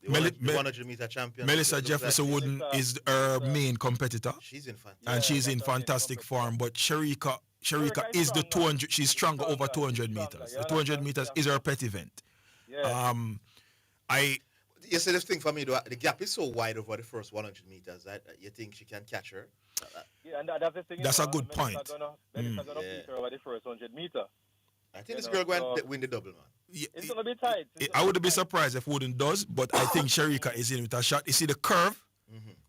The 100-meter champion. Melissa Jefferson Wooden is her main competitor. She's in fantastic. And she's in fantastic form. But Sharika is the 200. She's stronger over 200 meters. The 200 meters is her pet event. Yeah. You see, the thing for me, though, the gap is so wide over the first 100 meters that you think she can catch her. Yeah, and that's the thing. That's a good point. Melissa gonna beat her over the first 100 meter. I think this girl going to win the double, man. Yeah, it's gonna be tight. I wouldn't be surprised if Wooden does, but I think Sharika is in with a shot. You see the curve?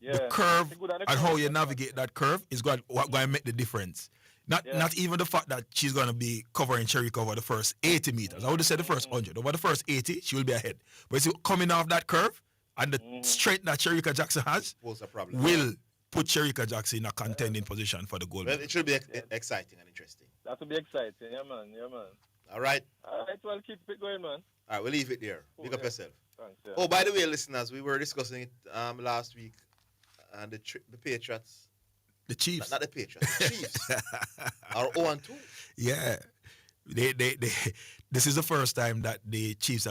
The curve and how you navigate that curve is going to make the difference. Not even the fact that she's going to be covering Sharika over the first 80 meters. I would have said the first 100. Over the first 80, she will be ahead. But see, coming off that curve and the strength that Sharika Jackson has will put Sharika Jackson in a contending position for the gold. Well, it should be exciting and interesting. That will be exciting, yeah, man. All right. Well, keep it going, man. All right, we'll leave it there. Pick up yourself. Thanks, yeah. Oh, by the way, listeners, we were discussing it last week, and the Patriots. The Chiefs. Not the Patriots. The Chiefs are 0-2. Yeah. This is the first time that the Chiefs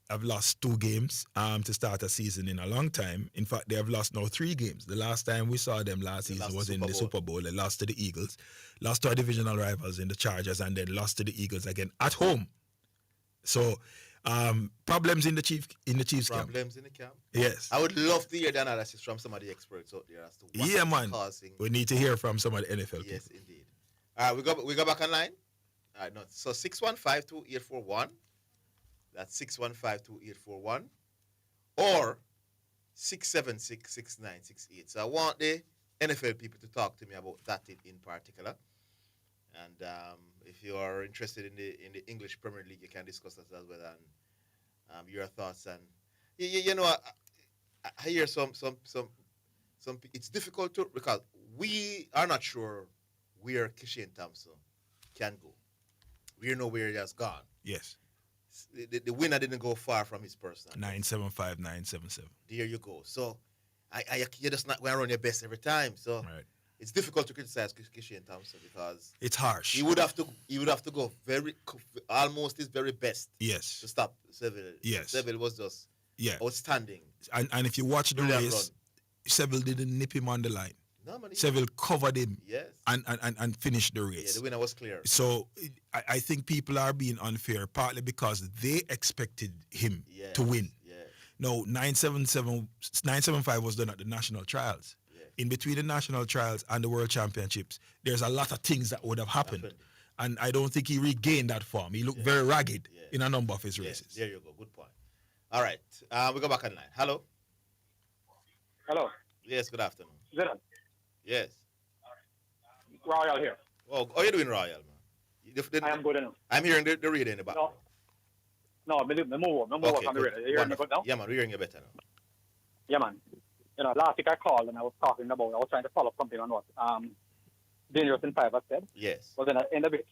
have lost 2 games to start a season in a long time. In fact, they have lost now 3 games. The last time we saw them last season was in the Super Bowl. They lost to the Eagles, lost to our divisional rivals in the Chargers, and then lost to the Eagles again at home. So, problems in the Chiefs camp. Problems in the camp? Yes. I would love to hear the analysis from some of the experts out there as to what is causing. We need to hear from some of the NFL people. Yes, indeed. All right, we go back online. All right, no. So 615-2841. That's 615-2841. Or 676-6968. So I want the NFL people to talk to me about that in particular. And if you are interested in the English Premier League, you can discuss that as well and your thoughts. And you know, I hear some. It's difficult to because we are not sure where Kishane Thompson can go. We know where he has gone. Yes. The winner didn't go far from his person. 975, 977. There you go. So you're just not going to run your best every time. So. Right. It's difficult to criticize Kishane Thompson because it's harsh. He would have to go almost his very best. Yes. To stop Seville. Yes. Seville was just outstanding. And if you watch the race, Seville didn't nip him on the line. No, man, Seville covered him. Yes. And finished the race. Yeah, the winner was clear. So I think people are being unfair partly because they expected him to win. Yes. No, 975 was done at the national trials. In between the national trials and the world championships, there's a lot of things that would have happened. And I don't think he regained that form. He looked very ragged in a number of his races. There you go. Good point. All right. We go back online. Hello. Hello. Yes, good afternoon. Zidane. Yes. Royal here. Oh, how are you doing, Royal, man? I am good enough. I'm hearing the radio in the background. No, I'm okay, on the radio. You hearing me good now? Yeah, man, we're hearing you better now. Yeah, man. You know, last week I called and I was trying to follow up something on what Dangerous in 5 had said. Yes. But then at the end of it,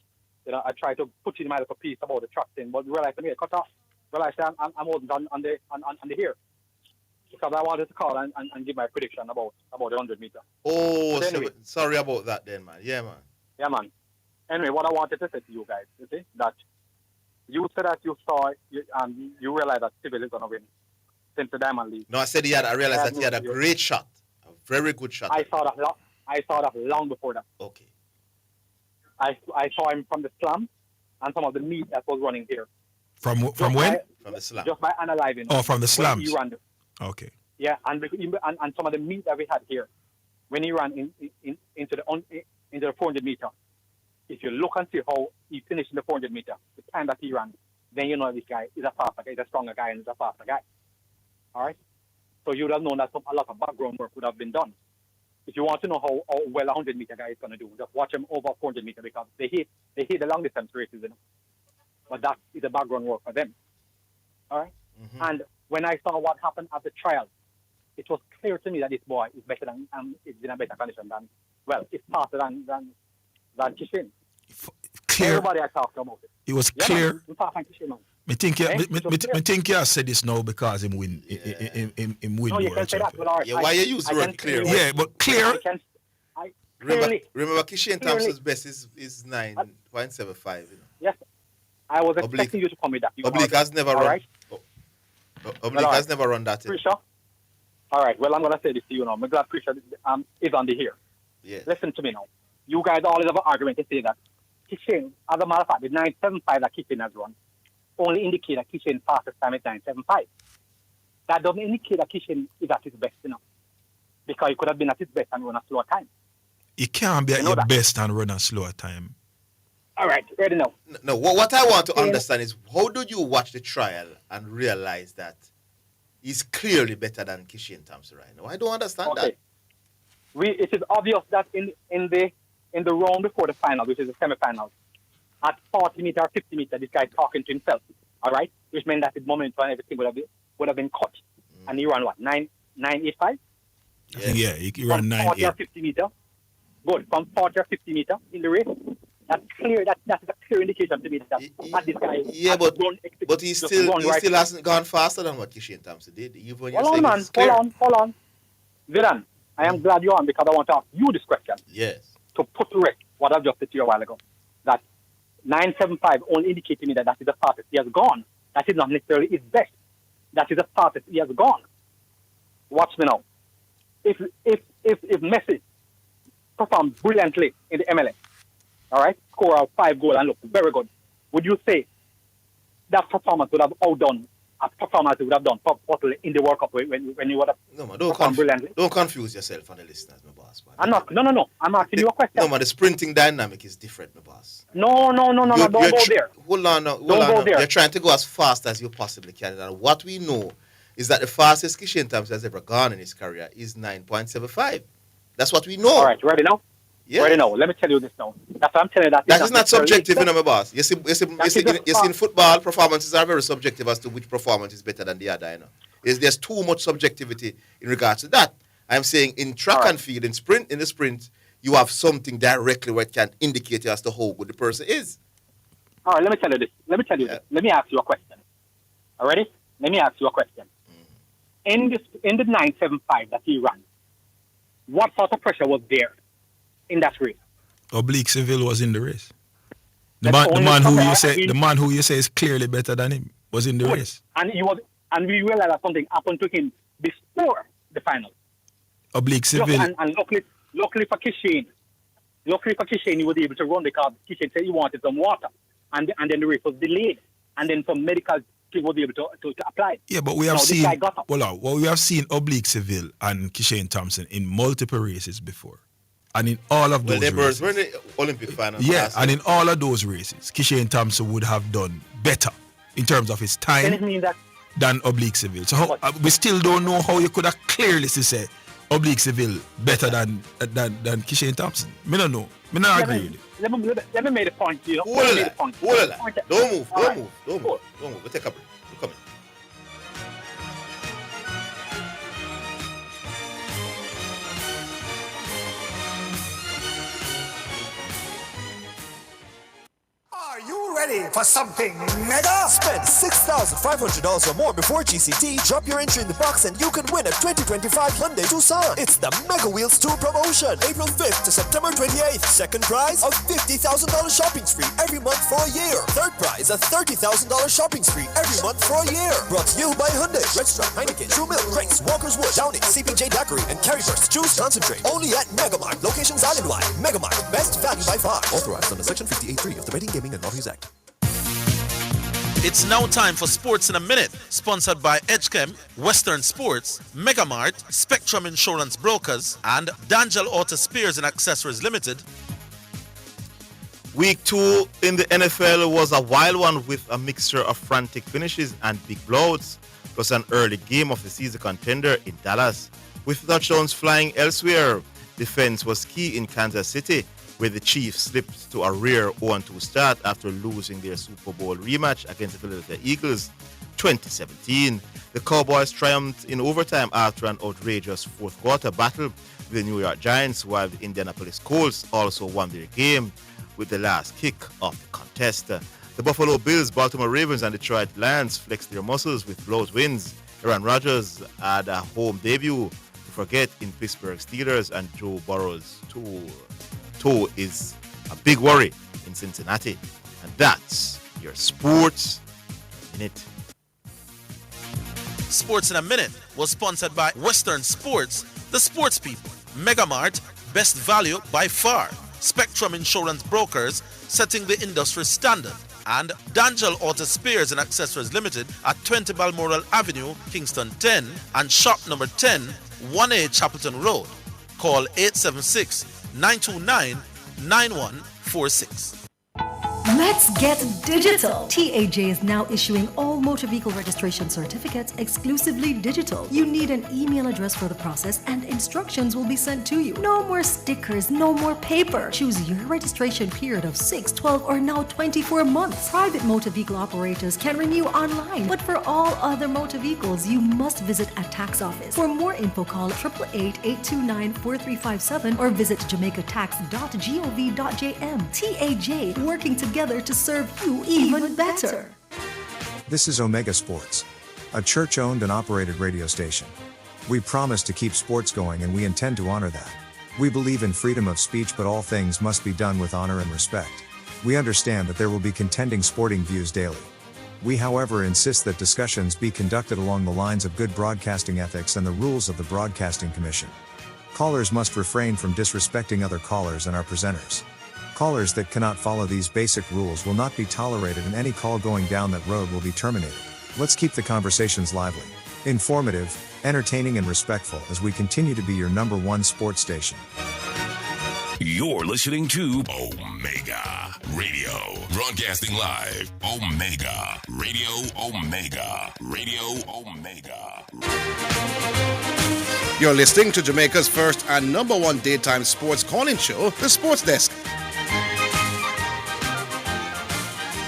you know, I tried to put in my little piece about the truck thing, but realized I made a cut off. Realized I'm holding on the here. Because I wanted to call and give my prediction about the 100 meter. Oh, anyway, sorry about that then, man. Yeah, man. Yeah, man. Anyway, what I wanted to say to you guys, you see, that you said that you saw and you realized that Civil is going to win. Since the Diamond League. No, I realized that he had a great shot. A very good shot. I saw that long before that. Okay. I saw him from the slam and some of the meat that was running here. From when? From the slam. Just by analyzing. Oh, from the slams. He ran okay. Yeah, and some of the meat that we had here, when he ran into the 400 meter, if you look and see how he finished in the 400 meter, the time that he ran, then you know this guy is a faster guy, he's a stronger guy, and he's a faster guy. All right? So you would have known that a lot of background work would have been done. If you want to know how well a 100 meter guy is going to do, just watch him over 400 meter because they hate the long distance races, you know. But that is the background work for them. All right? Mm-hmm. And when I saw what happened at the trial, it was clear to me that this boy is better than is in a better condition than it's faster than Kishane. Clear. Everybody I talked about it. It was clear. Man, I think you said this now because him win. Him win. No, you can say that. But why you use the word clear? Yeah, but clear. Remember, Kishane Thompson's best is 9.75. You know? Yes, I was expecting you to come with that. Oblique has never run. Right? Oblique has never run that. Prisha. All right. Well, I'm gonna say this to you now. I'm glad Prisha is on the here. Yes. Listen to me now. You guys always have an argument to say that Kishen, as a matter of fact, the 975 that Kishen has run only indicate that Kishen's fastest time is 975. That doesn't indicate that Kishen is at his best, because he could have been at his best and run a slower time. You can't be at your best and run a slower time. All right, ready now. No, what I want to understand is how do you watch the trial and realize that he's clearly better than Kishen Thompson right now? I don't understand that. It is obvious that in the round before the final, which is the semi-final, at 40 meter or 50 meter, this guy is talking to himself. All right, which meant that his momentum and everything would have been cut, and he ran what 9.85. Yeah, he ran 9.8. 40 or 50 meter. Good from 40 or 50 meter in the race. That's clear. That is a clear indication to me that this guy. Yeah, but he still hasn't gone faster than what Kishen Thompson did. Even when hold on, man. Hold on. Zidane, I am glad you're on because I want to ask you this question. Yes. To put to rest what I've just said to you a while ago. That 975 only indicated to me that is the fastest he has gone. That is not necessarily his best. That is the fastest he has gone. Watch me now. If Messi performed brilliantly in the MLS, all right, score out 5 goals and look very good, would you say that performance would have outdone a performance he would have done possibly in the World Cup when he would have performed brilliantly? Don't confuse yourself and the listeners, my boss. Man. I'm not. No. I'm asking you a question. No, man, the sprinting dynamic is different, my boss. No. Don't go there. Hold on. You're trying to go as fast as you possibly can. And what we know is that the fastest Kishen Thompson has ever gone in his career is 9.75. That's what we know. All right, ready now? Yeah. Ready now. Let me tell you this now. That's what I'm telling you. That is not subjective, my boss. You see, in football, performances are very subjective as to which performance is better than the other. There's too much subjectivity in regards to that. I'm saying in track and field, in the sprint, you have something directly where it can indicate as to how good the person is. All right, let me tell you this. Let me ask you a question. All ready? Let me ask you a question. In the 975 that he ran, what sort of pressure was there in that race? Oblique Seville was in the race. The man who you say is clearly better than him was in the race. And we realized that something happened to him before the final. Oblique Seville. And luckily for Kishen, he was able to run because Kishen said he wanted some water, and then the race was delayed, and then some medical he was able to apply. Yeah, but we have seen Oblique Seville and Kishen Thompson in multiple races before. And in all of those races. Were in the Olympic final. Yeah, and in all of those races, Kishen Thompson would have done better in terms of his time than Oblique Seville. So we still don't know how you could have clearly said Oblique Seville better than Kishen Thompson. I don't know. I don't agree with it. Let me make a point. Don't move. We'll take a break. We're coming. Are you ready for something mega? Spend $6,500 or more before GCT. Drop your entry in the box and you can win a 2025 Hyundai Tucson. It's the Mega Wheels Tour promotion. April 5th to September 28th. Second prize, a $50,000 shopping spree every month for a year. Third prize, a $30,000 shopping spree every month for a year. Brought to you by Hyundai, Red Stripe, Heineken, True Milk, Crates, Walker's Wood, Downing, CPJ Daiquiri, and Carry Burst Juice Concentrate. Only at Megamart. Locations island-wide. Megamart. Best value by far. Authorized under Section 58.3 of the Betting, Gaming, and Lotteries Act. It's now time for Sports in a Minute, sponsored by Edgechem, Western Sports, Megamart, Spectrum Insurance Brokers, and D'Angelo Auto Spares and Accessories Limited. Week 2 in the NFL was a wild one with a mixture of frantic finishes and big blowouts, plus an early game of the season contender in Dallas. With touchdowns flying elsewhere, defense was key in Kansas City, where the Chiefs slipped to a rare 0-2 start after losing their Super Bowl rematch against the Philadelphia Eagles 2017. The Cowboys triumphed in overtime after an outrageous fourth-quarter battle with the New York Giants, while the Indianapolis Colts also won their game with the last kick of the contest. The Buffalo Bills, Baltimore Ravens, and Detroit Lions flexed their muscles with blowout wins. Aaron Rodgers had a home debut to forget in Pittsburgh Steelers, and Joe Burrow's toe is a big worry in Cincinnati. And that's your Sports Minute. Sports in a Minute was sponsored by Western Sports, the sports people, Megamart, best value by far, Spectrum Insurance Brokers, setting the industry standard, and D'Angelo Auto Spares and Accessories Limited at 20 Balmoral Avenue, Kingston 10, and shop number 10, 1A Chapelton Road. Call 876-929-9146. Let's get digital. TAJ is now issuing all motor vehicle registration certificates exclusively digital. You need an email address for the process and instructions will be sent to you. No more stickers, no more paper. Choose your registration period of 6, 12, or now 24 months. Private motor vehicle operators can renew online, but for all other motor vehicles, you must visit a tax office. For more info, call 888-829-4357 or visit jamaicatax.gov.jm. TAJ, working together to serve you even better. This is Omega Sports, a church-owned and operated radio station. We promise to keep sports going and we intend to honor that. We believe in freedom of speech, but all things must be done with honor and respect. We understand that there will be contending sporting views daily. We, however, insist that discussions be conducted along the lines of good broadcasting ethics and the rules of the Broadcasting Commission. Callers must refrain from disrespecting other callers and our presenters. Callers that cannot follow these basic rules will not be tolerated, and any call going down that road will be terminated. Let's keep the conversations lively, informative, entertaining, and respectful as we continue to be your number one sports station. You're listening to Omega Radio, broadcasting live. Omega Radio, Omega Radio, Omega. You're listening to Jamaica's first and number one daytime sports calling show, The Sports Desk.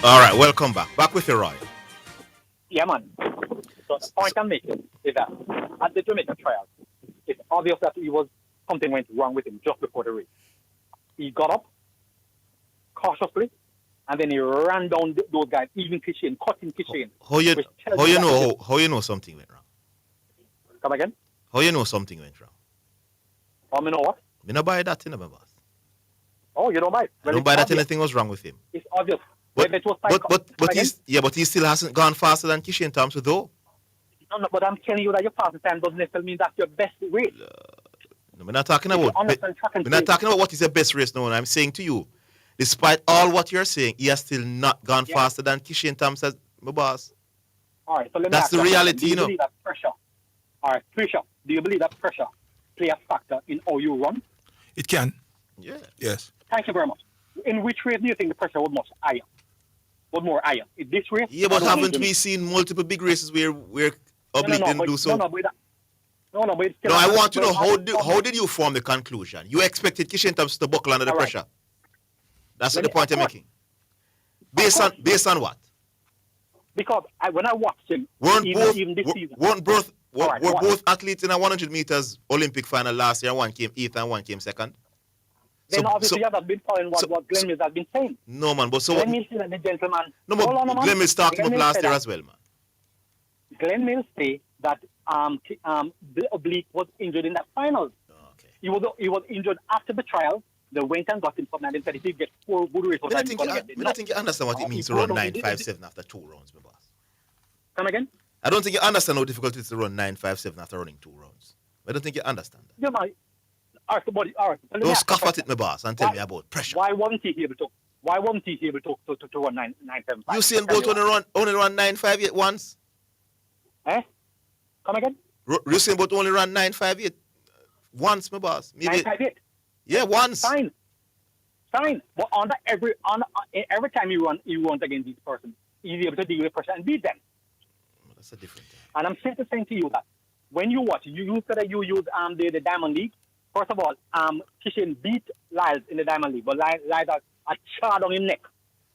All right, welcome back. Back with you, Roy. Yeah, man. So the point I'm making is that at the Jamaican trial, it's obvious that something went wrong with him just before the race. He got up cautiously, and then he ran down those guys, even Kishin, cutting Kishin. How you know something went wrong? Come again? How you know something went wrong? I know what? Me not buy that in my boss. Oh, you don't buy it? I don't buy that anything was wrong with him. It's obvious. But he still hasn't gone faster than Kishin Thompson though. No, but I'm telling you that your passing time doesn't necessarily mean that's your best race. No, we're not talking about what is your best race now. I'm saying to you, despite all what you're saying, he has still not gone faster than Kishin Thompson, my boss. All right, so let me that's the reality, you know. Do you believe that pressure? All right, pressure. Do you believe that pressure play a factor in how you run? It can. Yeah. Yes. Thank you very much. In which race do you think the pressure was much higher? Was more higher? In this race? Yeah, but haven't we seen multiple big races where Oblique didn't do so? No, I want to know how did you form the conclusion? You expected Kishin Thompson to buckle under the pressure. That's the point I'm making. Based on what? Because when I watched him, even this season, were both athletes in a 100 meters Olympic final last year? One came 8th and one came 2nd. Then obviously you have been following what Glenn Mills has been saying. No, man, but so Glenn Mills is the gentleman. No, but Glenn Mills talked about last year as well, man. Glenn Mills say that the Oblique was injured in that final. Okay. He was injured after the trial. They went and got him from that and said if he gets 4 good races, I don't think you understand what it means to run 9.57 after 2 rounds, my boss. Come again? I don't think you understand how difficult it is to run 9.57 after running 2 rounds. I don't think you understand that. You know, all right. Don't scoff at it, my boss, and tell me about pressure. Why wasn't he able to run 9.75? Usain Bolt only run 9.58 once. Eh? Come again? Usain Bolt only ran 9.58 once, my boss. Maybe. 9.58? Yeah, once. Fine. But every time he runs against this person, he's able to deal with pressure and beat them. That's a different thing. And I'm simply saying to you that when you watch, you said that you use the Diamond League. First of all, Kishin beat Lyles in the Diamond League, but Lyles had a charred on his neck.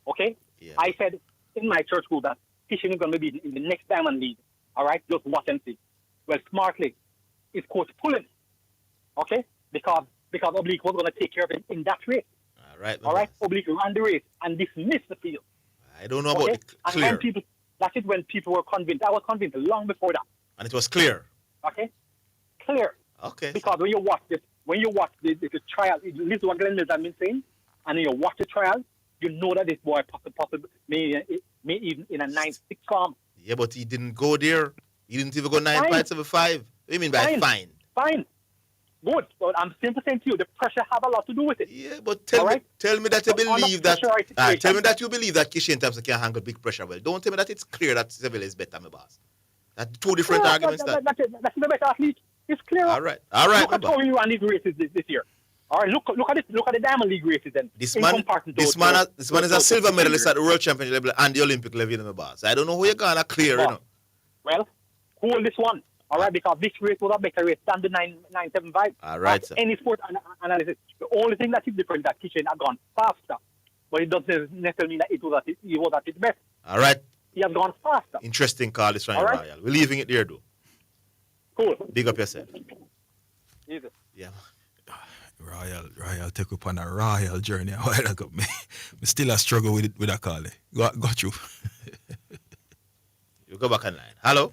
Okay? Yeah. I said in my church school that Kishin is going to be beaten in the next Diamond League. All right? Just watch and see. Well, smartly, his coach pulled him. Okay? Because Oblique was going to take care of him in that race. All right? Oblique ran the race and dismissed the field. I don't know about it clear. And that is when people were convinced. I was convinced long before that. And it was clear. Okay? Clear. Okay. Because when you watch the trial, listen to what Glenn Mills has been saying, and you watch the trial, you know that this boy possibly may even in a 9-6 form. Yeah, but he didn't go there. You didn't even go 9.75. What do you mean by fine? Fine. Good. But I'm simply saying to you, the pressure have a lot to do with it. Yeah, but tell me that you believe that. Tell me that you believe that Kishan Thompson can handle big pressure well. Don't tell me that it's clear that Seville is better, my boss. That's two different arguments. That's the better athlete. It's clear. All right. Look at how he ran these races this year. All right, look at the Diamond League races then. This man is a silver medalist at the World Championship level and the Olympic level, my boss. I don't know who you're gonna clear, you know. Well, hold this one. All right, because this race was a better race than the 9.75. All right, sir. Any sport analysis. The only thing that is different is that Kitchen had gone faster. But it doesn't necessarily mean that he was at his best. All right. He has gone faster. Interesting call this one, right. Royal. We're leaving it there, though. Cool. Big up yourself. Easy. Yeah. Royal take up on a royal journey. I still a struggle with that call. Got you. You go back online. Hello.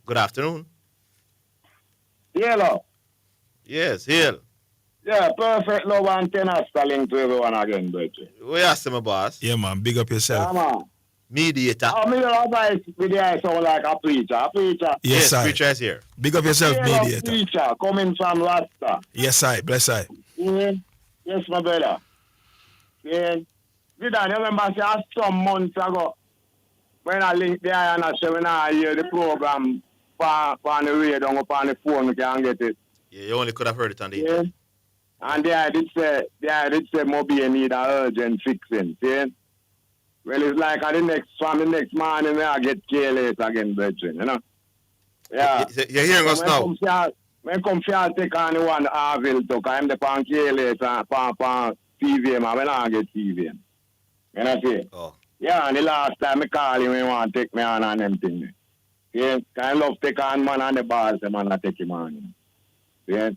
Good afternoon. Hello. Yes, Hill. Yeah, perfect love and tenor styling to everyone again, Bridget. We asked him, boss. Yeah, man. Big up yourself. Yeah, man. Mediator. Oh, me advice with the eye sound like a preacher. Yes, preacher is here. Big up yourself, mediator. Preacher coming from Rasta. Yes, I. Bless I. Yeah. Yes, my brother. Yeah. Zidane, you remember some months ago when I linked the eye and I said when I hear the program on the radio or on the phone, we can get it. Yeah, you only could have heard it on the internet. And I did say Moby need a urgent fixing. See? Well, it's like the next morning I get careless again, brethren, you know. Yeah. You're hearing us now. When come here, take on the one Harville took, I'm the pan careless and pan TVM, and when I get TVM. You know see? Oh. Yeah, and the last time I call him, he want to take me on and them things. Yeah, I love take on man on the bars, the man I take him on. Yeah.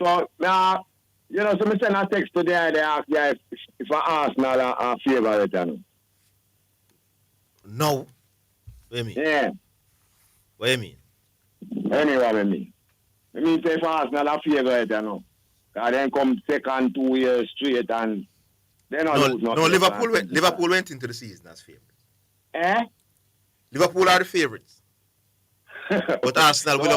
So now, you know, so I send a text today, they ask you if I Arsenal are favorite, you know. No. What do you mean? Yeah. What do you mean? Anyway, what I mean. I mean, say for Arsenal are favorite, you know. Because then come second 2 years straight and they don't lose nothing. No, Liverpool went into the season as favorite. Eh? Liverpool are the favorites. But Arsenal will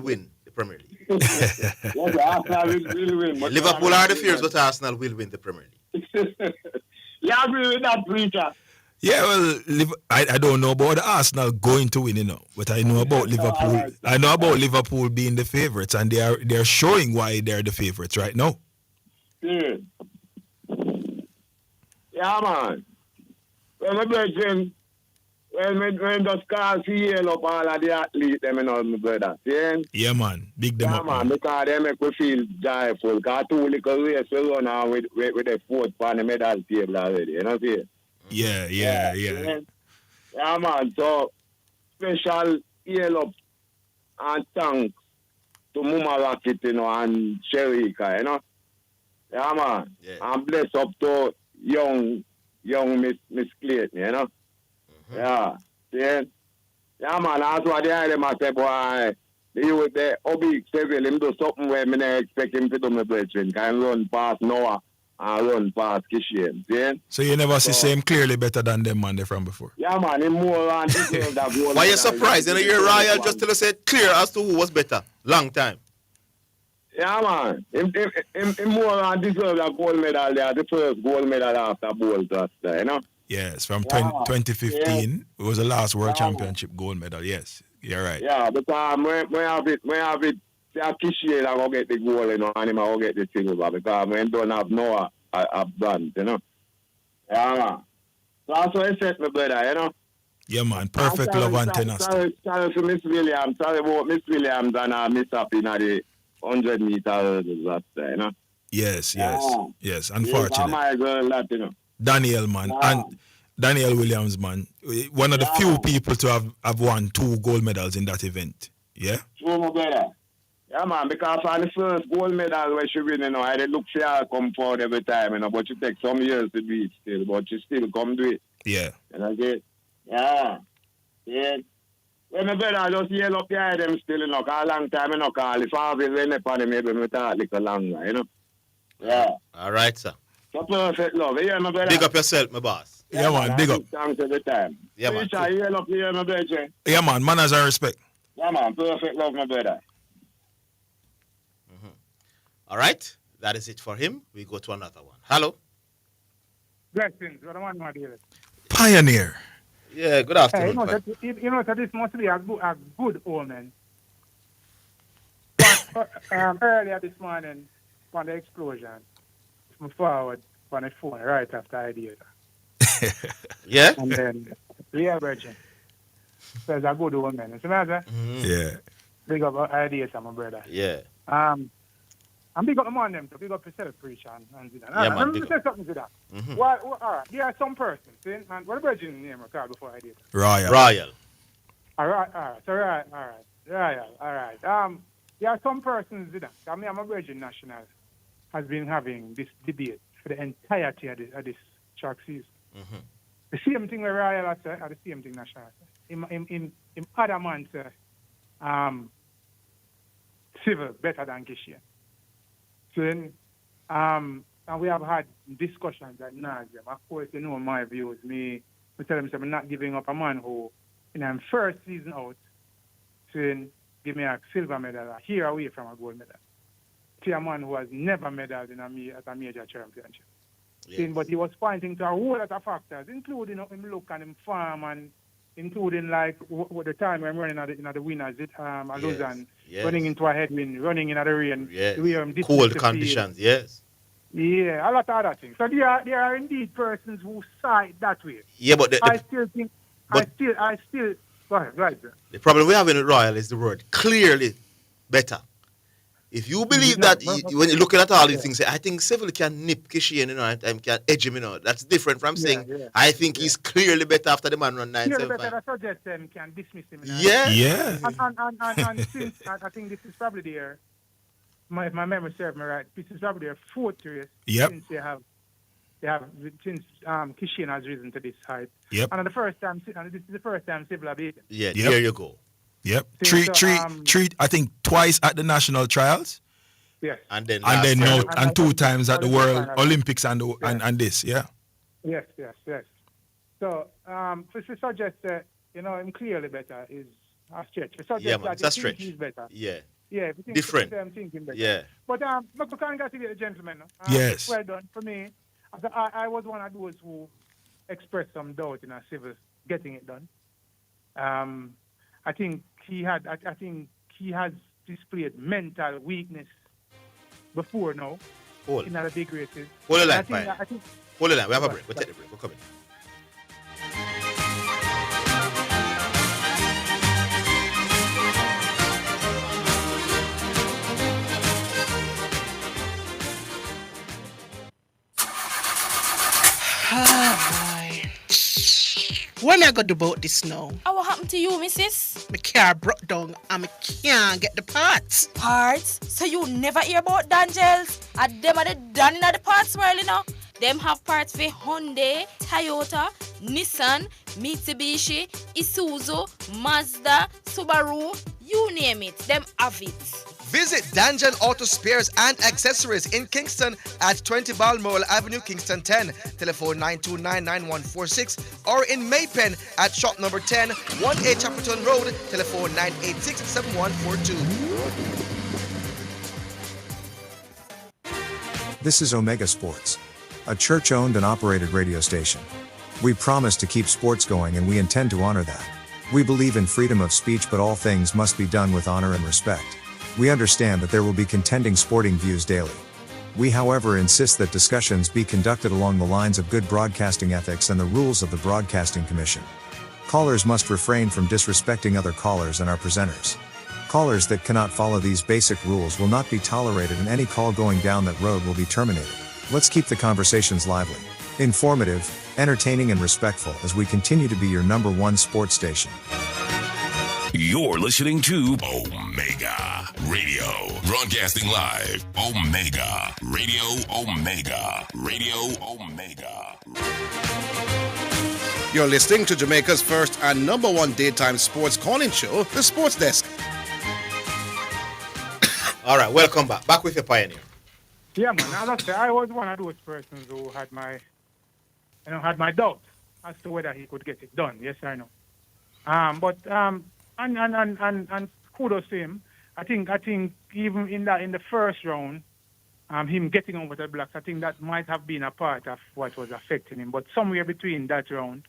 win the Premier League. Yes, Arsenal will win. Liverpool are the favorites, but Arsenal will win the Premier League. You agree with that, preacher? Yeah, well, I don't know about the Arsenal going to win, you know, but I know about Liverpool. Right. I know about Liverpool being the favourites, and they're showing why they're the favourites right now. Yeah, man. Well, my brethren, when the scars heal up all of the athletes, them and all my brothers, yeah? Yeah, man. Big them up, man. Because they make me feel joyful. Because 2 little race we run on with the fourth on the medal table already, you know what I'm saying? Yeah. Yeah, man. So, special heal up and thanks to Muma Rocket, you know, and Sherika, you know? Yeah, man. Yeah. And bless up to young Miss Clayton, you know? Mm-hmm. Yeah, man, that's what they them I say, boy, the Obi Seville, him do something where me not expect him to do my brethren. Can run past Noah and run past Kishian, see? So you never see him clearly better than them man they from before? Yeah, man, him more on deserve that goal. Why you surprised? You know, you're Royal just till you say clear as to who was better. Long time. Yeah, man. Him more on deserve that gold medal there, the first gold medal after Bolt, you know? Yes, from 2015, it was the last World Championship gold medal. Yes, you're right. Yeah, but when I have it, Kishian I go get the gold, you know, and him I go get the silver because when don't have Noah, I bronze, you know. Yeah, man. So that's what I said, my brother, you know. Yeah, man. Perfect love and tenacity. Sorry for Miss Williams. Sorry about Miss Williams and Miss Happy in the 100-meter hurdles, you know. Yes. Unfortunately. Yes, my girl, that, you know. Daniel, man. And Daniel Williams, man. One of the few people to have won 2 gold medals in that event. Yeah? True, my brother. Yeah, man, because for the first gold medal where she win, you know, I did look for her come forward every time, you know, but it takes some years to do it still, but she still come do it. Yeah. You know, yeah. When my brother just yell up behind them still, you know, because a long time, you know, call. If I have it, when they pan him, maybe we talk a little longer, you know. Yeah. All right, sir. So perfect love. Yeah, my brother. Big up yourself, my boss. Yeah, man, big up. Thanks every time. Yeah, man. Preacher, you love to hear my brother. Yeah, man, manners and respect. Yeah, man, perfect love, my brother. All right, that is it for him. We go to another one. Hello. Blessings. What am I doing? Pioneer. Yeah, good Hey, afternoon. you know that this must be a good omen. But, earlier this morning, on the explosion, I forward on the phone right after I did. Yeah? And then, Leah Virgin says a good omen. You see what I'm saying? Yeah. Big up ideas, my brother. Yeah. And big up them on them, so big up yourself, preacher. And Yeah, man, let me big say something to that. Well, all right, there are some persons, see, and what Virgin name I called before I did? Royal. All right. There are some persons, I mean, I'm a Virgin National, has been having this debate for the entirety of this track season. The same thing with Royal I say, or the same thing National I say. In other man say, civil better than Kishian. So then, and we have had discussions at nauseam. Of course, you know my views. Me tell them I'm not giving up a man who, in his first season out, saying, give me a silver medal, here away from a gold medal. To a man who has never medaled at a major championship. Yes. But he was pointing to a whole lot of factors, including him look and him farm, and including like the time when running at the winners, Lausanne, running into a headwind, running in the rain, cold conditions, yes. Yeah, a lot of other things. So there are indeed persons who side that way. Yeah, but I still think, I still, go ahead, right, sir. The problem we have in Royal is the word clearly better. If you believe that, when you're looking at all these things, I think Civil can nip Kishian, and can edge him, That's different from saying, I think he's clearly better after the man run 9.75. Clearly better, that suggests can dismiss him. Yeah. Yeah. And since, I think this is probably their, if my memory serves me right, this is probably their fourth race since since Kishian has risen to this height. Yep. And this is the first time Civil have beaten. Yeah, there you go. Yep. Treat, I think twice at the national trials. Yes. And then two times at the World Olympics and this, yeah. Yes. So, to suggest that, him clearly better is a stretch. Yeah, man, it's a stretch. He's better. Yeah. Yeah, different. I'm thinking better. Yeah. But we can't get to the gentleman. Yes. Well done. For me, I was one of those who expressed some doubt in a Civil getting it done. I think he has displayed mental weakness before now in other big races. Hold the line, hold the line. We have a break. We'll take the break. We're coming. What am I going to do about this now? What happened to you, missus? My car broke down and I can't get the parts. Parts? So you never hear about Dangels? And them are the done in the parts world, Them have parts for Hyundai, Toyota, Nissan, Mitsubishi, Isuzu, Mazda, Subaru, you name it. Them have it. Visit Danjan Auto Spares and Accessories in Kingston at 20 Balmoral Avenue, Kingston 10. Telephone 9299146, or in Maypen at shop number 10, 1A Chapperton Road. Telephone 9867142. This is Omega Sports, a church-owned and operated radio station. We promise to keep sports going, and we intend to honor that. We believe in freedom of speech, but all things must be done with honor and respect. We understand that there will be contending sporting views daily. We, however, insist that discussions be conducted along the lines of good broadcasting ethics and the rules of the Broadcasting Commission. Callers must refrain from disrespecting other callers and our presenters. Callers that cannot follow these basic rules will not be tolerated, and any call going down that road will be terminated. Let's keep the conversations lively, informative, entertaining, and respectful as we continue to be your number one sports station. You're listening to Omega Radio, broadcasting live. Omega Radio, Omega Radio, Omega. You're listening to Jamaica's first and number one daytime sports calling show, The Sports Desk. All right, welcome back. Back with your Pioneer. Yeah, man. I was one of those persons who had my doubts as to whether he could get it done. Yes or no? But and kudos to him. I think even in the first round, him getting over the blocks, I think that might have been a part of what was affecting him. But somewhere between that round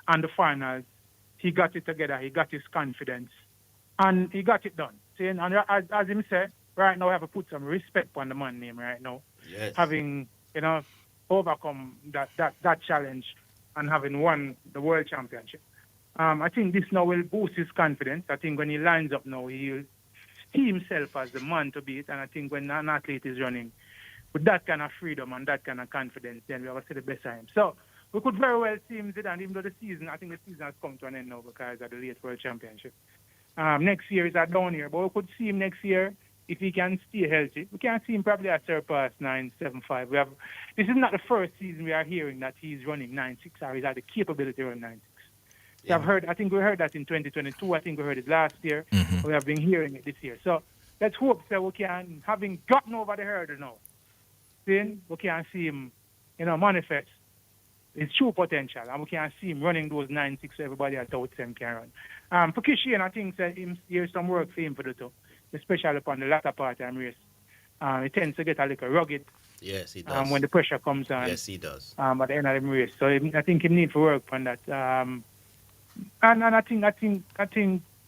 and the finals, he got it together. He got his confidence, and he got it done. See, and as him said, right now we have to put some respect on the man name right now. Yes. Having overcome that challenge and having won the world championship. I think this now will boost his confidence. I think when he lines up now, he'll see himself as the man to beat. And I think when an athlete is running with that kind of freedom and that kind of confidence, then we have to see the best of him. So we could very well see him Zidane, even though I think the season has come to an end now because of the late world championship. Next year is a down year, but we could see him next year if he can stay healthy. We can see him probably at surpass 9.75. This is not the first season we are hearing that he's running 9.6 or he's had the capability to run 9.6. Yeah. I think we heard that in 2022. I think we heard it last year. Mm-hmm. We have been hearing it this year. So let's hope that we can, having gotten over the hurdle now, then we can see him, manifest his true potential, and we can see him running those 9.6 so everybody at out can run. For Kishian, I think that there's some work for him to do too, especially upon the latter part of the race. He tends to get a little rugged. Yes, he does. When the pressure comes on. Yes, he does. At the end of the race. So I think he needs to work on that. And I think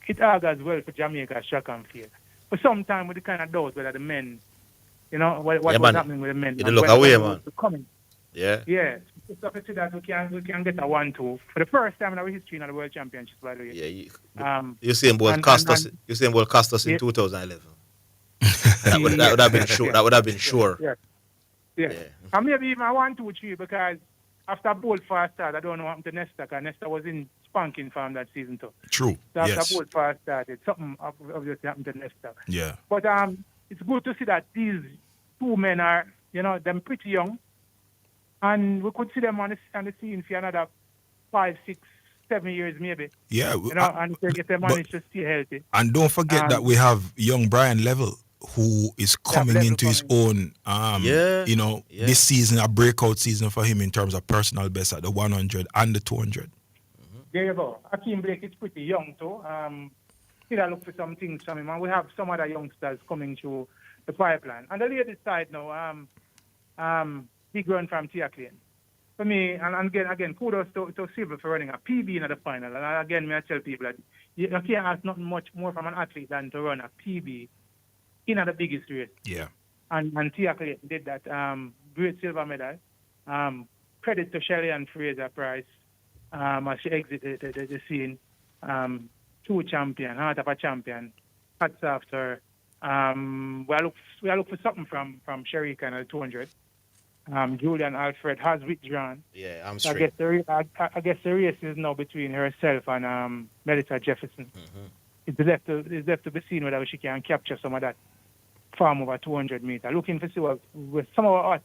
it augurs well for Jamaica's track and field. For some time, with the kind of doubt whether the men, what was happening with the men. You look away, man. Coming. Yeah. Yeah. So to see that we can get a 1-2 for the first time in our history in the World Championships, by the way. Yeah. You see him cost us. You see him cost us in 2011. that would have been sure. That would have been sure. Yeah. And maybe even a 1-2-3 because after Bolt fast start, I don't know what happened to Nesta because Nesta was in spanking form that season too. True. So after Bolt fast started, something obviously happened to Nesta. Yeah. But it's good to see that these two men are, them pretty young. And we could see them on the scene for another 5, 6, 7 years maybe. Yeah. And if they manage to stay healthy. And don't forget that we have young Brian Level, who is coming into his own. This season, a breakout season for him in terms of personal best at the 100 and the 200. There you go. Akeem Blake is pretty young too. Still look for some things from him. And we have some other youngsters coming through the pipeline. And the ladies side now, big run from Tia Clean. For me, and again, kudos to Silver for running a PB in the final. And again, I tell people that you can't ask nothing much more from an athlete than to run a PB in the biggest race. Yeah. And Tia Clean did that. Great silver medal. Credit to Shelley and Fraser Price as she exited the scene. True champion, heart of a champion. Hats after. We look for something from Sherika in the 200. Julian Alfred has withdrawn. Yeah, I'm straight. I guess the race is now between herself and Melissa Jefferson. Mm-hmm. It's left to be seen whether she can capture some of that farm over 200 meters. Looking to see what some of our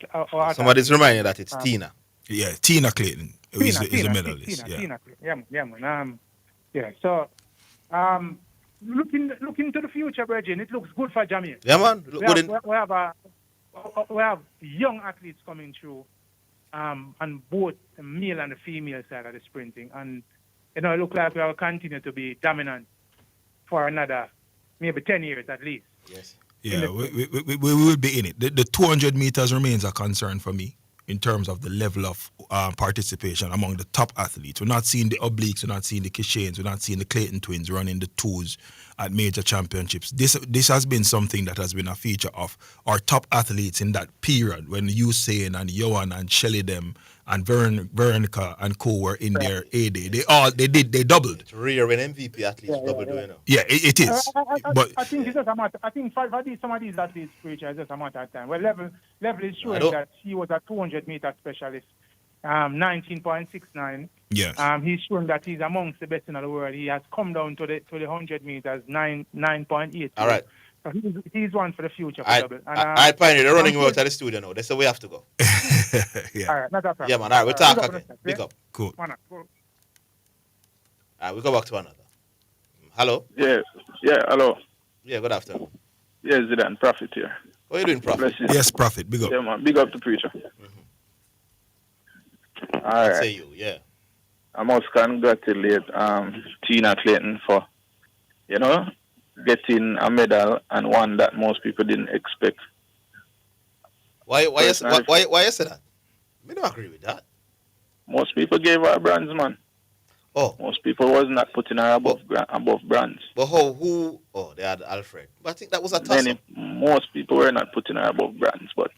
somebody's reminding that it's Tina. Yeah, Tina Clayton is a medalist. Tina Clayton. Yeah, man. So looking to the future, Virgin, it looks good for Jamaica. Yeah, man. We have young athletes coming through on both the male and the female side of the sprinting. And, it looks like we will continue to be dominant for another maybe 10 years at least. Yes. Yeah, we will be in it. The 200 meters remains a concern for me in terms of the level of participation among the top athletes. We're not seeing the obliques, we're not seeing the Kishanes, we're not seeing the Clayton twins running the twos at major championships. This has been something that has been a feature of our top athletes in that period when Usain and Johan and Shelley them and Veronica and co were in their A-Day. They doubled. It's rare when MVP athletes double doing it. Yeah, it is. I think it's just a matter. I think for some of these athletes, it's just a matter of time. Well, level is showing that he was a 200-meter specialist, 19.69. Yes. He's showing that he's amongst the best in the world. He has come down to the 100 meters, 9.8. All right. So he's one for the future. I Pioneer, they're running out of the studio now. That's the way we have to go. Yeah. All right, not a problem. Yeah, man. All right, we'll talk again. Pick up. Cool. All right, we'll go back to another. Hello? Yeah, hello. Yeah, good afternoon. Yeah, Zidane, Prophet here. What are you doing, Prophet? Yes, Prophet, big up. Yeah, man, big up the preacher. All right. Say you, yeah. I must congratulate Tina Clayton for, getting a medal and one that most people didn't expect. Why you say that? I don't agree with that. Most people gave her bronze, man. Oh. Most people was not putting her above bronze. But who? Oh, they had Alfred. But I think that was a toss-up. Most people were not putting her above bronze, but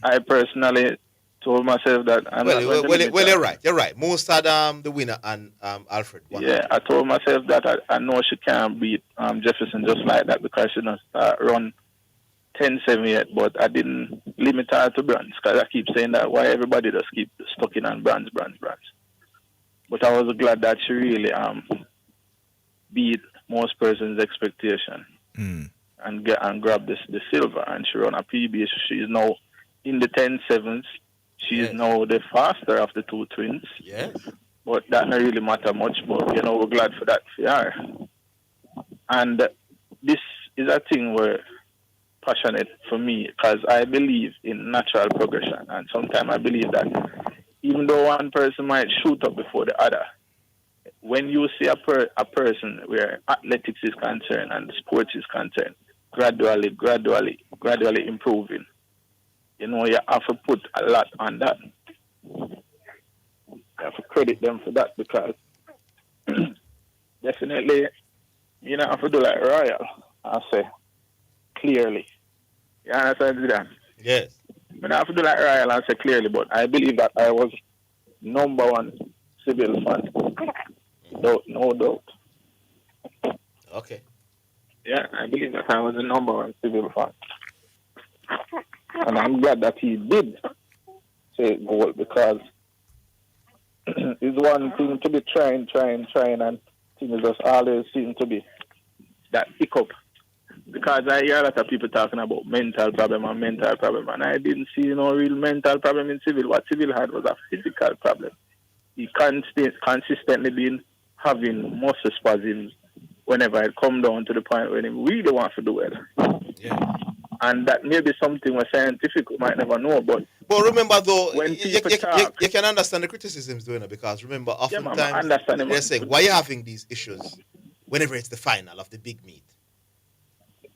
I personally told myself that I'm not going to limit her. You're right. You're right. Most had the winner and Alfred won. Yeah, I told myself that I know she can't beat Jefferson just like that because she not run 10-7 yet, but I didn't limit her to bronze because I keep saying that why everybody just keep stuck in on bronze. But I was glad that she really beat most person's expectation and grab the silver, and she run a PB. She is now in the 10-7s. She is now the faster of the two twins. Yes. But that don't really matter much. But we're glad for that for her. And this is a thing where passionate for me because I believe in natural progression, and sometimes I believe that even though one person might shoot up before the other, when you see a person where athletics is concerned and sports is concerned, gradually improving, you have to put a lot on that. You have to credit them for that because definitely you don't have to do like Royal, I say clearly. You understand that? Yes. I don't have to do like Royal and say clearly, but I believe that I was number one civil fan. No doubt. Okay. Yeah, I believe that I was the number one civil fan. And I'm glad that he did say goal because it's one thing to be trying, and things just always seem to be that hiccup. Because I hear a lot of people talking about mental problem, and I didn't see no real mental problem in Civil. What Civil had was a physical problem. He consistently been having muscle spasms whenever it come down to the point where he really wants to do it. Yeah. And that may be something where scientific might never know, but remember though, when you can understand the criticisms doing it because remember, oftentimes they're saying, why are you having these issues whenever it's the final of the big meet?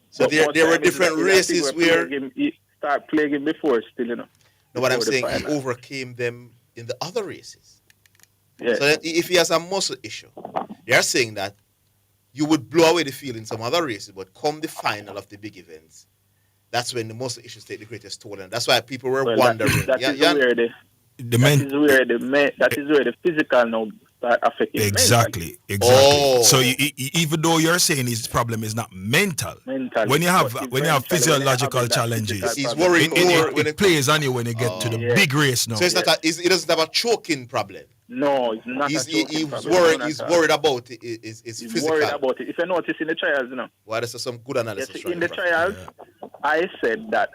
So there were different races where he start playing before still, No, what I'm saying, he overcame them in the other races. Yeah. So that if he has a muscle issue, they are saying that you would blow away the field in some other races, but come the final of the big events, that's when the muscle issues take the greatest toll, and that's why people were wondering. That is where the physical now start affecting. Exactly. Oh. So even though you're saying his problem is not mental, when you have physiological challenges, he's worried more when it plays on you when you get to the big race now. So it's not he doesn't have a choking problem. No, it's not. He's worried. He's worried about it. Is physical. Worried about it. If you notice in the trials, Well, this is some good analysis. Yes, in the trials, I said that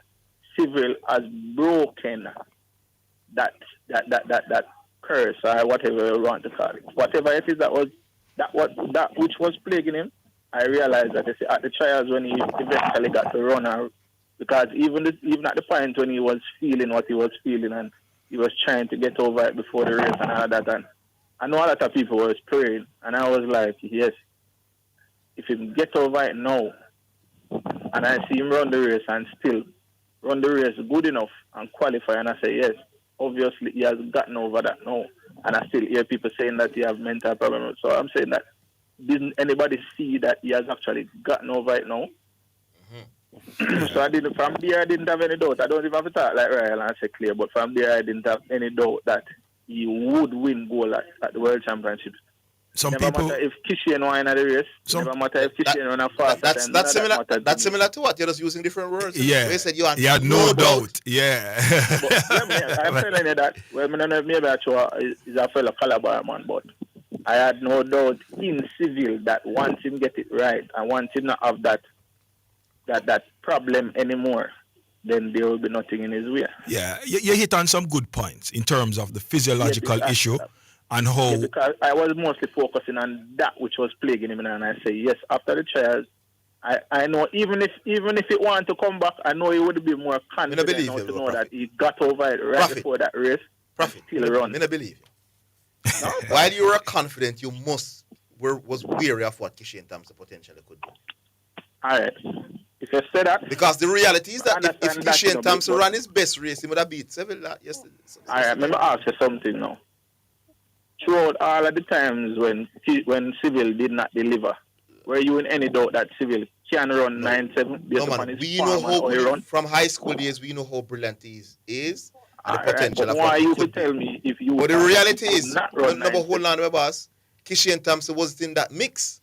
Civil has broken that curse or whatever you want to call it. Whatever it is that which was plaguing him. I realized that at the trials when he eventually got to run out, because even at the point when he was feeling what he was feeling and he was trying to get over it before the race and all that, and I know a lot of people were praying, and I was like, yes, if he can get over it now, and I see him run the race and still run the race good enough and qualify, and I say, yes, obviously he has gotten over that now, and I still hear people saying that he has mental problems. So I'm saying that, didn't anybody see that he has actually gotten over it now? So from there I didn't have any doubt. I don't even have to talk like Ryan and say clear, but from there I didn't have any doubt that he would win gold at the World Championships. Never matter if Kishian won in the race. Never matter if Kishian won a fast. That's similar to what? You're just using different words. Yeah. You said you had no doubt. Yeah. I'm telling you that. Well, maybe I is a fellow Calabar man, but I had no doubt in Civil that once him get it right and once him not have that problem anymore, then there will be nothing in his way. Yeah, you hit on some good points in terms of the physiological issue and how... Yeah, because I was mostly focusing on that which was plaguing him, and I say, yes, after the trials, I know even if it wanted to come back, I know he would be more confident now to know that he got over it before that race. Prophet, still run. I believe you. While you were confident, you was wary of what Kishian Thompson potentially could do. All right. If you say that, because the reality is that if Kishian Thompson ran his best race, he would have beat Seville yesterday. All right, let me ask you something now. Throughout all of the times when Seville did not deliver, were you in any doubt that Seville can run 9-7 based upon his form and how he run? From high school days, we know how brilliant he is and the potential but of why what he you could tell me if you? But the reality is, not run hold on, my boss. Kishian Thompson wasn't in that mix.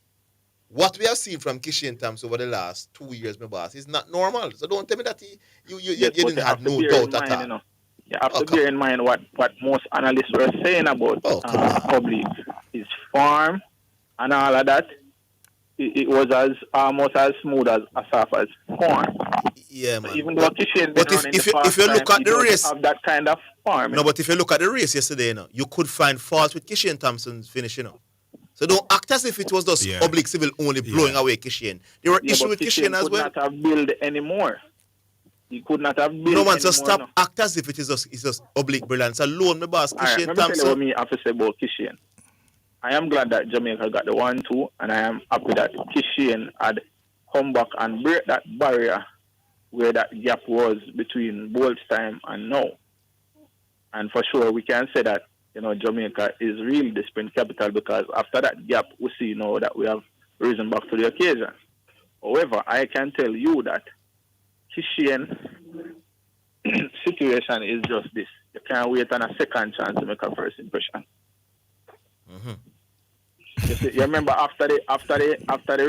What we have seen from Kishian Thompson over the last 2 years, my boss, is not normal. So don't tell me that you didn't have no doubt at all. You know, you have to bear in mind what most analysts were saying about public, his farm and all of that. It was almost as smooth as soft as corn. Yeah, man. So even though Kishian but if you look at the race, have that kind of farm. No, but if you look at the race yesterday, you could find faults with Kishian Thompson's finish, So don't act as if it was just Oblique Civil only blowing away Kishian. There were issues with Kishian as well. He could not have built anymore. He could not have built no one anymore. So stop act as if it's just Oblique Brilliance alone, my boss. Kishian Thompson. Let me tell you what me have to say about Kishian. I am glad that Jamaica got the 1-2, and I am happy that Kishian had come back and break that barrier where that gap was between Bolt's time and now. And for sure, we can say that Jamaica is really the sprint capital because after that gap, we see now that we have risen back to the occasion. However, I can tell you that Kishian situation is just this. You can't wait on a second chance to make a first impression. Mm-hmm. You remember after the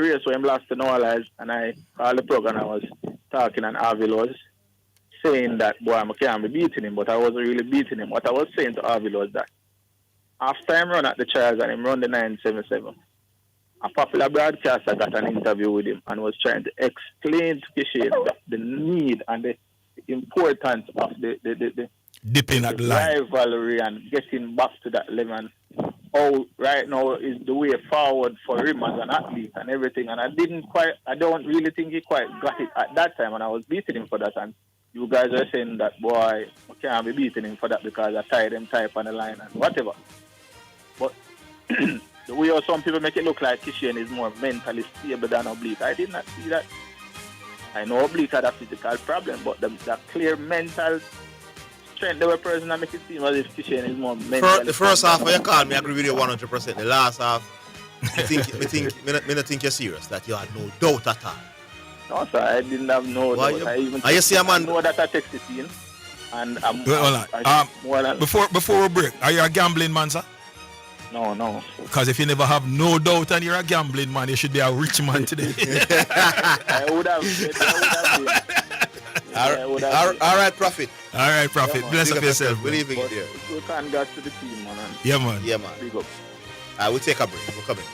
race when lost to Noalize and I called the program, I was talking and Arvil was saying that boy I can't be beating him, but I wasn't really beating him. What I was saying to Arvil was that after him run at the trials and him run the 977, a popular broadcaster got an interview with him and was trying to explain to Kishian the need and the importance of the dipping at the line, rivalry and getting back to that level. And how right now is the way forward for him as an athlete and everything. And I don't really think he quite got it at that time, and I was beating him for that. And you guys are saying that, boy, I can't be beating him for that because I tied him type on the line and whatever. But the way some people make it look like Kishian is more mentally stable than Oblique, I did not see that. I know Oblique had a physical problem, but the clear mental strength they were present and make it seem as if Kishian is more mentally. The first half of your call, I agree with you 100%. The last half, I think you're serious, that you had no doubt at all. No, sir, I didn't have no doubt. I even know that I texted him. And before we break, are you a gambling man, sir? No. Because if you never have no doubt and you're a gambling man, you should be a rich man today. I would have been. All right, Prophet. All right, Prophet. Yeah, bless up yourself. We're leaving it there. We can't get to the team, man. Yeah, man. Big up. We'll take a break. We're coming.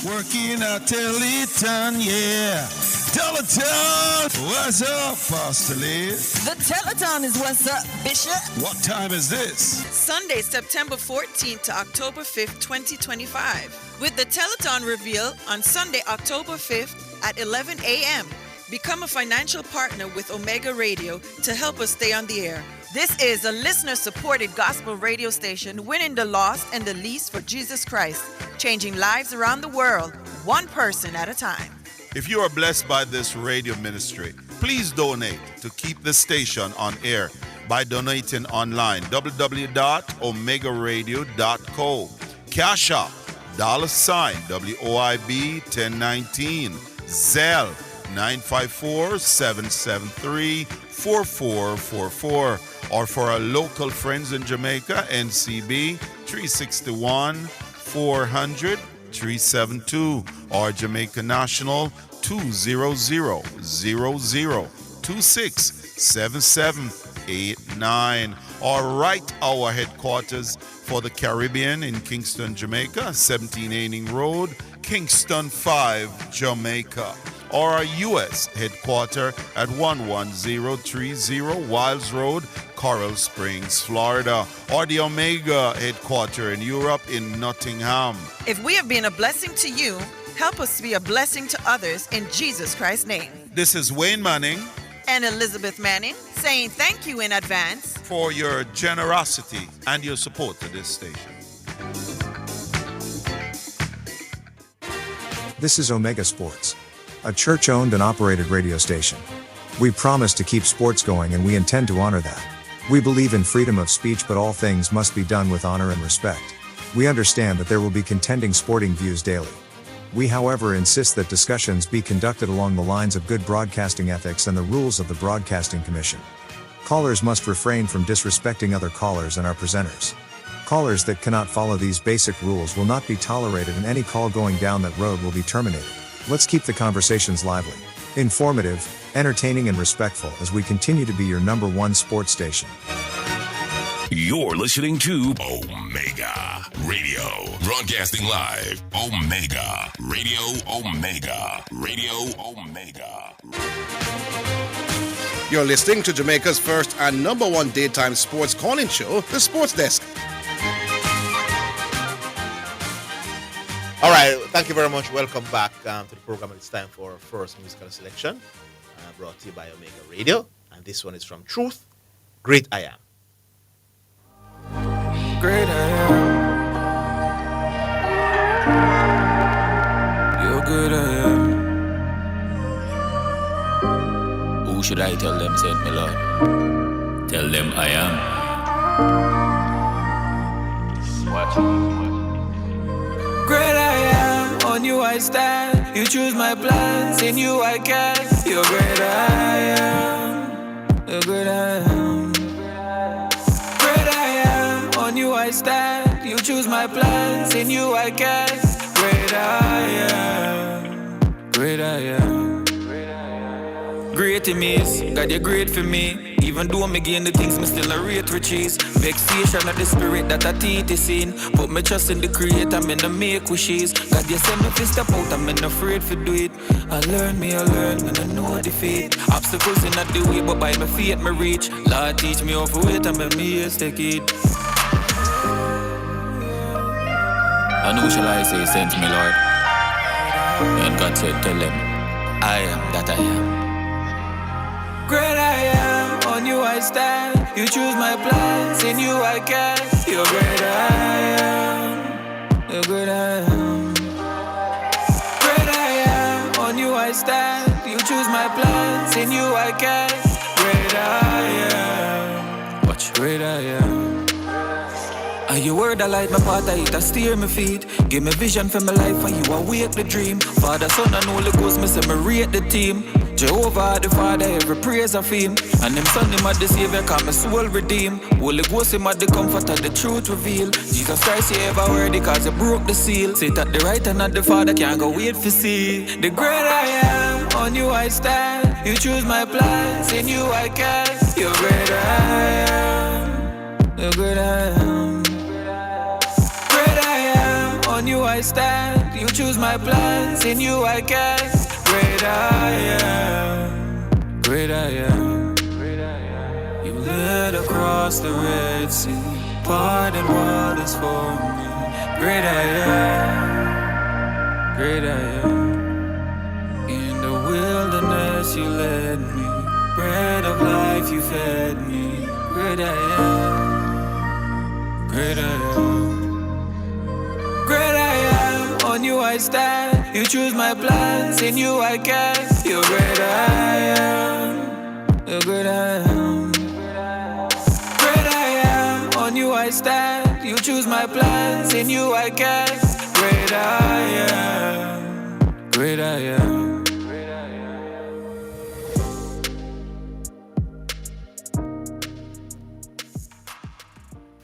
Working a teleathon, yeah. Teleathon! What's up, Pastor Liz? The teleathon is what's up, Bishop. What time is this? Sunday, September 14th to October 5th, 2025. With the telethon reveal on Sunday, October 5th at 11 a.m. Become a financial partner with Omega Radio to help us stay on the air. This is a listener-supported gospel radio station winning the lost and the least for Jesus Christ, changing lives around the world, one person at a time. If you are blessed by this radio ministry, please donate to keep the station on air by donating online, www.omegaradio.co. Cash App, $WOIB 1019, Zelle 954-773-4444, or for our local friends in Jamaica, NCB 361-400-372, or Jamaica National 200-0026-7789, or right our headquarters for the Caribbean in Kingston, Jamaica, 1780 Road, Kingston 5, Jamaica, or our U.S. headquarters at 11030 Wiles Road, Coral Springs, Florida, or the Omega headquarters in Europe in Nottingham. If we have been a blessing to you, help us be a blessing to others in Jesus Christ's name. This is Wayne Manning and Elizabeth Manning saying thank you in advance for your generosity and your support to this station. This is Omega Sports, a church-owned and operated radio station. We promise to keep sports going and we intend to honor that. We believe in freedom of speech, but all things must be done with honor and respect. We understand that there will be contending sporting views daily. We, however, insist that discussions be conducted along the lines of good broadcasting ethics and the rules of the Broadcasting Commission. Callers must refrain from disrespecting other callers and our presenters. Callers that cannot follow these basic rules will not be tolerated, and any call going down that road will be terminated. Let's keep the conversations lively, informative, entertaining, and respectful as we continue to be your number one sports station. You're listening to Omega Radio, broadcasting live. Omega Radio, Omega Radio, Omega. You're listening to Jamaica's first and number one daytime sports calling show, The Sports Desk. All right, thank you very much. Welcome back to the program. It's time for our first musical selection, brought to you by Omega Radio. And this one is from Truth, Great I Am. Great I am. You're good I am. Who should I tell them, said me Lord? Tell them I am. Watch. Great I am, on you I stand. You choose my plans, in you I cast. You're great I am. You're great I am. Great I am, on you I stand. You choose my plans, in you I cast. Great I am. Great I am. Great in me is, God, you're great for me. Even though me gain the things, me still a rate riches. Vexation of the spirit that I teach is in. Put me trust in the creator, me no make wishes. God, you send me to step out, I'm not afraid to do it. I learn, me no know defeat. Obstacles in the way, but by my feet me reach. Lord, teach me how to wait and make me ears take it. And who shall I say sent me, Lord? And God said, tell them, I am that I am. Great I am, on you I stand. You choose my plans, in you I cast. You're great I am. You're great I am. Great I am, on you I stand. You choose my plans, in you I cast. Great I am. Watch, great I am. And your word, I light my path, I hit, I steer my feet. Give me vision for my life, and you awake the dream. Father, Son, and Holy Ghost, me say me rate the team. Jehovah, the Father, every praise of him. And him Son, him at the Savior, cause my soul redeem. Holy Ghost, him at the comforter, the truth reveal. Jesus Christ, you ever worthy, cause you broke the seal. Sit at the right hand of the Father, can't go wait for see. The great I am, on you I stand. You choose my plans, in you I cast. You're great I am. You're great I am. On you I stand, you choose my plans, in you I cast. Great I am, great I am. You led across the Red Sea, parted waters for me. Great I am, great I am. In the wilderness you led me, bread of life you fed me. Great I am, great I am. Great I am, on you I stand. You choose my plans, in you I cast. You're great I am. You're great I am. Great I am, on you I stand. You choose my plans, in you I cast. Great I am. Great I am.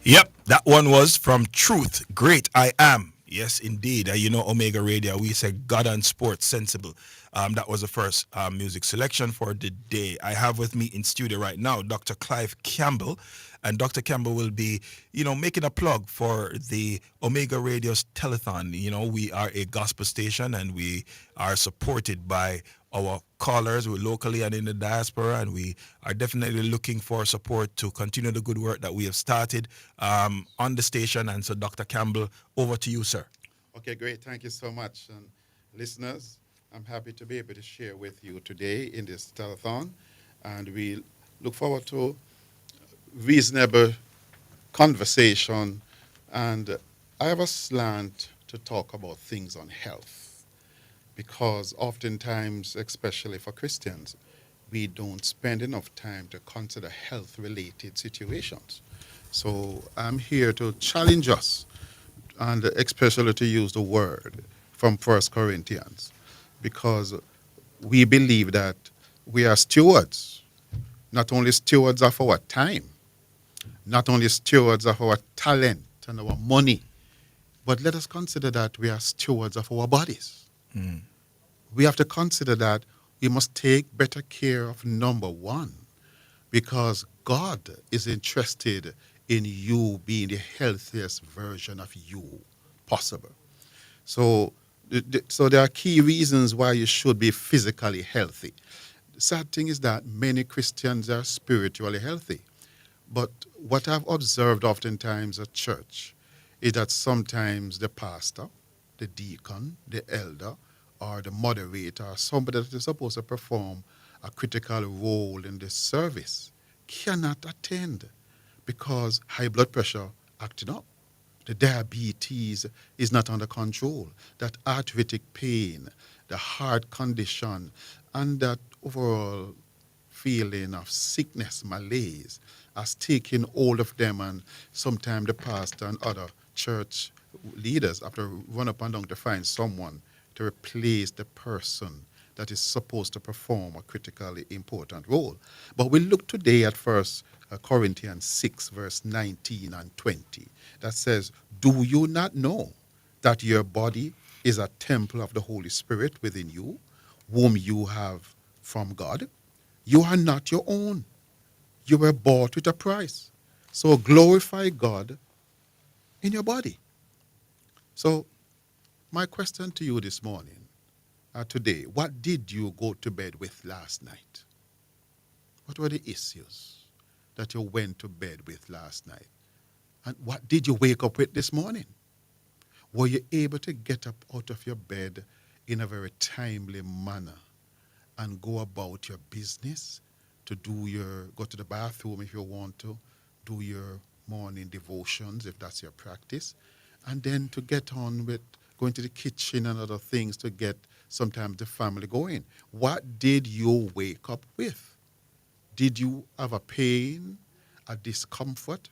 Yep, that one was from Truth, Great I Am. Yes, indeed. You know, Omega Radio, we say God and sports sensible. That was the first music selection for the day. I have with me in studio right now Dr. Clive Campbell. And Dr. Campbell will be, making a plug for the Omega Radio's telethon. We are a gospel station and we are supported by our callers locally and in the diaspora, and we are definitely looking for support to continue the good work that we have started on the station. And so, Dr. Campbell, over to you, sir. Okay, great. Thank you so much. And listeners, I'm happy to be able to share with you today in this telethon, and we look forward to reasonable conversation. And I have a slant to talk about things on health, because oftentimes, especially for Christians, we don't spend enough time to consider health-related situations. So I'm here to challenge us, and especially to use the word from 1 Corinthians, because we believe that we are stewards, not only stewards of our time, not only stewards of our talent and our money, but let us consider that we are stewards of our bodies. We have to consider that we must take better care of number one, because God is interested in you being the healthiest version of you possible. So there are key reasons why you should be physically healthy. The sad thing is that many Christians are spiritually healthy. But what I've observed oftentimes at church is that sometimes the pastor, the deacon, the elder, or the moderator, somebody that is supposed to perform a critical role in the service, cannot attend because high blood pressure acting up. The diabetes is not under control. That arthritic pain, the heart condition, and that overall feeling of sickness, malaise, has taken hold of them, and sometimes the pastor and other church leaders have to run up and down to find someone to replace the person that is supposed to perform a critically important role. But we look today at 1 Corinthians 6, verse 19 and 20, that says, "Do you not know that your body is a temple of the Holy Spirit within you, whom you have from God? You are not your own. You were bought with a price. So glorify God in your body." So my question to you this morning, today, what did you go to bed with last night? What were the issues that you went to bed with last night? And what did you wake up with this morning? Were you able to get up out of your bed in a very timely manner and go about your business, to go to the bathroom if you want to, do your morning devotions if that's your practice, and then to get on with going to the kitchen and other things to get sometimes the family going? What did you wake up with? Did you have a pain, a discomfort?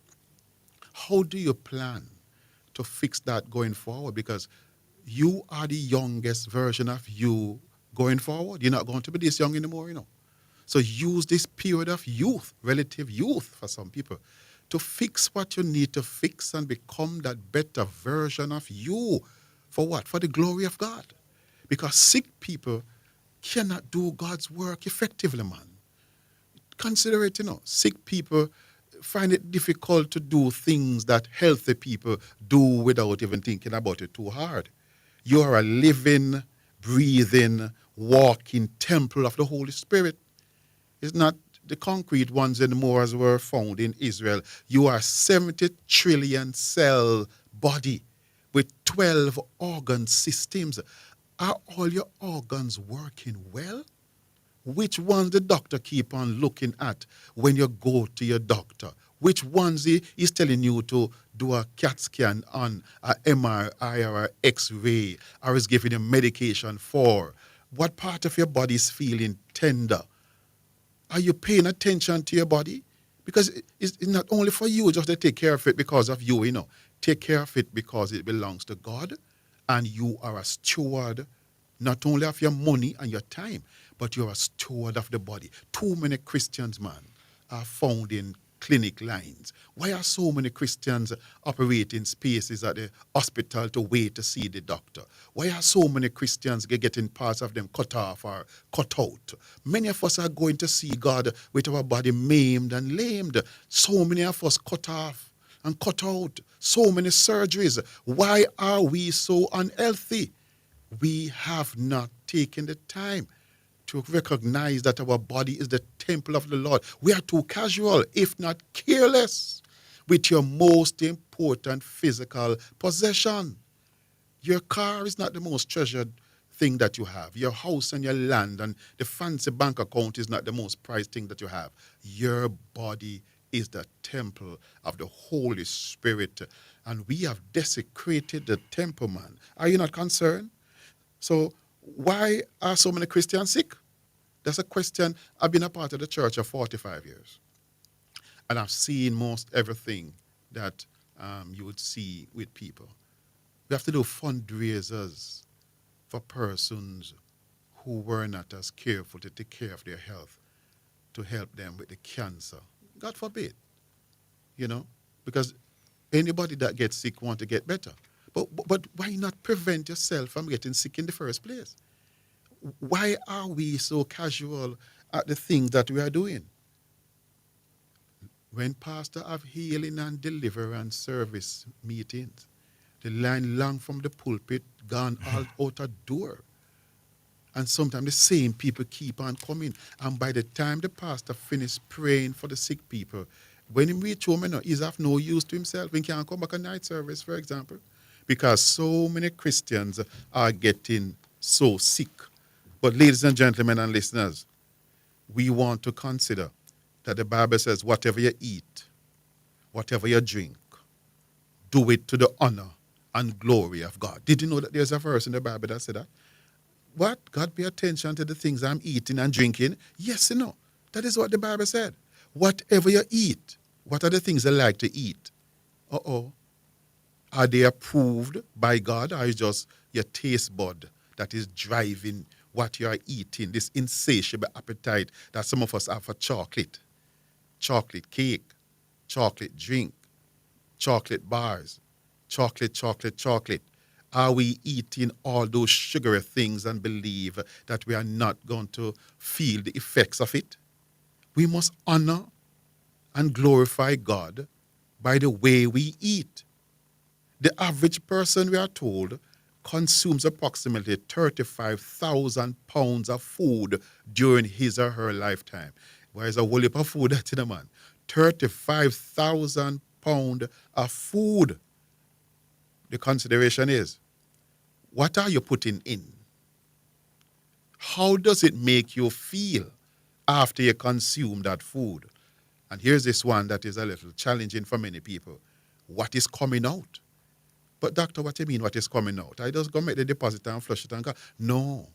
How do you plan to fix that going forward? Because you are the youngest version of you going forward. You're not going to be this young anymore, you know. So use this period of youth, relative youth for some people, to fix what you need to fix and become that better version of you. For what? For the glory of God. Because sick people cannot do God's work effectively, man. Consider it, you know. Sick people find it difficult to do things that healthy people do without even thinking about it too hard. You are a living, breathing, walking temple of the Holy Spirit. It's not the concrete ones anymore as were found in Israel. You are 70 trillion cell body with 12 organ systems. Are all your organs working well? Which ones the doctor keep on looking at when you go to your doctor? Which ones he is telling you to do a CAT scan on, a MRI or a X-ray, or is giving you medication for? What part of your body is feeling tender? Are you paying attention to your body? Because it's not only for you just to take care of it because of you, you know. Take care of it because it belongs to God, and you are a steward not only of your money and your time, but you're a steward of the body. Too many Christians, man, are found in clinic lines. Why are so many Christians operating spaces at the hospital to wait to see the doctor? Why are so many Christians getting parts of them cut off or cut out? Many of us are going to see God with our body maimed and lamed. So many of us cut off and cut out. So many surgeries. Why are we so unhealthy? We have not taken the time to recognize that our body is the temple of the Lord. We are too casual, if not careless, with your most important physical possession. Your car is not the most treasured thing that you have. Your house and your land and the fancy bank account is not the most prized thing that you have. Your body is the temple of the Holy Spirit. And we have desecrated the temple, man. Are you not concerned? So why are so many Christians sick? That's a question. I've been a part of the church for 45 years. And I've seen most everything that you would see with people. We have to do fundraisers for persons who were not as careful to take care of their health, to help them with the cancer. God forbid, because anybody that gets sick wants to get better. But why not prevent yourself from getting sick in the first place? Why are we so casual at the things that we are doing? When pastor have healing and deliverance service meetings, the line long from the pulpit gone all out a door. And sometimes the same people keep on coming. And by the time the pastor finished praying for the sick people, when he reach home, he's of no use to himself. He can't come back a night service, for example, because so many Christians are getting so sick. But ladies and gentlemen and listeners, we want to consider that the Bible says, whatever you eat, whatever you drink, do it to the honor and glory of God. Did you know that there's a verse in the Bible that said that? What? God, pay attention to the things I'm eating and drinking? Yes, that is what the Bible said. Whatever you eat, what are the things you like to eat? Are they approved by God, or is just your taste bud that is driving what you are eating, this insatiable appetite that some of us have for chocolate cake, chocolate drink, chocolate bars, chocolate. Are we eating all those sugary things and believe that we are not going to feel the effects of it? We must honor and glorify God by the way we eat. The average person, we are told, consumes approximately 35,000 pounds of food during his or her lifetime. Why is a whole heap of food that's in a man? 35,000 pounds of food. The consideration is, what are you putting in? How does it make you feel after you consume that food? And here's this one that is a little challenging for many people. What is coming out? But doctor, what do you mean what is coming out? I just go make the deposit and flush it and go. No.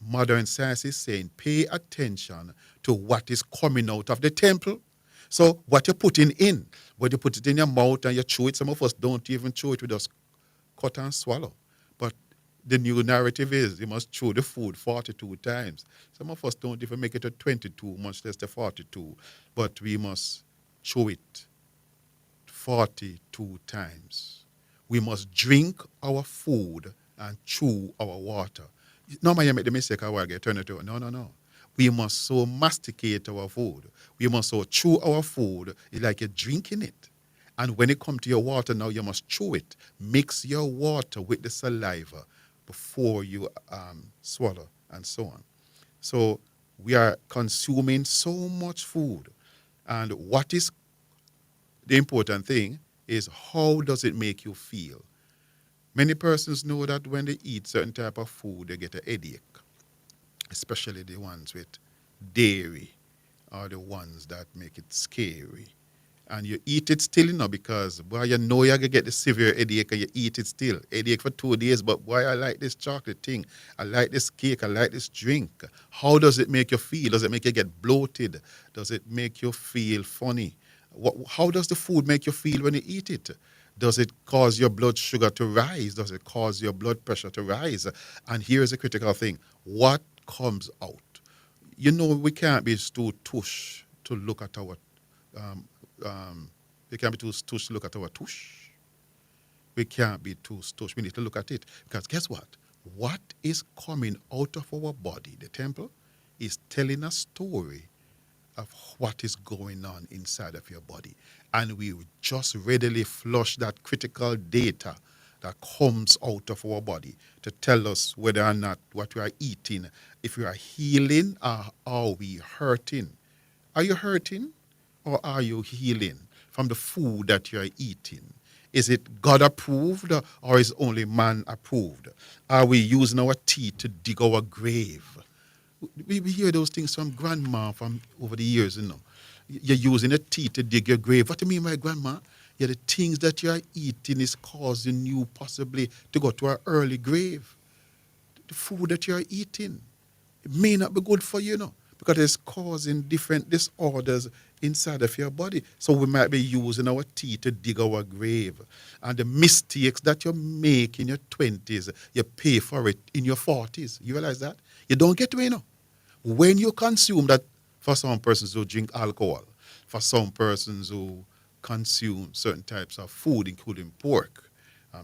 Modern science is saying pay attention to what is coming out of the temple. So what you're putting in, whether you put it in your mouth and you chew it, some of us don't even chew it, we just cut and swallow. But the new narrative is you must chew the food 42 times. Some of us don't even make it to 22, much less to 42. But we must chew it 42 times. We must drink our food and chew our water. Normally you make the mistake of turn it over. No. We must so masticate our food. We must so chew our food. It's like you're drinking it. And when it comes to your water now, you must chew it. Mix your water with the saliva before you swallow and so on. So we are consuming so much food. And what is the important thing is how does it make you feel? Many persons know that when they eat certain type of food, they get a headache, especially the ones with dairy or the ones that make it scary. And you eat it still, because, boy, you know you're going to get the severe headache and you eat it still. Headache for 2 days, but boy, I like this chocolate thing. I like this cake. I like this drink. How does it make you feel? Does it make you get bloated? Does it make you feel funny? How does the food make you feel when you eat it? Does it cause your blood sugar to rise? Does it cause your blood pressure to rise? And here's the critical thing. What comes out? We can't be too tush to look at our we can't be too tush to look at our tush. We can't be too tush. We need to look at it. Because guess what? What is coming out of our body, the temple, is telling a story of what is going on inside of your body. And we just readily flush that critical data that comes out of our body to tell us whether or not what we are eating, if we are healing or are we hurting. Are you hurting or are you healing from the food that you are eating? Is it God approved or is only man approved? Are we using our teeth to dig our grave? We hear those things from grandma from over the years, You're using a teeth to dig your grave. What do you mean by grandma? Yeah, the things that you're eating is causing you possibly to go to an early grave. The food that you're eating, it may not be good for you, because it's causing different disorders inside of your body. So we might be using our teeth to dig our grave. And the mistakes that you make in your 20s, you pay for it in your 40s. You realize that? You don't get away, When you consume that, for some persons who drink alcohol, for some persons who consume certain types of food, including pork,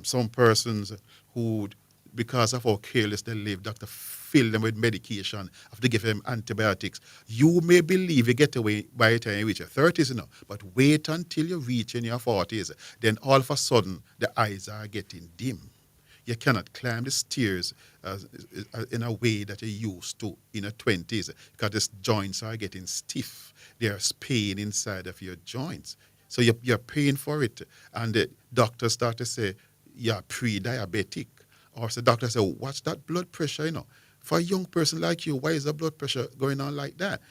some persons who, because of how careless they live, doctor fill them with medication, have to give them antibiotics. You may believe you get away by the time you reach your 30s, but wait until you reach in your 40s. Then all of a sudden, the eyes are getting dim. You cannot climb the stairs in a way that you used to in your 20s because the joints are getting stiff. There's pain inside of your joints. So you're paying for it. And the doctors start to say, you're pre-diabetic. Or the doctor say, watch that blood pressure, For a young person like you, why is the blood pressure going on like that?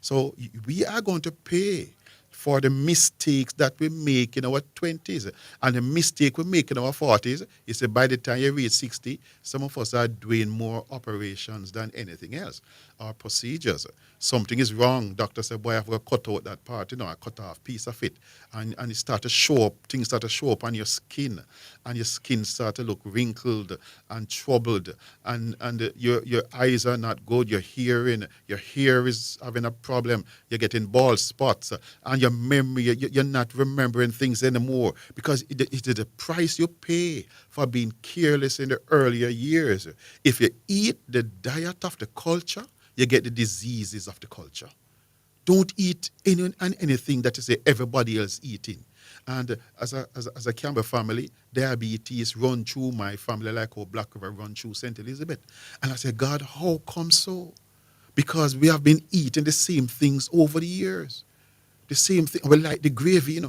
So we are going to pay for the mistakes that we make in our 20s. And the mistake we make in our 40s is that by the time you reach 60, some of us are doing more operations than anything else, or procedures. Something is wrong. Doctor said, boy, I've got to cut out that part, I cut off a piece of it. And it start to show up, things start to show up on your skin. And your skin start to look wrinkled and troubled. And your eyes are not good. Your hair is having a problem. You're getting bald spots. And your memory, you're not remembering things anymore. Because it is the price you pay for being careless in the earlier years. If you eat the diet of the culture, you get the diseases of the culture. Don't eat anything that you say everybody else eating. And as a Campbell family, diabetes run through my family like how Black River run through St. Elizabeth. And I say, God, how come so? Because we have been eating the same things over the years. The same thing. We like the gravy,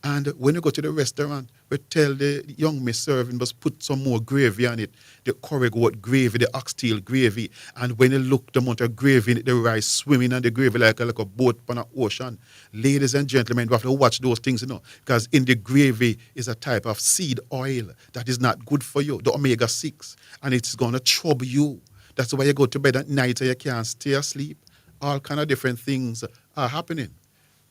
And when you go to the restaurant, we tell the young miss serving, must put some more gravy on it. The curry goat gravy, the oxtail gravy. And when you look the amount of gravy in it, the rice swimming on the gravy like a boat on an ocean. Ladies and gentlemen, we have to watch those things, because in the gravy is a type of seed oil that is not good for you, the omega-6, and it's going to trouble you. That's why you go to bed at night and you can't stay asleep. All kind of different things are happening.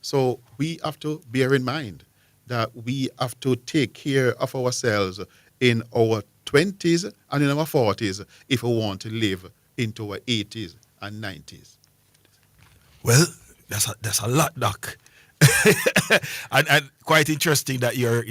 So we have to bear in mind that we have to take care of ourselves in our 20s and in our 40s if we want to live into our 80s and 90s. Well, that's a lot, Doc. and quite interesting that you're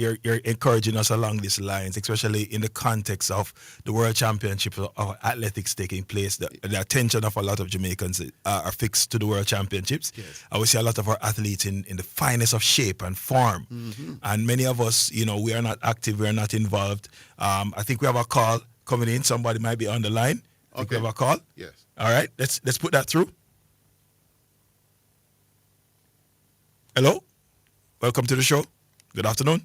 encouraging us along these lines, especially in the context of the World Championships of athletics taking place. The attention of a lot of Jamaicans are fixed to the World Championships. Yes. I would see a lot of our athletes in the finest of shape and form. Mm-hmm. And many of us, we are not active, we are not involved. I think we have a call coming in. Somebody might be on the line. I think we have a call. Yes. All right, let's put that through. Hello, welcome to the show. Good afternoon.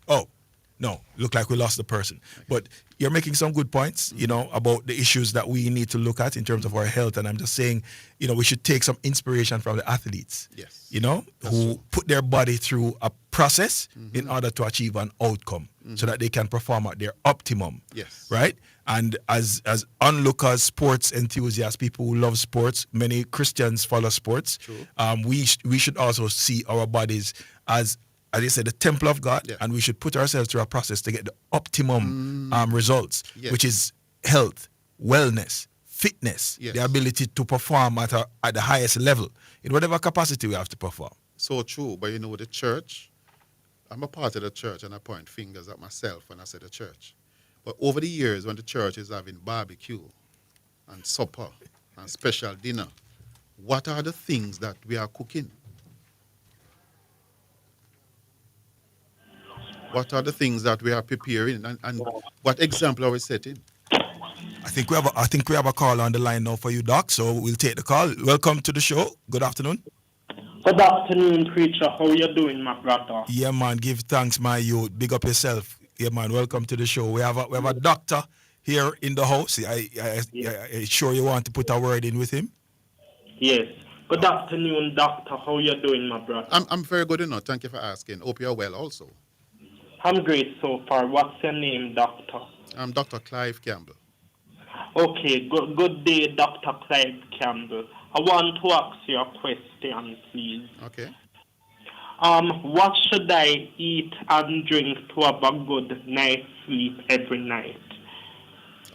Oh, no, look like we lost the person. But you're making some good points, about the issues that we need to look at in terms of our health. And I'm just saying, we should take some inspiration from the athletes, yes, who put their body through a process in order to achieve an outcome so that they can perform at their optimum. Yes. Right? And as onlookers, sports enthusiasts, people who love sports, many Christians follow sports. True. We should also see our bodies as you said, the temple of God, and we should put ourselves through a process to get the optimum results, which is health, wellness, fitness, the ability to perform at the highest level in whatever capacity we have to perform. So true, but the church, I'm a part of the church and I point fingers at myself when I say the church. But over the years, when the church is having barbecue and supper and special dinner, what are the things that we are cooking? What are the things that we are preparing, and what example are we setting? I think we have a call on the line now for you, Doc. So we'll take the call. Welcome to the show. Good afternoon. Good afternoon, preacher. How you doing, my brother? Yeah, man. Give thanks, my youth. Big up yourself. Yeah, man. Welcome to the show. We have a doctor here in the house. I sure you want to put a word in with him. Yes. Good afternoon, doctor. How you doing, my brother? I'm very good enough. Thank you for asking. Hope you're well also. I'm great so far. What's your name, doctor? I'm Dr. Clive Campbell. Okay, good day, Dr. Clive Campbell. I want to ask you a question, please. Okay. What should I eat and drink to have a good night's sleep every night?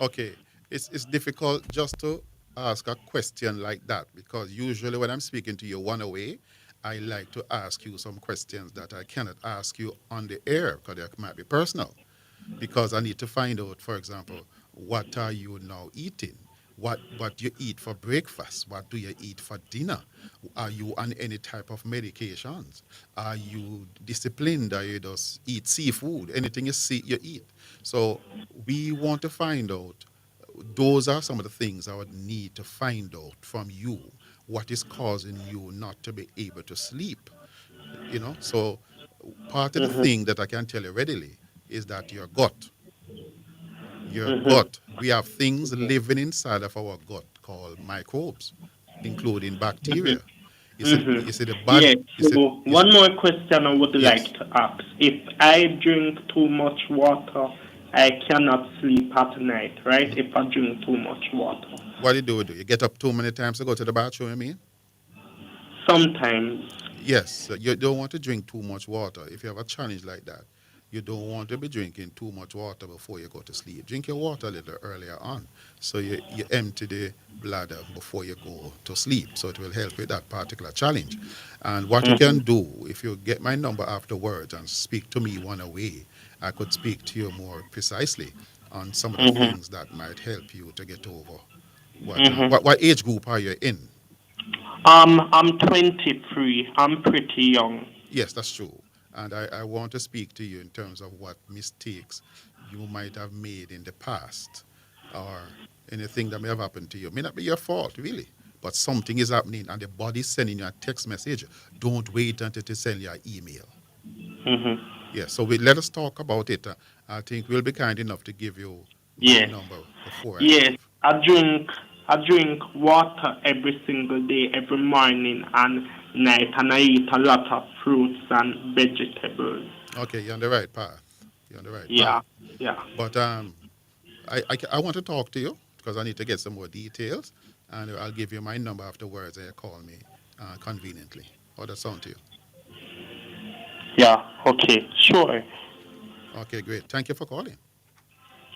Okay. It's difficult just to ask a question like that because usually when I'm speaking to you one away, I like to ask you some questions that I cannot ask you on the air because they might be personal. Because I need to find out, for example, what are you now eating? What you eat for breakfast? What do you eat for dinner? Are you on any type of medications? Are you disciplined? Are you just eat seafood? Anything you see, you eat. So we want to find out. Those are some of the things I would need to find out from you. What is causing you not to be able to sleep? So part of the thing that I can tell you readily is that your gut. Gut. We have things living inside of our gut called microbes, including bacteria. You see the body. Yes. So one more question I would like to ask. If I drink too much water, I cannot sleep at night, right? If I drink too much water. What do? You get up too many times to go to the bathroom, you mean? Sometimes. Yes. You don't want to drink too much water. If you have a challenge like that, you don't want to be drinking too much water before you go to sleep. Drink your water a little earlier on so you empty the bladder before you go to sleep. So it will help with that particular challenge. And what you can do, if you get my number afterwards and speak to me one away, I could speak to you more precisely on some of the things that might help you to get over. What age group are you in? I'm 23. I'm pretty young. Yes, that's true. And I want to speak to you in terms of what mistakes you might have made in the past or anything that may have happened to you. It may not be your fault, really, but something is happening and the body's sending you a text message. Don't wait until they send you an email. Yes, so let us talk about it. I think we'll be kind enough to give you my number before. I drink water every single day, every morning and night, and I eat a lot of fruits and vegetables. Okay, you're on the right path. Yeah. But I want to talk to you because I need to get some more details, and I'll give you my number afterwards and you call me conveniently. How does that sound to you? Yeah, okay, sure. Okay, great. Thank you for calling.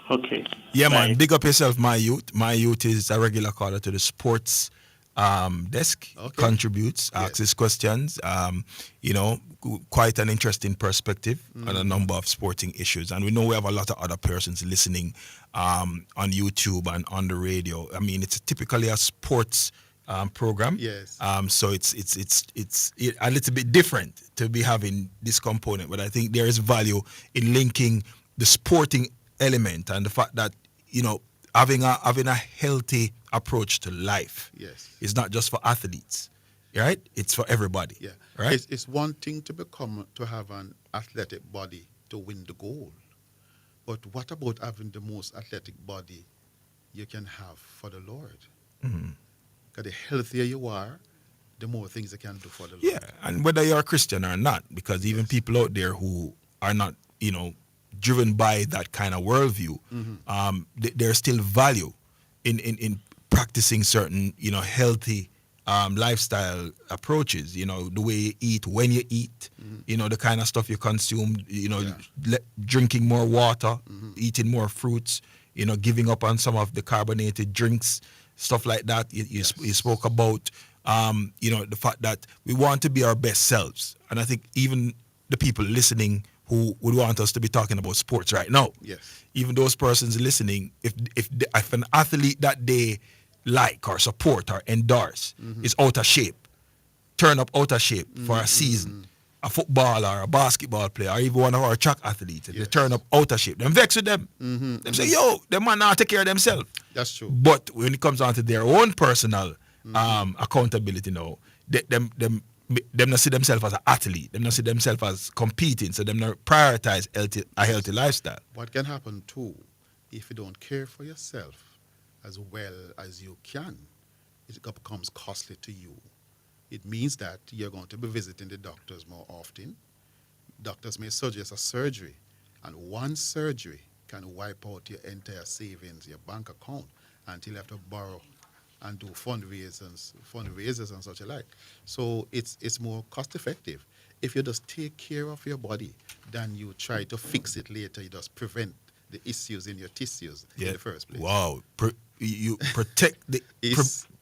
Okay. Yeah, man. Big up yourself, my youth. My youth is a regular caller to the sports desk. Okay. Contributes, asks questions. Quite an interesting perspective on a number of sporting issues. And we know we have a lot of other persons listening on YouTube and on the radio. I mean, it's typically a sports program. Yes. So it's a little bit different to be having this component, but I think there is value in linking the sporting element and the fact that having a healthy approach to life. Yes. Is not just for athletes, right? It's for everybody. Yeah. Right. It's one thing to have an athletic body to win the goal, but what about having the most athletic body you can have for the Lord? Because the healthier you are, the more things you can do for the Lord. Yeah, and whether you're a Christian or not, because even people out there who are not, driven by that kind of worldview, there's still value in practicing certain, healthy lifestyle approaches. The way you eat, when you eat, the kind of stuff you consume. Drinking more water, eating more fruits. Giving up on some of the carbonated drinks, stuff like that. You spoke about, the fact that we want to be our best selves, and I think even the people listening who would want us to be talking about sports right now. Yes. Even those persons listening, if an athlete that they like or support or endorse is out of shape, turn up out of shape for a season, a footballer or a basketball player or even one of our track athletes, they turn up out of shape, them vex with them. Them say, yo, them man not take care of themselves. That's true. But when it comes down to their own personal accountability now, them them not see themselves as an athlete. Them not see themselves as competing. So them not prioritize a healthy lifestyle. What can happen too, if you don't care for yourself as well as you can, it becomes costly to you. It means that you're going to be visiting the doctors more often. Doctors may suggest a surgery, and one surgery can wipe out your entire savings, your bank account, until you have to borrow and do fundraisers and such alike. So it's more cost effective. If you just take care of your body, than you try to fix it later, you just prevent the issues in your tissues in the first place. Wow. You protect the...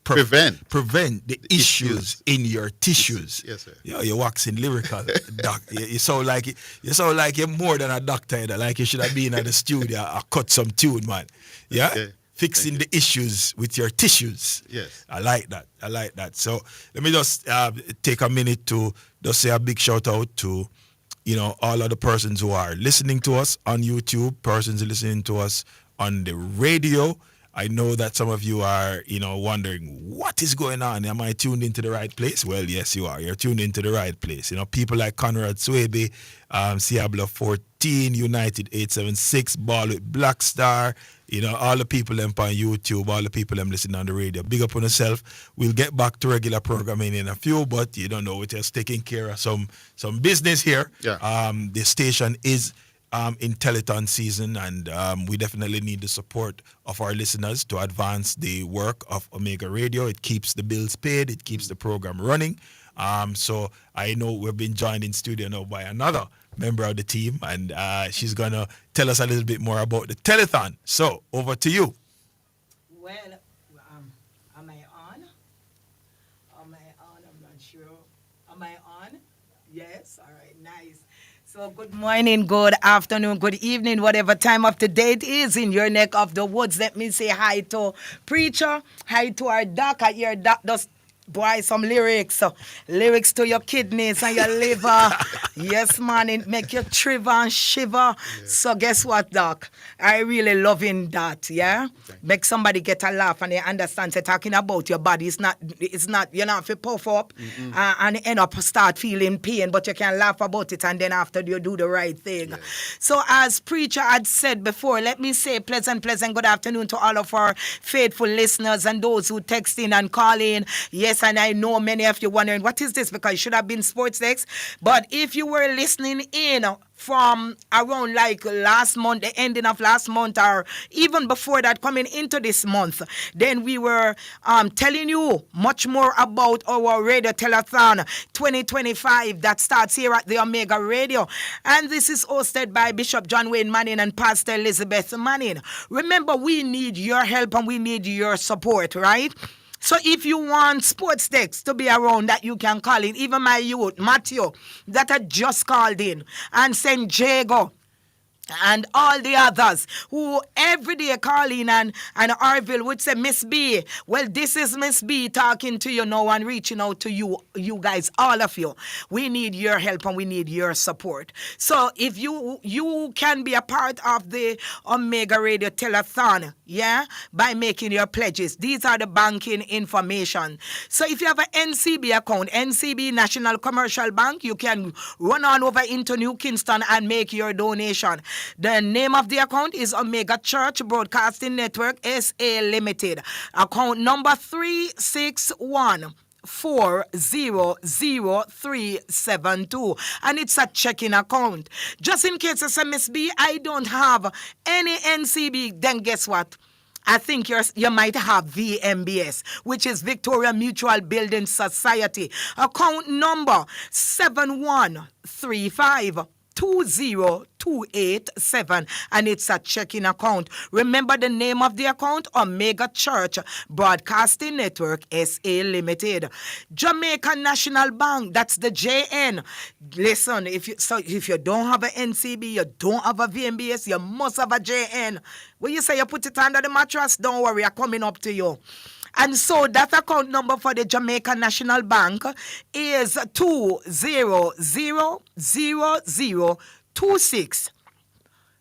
prevent the issues in your tissues. Yes, sir. You're waxing lyrical, doc. You sound like you're more than a doctor. Like you should have been at the studio or cut some tune, man. Yeah. Okay. Fixing the issues with your tissues. Yes. I like that. So let me just take a minute to just say a big shout out to, all of the persons who are listening to us on YouTube, persons listening to us on the radio. I know that some of you are, wondering what is going on. Am I tuned into the right place? Well, yes, you are. You're tuned into the right place. People like Conrad Swebe, Ciabla 14, United 876, Ball with Black Star, all the people them on YouTube, all the people them listening on the radio. Big up on yourself. We'll get back to regular programming in a few, but you don't know, we're just taking care of some business here. Yeah. The station is in telethon season, and we definitely need the support of our listeners to advance the work of Omega Radio. It keeps the bills paid. It keeps the program running. So I know we've been joined in studio now by another member of the team, and she's going to tell us a little bit more about the telethon. So over to you. Well, am I on? Am I on? I'm not sure. Am I on? Yes? All right, nice. So good morning, good afternoon, good evening, whatever time of the day it is in your neck of the woods. Let me say hi to Preacher, hi to our doc. I hear doc does boy some lyrics. Lyrics to your kidneys and your liver. Yes, man, it make you shiver and shiver. Yeah. So guess what, doc? I really loving that, yeah? Make somebody get a laugh and they understand. They're talking about your body. It's not you're not to puff up and end up start feeling pain, but you can laugh about it and then after you do the right thing. Yeah. So as Preacher had said before, let me say pleasant good afternoon to all of our faithful listeners and those who text in and call in. Yes, and I know many of you wondering, what is this? Because it should have been Sports Desk. But if you were listening in from around like last month, the ending of last month, or even before that, coming into this month, then we were telling you much more about our Radio Telethon 2025 that starts here at the Omega Radio. And this is hosted by Bishop John Wayne Manning and Pastor Elizabeth Manning. Remember, we need your help and we need your support, right? So if you want Sports Desk to be around that you can call in, even my youth, Matthew, that had just called in, and St. Jago, and all the others who every day call in and Arville would say, Miss B, well, this is Miss B talking to you now and reaching out to you guys, all of you. We need your help and we need your support. So if you can be a part of the Omega Radio Telethon, yeah, by making your pledges. These are the banking information. So if you have an NCB account, NCB National Commercial Bank, you can run on over into New Kingston and make your donation. The name of the account is Omega Church Broadcasting Network SA Limited. Account number 361400372, and it's a checking account. Just in case it's a Miss B, I don't have any NCB, then guess what? I think you might have VMBS, which is Victoria Mutual Building Society. Account number 713520287, and it's a checking account. Remember the name of the account? Omega Church Broadcasting Network SA Limited. Jamaican National Bank, that's the JN. Listen, if you don't have an NCB, you don't have a VMBS, you must have a JN. When you say you put it under the mattress, don't worry, I'm coming up to you. And so that account number for the Jamaica National Bank is 2000026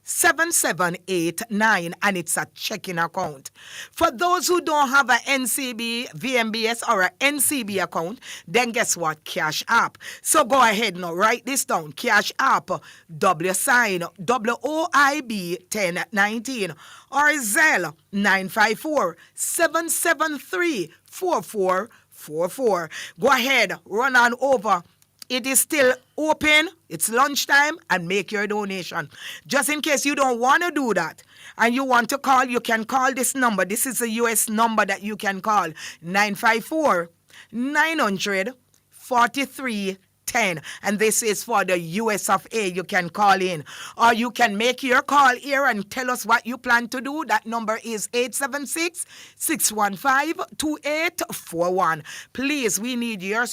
7789, and it's a checking account. For those who don't have a NCB, VMBS, or a NCB account, then guess what? Cash App. So go ahead now, write this down. Cash App, WOIB 1019, or Zelle 954-773-4444. Go ahead, run on over. It is still open. It's lunchtime, and make your donation. Just in case you don't want to do that and you want to call, you can call this number. This is a U.S. number that you can call, 954-900-4310. And this is for the US of A. You can call in, or you can make your call here and tell us what you plan to do. That number is 876-615-2841. Please, we need your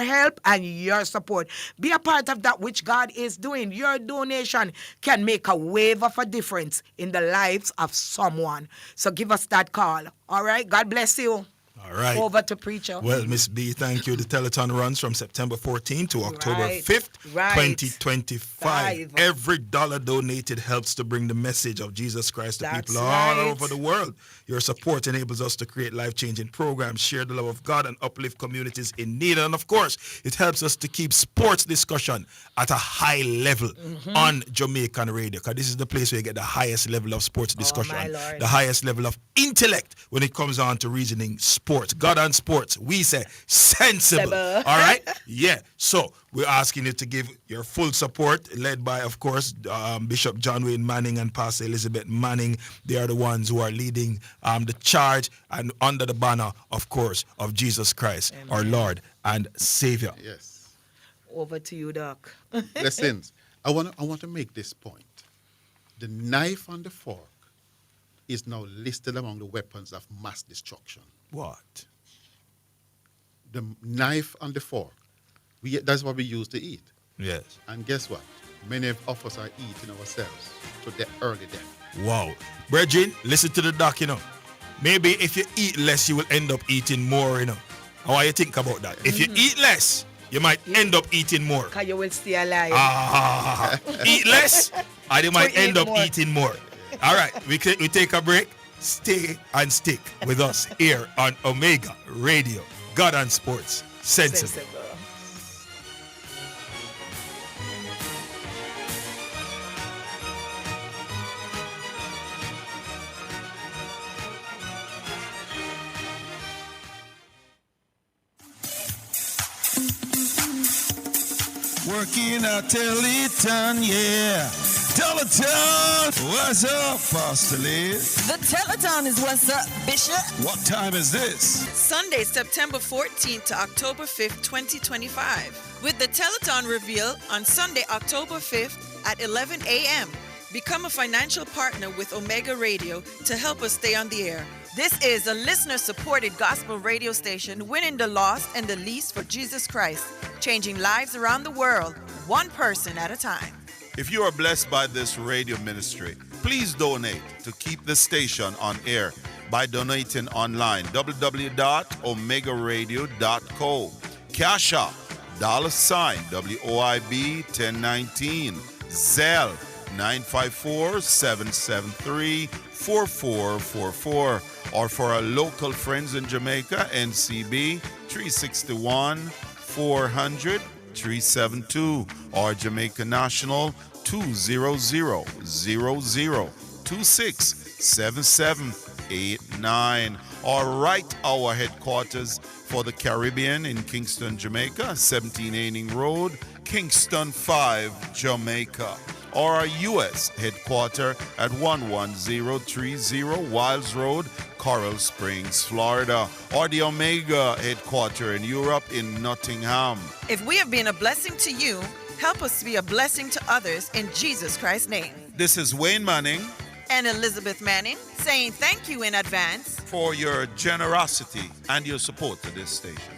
help and your support. Be a part of that which God is doing. Your donation can make a wave of a difference in the lives of someone. So give us that call. All right? God bless you. All right. Over to Preacher. Well, Miss B, thank you. The telethon runs from September 14th to October 5th, 2025. Every dollar donated helps to bring the message of Jesus Christ to people all over the world. Your support enables us to create life-changing programs, share the love of God, and uplift communities in need. And, of course, it helps us to keep sports discussion at a high level on Jamaican radio, because this is the place where you get the highest level of sports discussion, the highest level of intellect when it comes on to reasoning sports. God and sports, we say sensible. All right? Yeah. So we're asking you to give your full support, led by, of course, Bishop John Wayne Manning and Pastor Elizabeth Manning. They are the ones who are leading the charge, and under the banner, of course, of Jesus Christ, our Lord and Savior. Yes. Over to you, Doc. Listen, I want to make this point. The knife and the fork is now listed among the weapons of mass destruction. What? The knife and the fork. That's what we use to eat. Yes. And guess what? Many of us are eating ourselves to the early death. Wow. Brethren, listen to the doc, Maybe if you eat less, you will end up eating more, How do you think about that? If you eat less, you might end up eating more. Because you will stay alive. Eat less, and you might end up eating more. All right, we take a break. Stay and stick with us here on Omega Radio. God and Sports. Sensible. Working a teleathon, yeah. Teleton! What's up, Pastor Liz? The teleton is what's up, Bishop. What time is this? Sunday, September 14th to October 5th, 2025. With the telethon reveal on Sunday, October 5th at 11 a.m. Become a financial partner with Omega Radio to help us stay on the air. This is a listener-supported gospel radio station winning the lost and the least for Jesus Christ, changing lives around the world, one person at a time. If you are blessed by this radio ministry, please donate to keep the station on air by donating online, www.omegaradio.co. Cash App, $WOIB 1019, Zelle 954-773-4444, or for our local friends in Jamaica, NCB 361-400-372, or Jamaica National 200-0026-7789, or write our headquarters for the Caribbean in Kingston, Jamaica, 17 Road, Kingston 5, Jamaica, or our U.S. headquarters at 11030 Wiles Road, Coral Springs, Florida, or the Omega headquarters in Europe in Nottingham. If we have been a blessing to you, help us be a blessing to others in Jesus Christ's name. This is Wayne Manning and Elizabeth Manning saying thank you in advance for your generosity and your support to this station.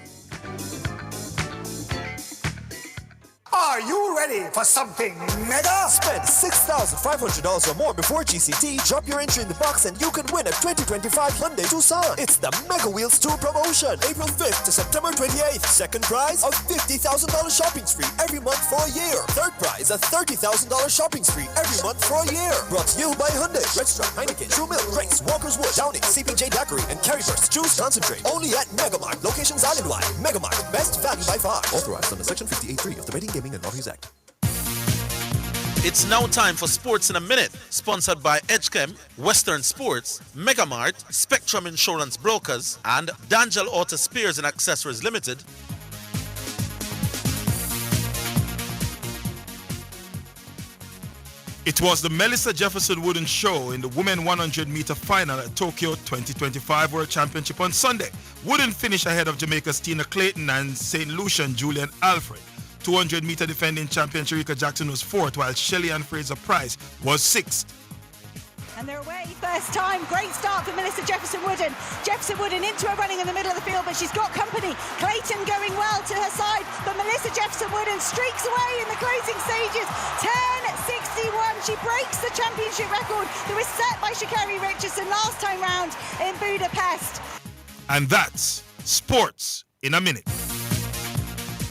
Are you ready? ready for something mega? Spend $6,500 or more before GCT, drop your entry in the box and you can win a 2025 Hyundai Tucson. It's the Mega Wheels 2 promotion, April 5th to September 28th. Second prize, a $50,000 shopping spree every month for a year. Third prize, a $30,000 shopping spree every month for a year. Brought to you by Hyundai, Redstrom, Heineken, True Milk, Grace, Walker's Wood, Downing, CPJ Daiquiri, and Carryburst Juice Concentrate. Only at Megamart. Locations island-wide. Megamart, best value by far. Authorized under Section 58.3 of the Betting, Gaming, and Lotteries Act. It's now time for Sports in a Minute, sponsored by Edgechem, Western Sports, Megamart, Spectrum Insurance Brokers, and Dangel Auto Spares and Accessories Limited. It was the Melissa Jefferson Wooden Show in the Women 100-meter final at Tokyo 2025 World Championship on Sunday. Wooden finished ahead of Jamaica's Tina Clayton and St. Lucian Julian Alfred. 200-meter defending champion Sharika Jackson was 4th, while Shelley Ann Fraser Price was 6th. And they're away first time. Great start for Melissa Jefferson Wooden. Jefferson Wooden into her running in the middle of the field, but she's got company. Clayton going well to her side, but Melissa Jefferson Wooden streaks away in the closing stages. 10:61. She breaks the championship record that was set by Sha'Carri Richardson last time round in Budapest. And that's Sports in a Minute.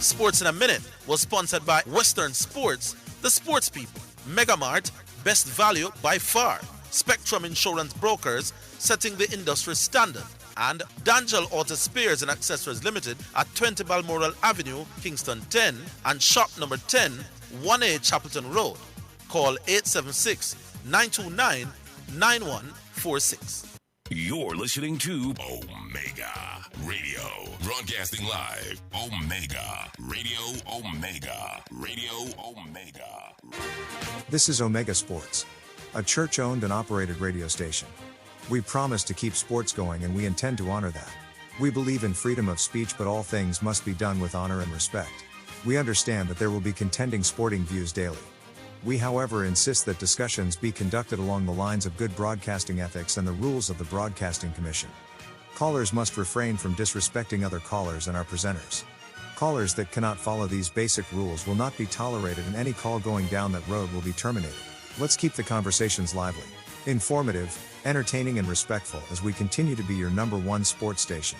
Sports in a Minute was sponsored by Western Sports, the sports people, Megamart, best value by far, Spectrum Insurance Brokers, setting the industry standard, and Dangel Auto Spares and Accessories Limited at 20 Balmoral Avenue, Kingston 10, and shop number 10, 1A Chapelton Road. Call 876-929-9146. You're listening to Omega Radio, broadcasting live. Omega Radio, Omega Radio, Omega. This is Omega Sports, a church-owned and operated radio station. We promise to keep sports going and we intend to honor that. We believe in freedom of speech, but all things must be done with honor and respect. We understand that there will be contending sporting views daily. We, however, insist that discussions be conducted along the lines of good broadcasting ethics and the rules of the Broadcasting Commission. Callers must refrain from disrespecting other callers and our presenters. Callers that cannot follow these basic rules will not be tolerated, and any call going down that road will be terminated. Let's keep the conversations lively, informative, entertaining, and respectful as we continue to be your #1 sports station.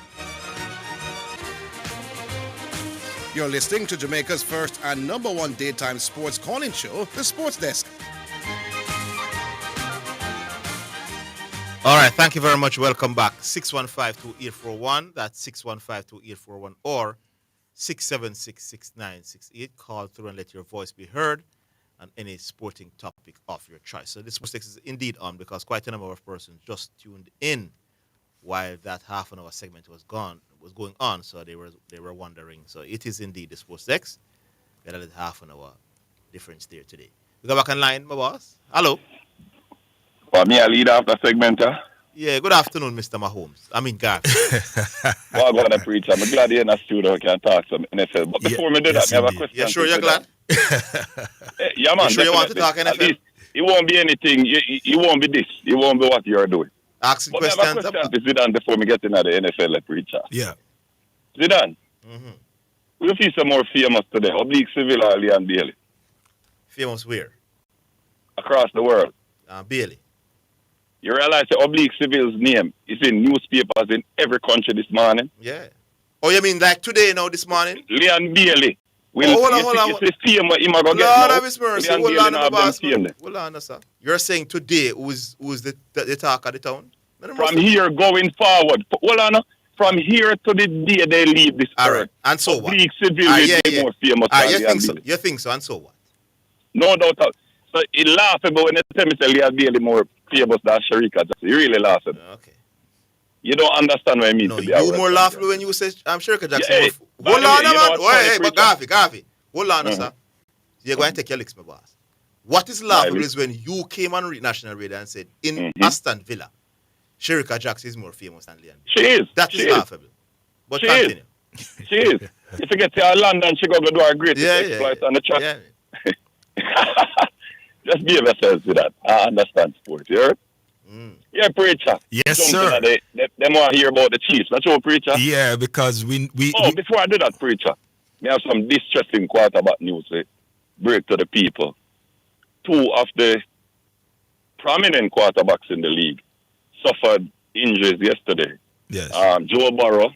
You're listening to Jamaica's first and #1 daytime sports calling show, The Sports Desk. All right, thank you very much. Welcome back. 615-2841. That's 615-2841 or 676-6968. Call through and let your voice be heard on any sporting topic of your choice. So this sports desk is indeed on because quite a number of persons just tuned in while that half an hour segment was going on, so they were wondering. So it is indeed the sports desk. We had a little half an hour difference there today. We go back online, my boss. Hello. Well, me a lead after segment, huh? Yeah, good afternoon, Mr. Mahomes. I mean, Garth. Well, I'm going to preach. I'm glad you're in the studio. I can talk some NFL. But before me do that, I have a question. You sure you're glad? Yeah, man. You sure you want to talk NFL? At least it won't be anything. You won't be this. It won't be what you're doing. Asking questions. I have a question to Zidane before we get into the NFL, preacher. Yeah. Zidane, who feels some more famous today? Oblique Seville or Leon Bailey? Famous where? Across the world. Bailey. You realize the Oblique Seville's name is in newspapers in every country this morning? Yeah. Oh, you mean like today, now, this morning? Leon Bailey. Hold on. Lord of His mercy. Hold on, sir. You're saying today who's the talk of the town? From here going forward. Hold on. From here to the day they leave this earth. Right. And so what? Oblique Seville is more famous than Leon Bailey. You think so, and so what? No doubt. So it laughable when they tell me Leon Bailey more famous than Sharika Jackson. You really laughable. Okay. You don't understand what I mean. No, to be you more laughable when you say Sharika Jackson. Yeah, hold on, man. Hey, but Garvey. Hold on, sir. You're going to take your licks, my boss. What is laughable is when you came on national radio and said, in Aston Villa, Sharika Jackson is more famous than Leon. She is. That is laughable. But she continue. She is. If you get to London, she go do her greatest exploit on the track. Yeah. Just behave yourselves with that. I understand sports, you heard? Yeah, preacher. Yes, sir. They want to hear about the Chiefs. That's your preacher? Yeah, because we before I do that, preacher, we have some distressing quarterback news. break to the people. Two of the prominent quarterbacks in the league suffered injuries yesterday. Yes. Joe Burrow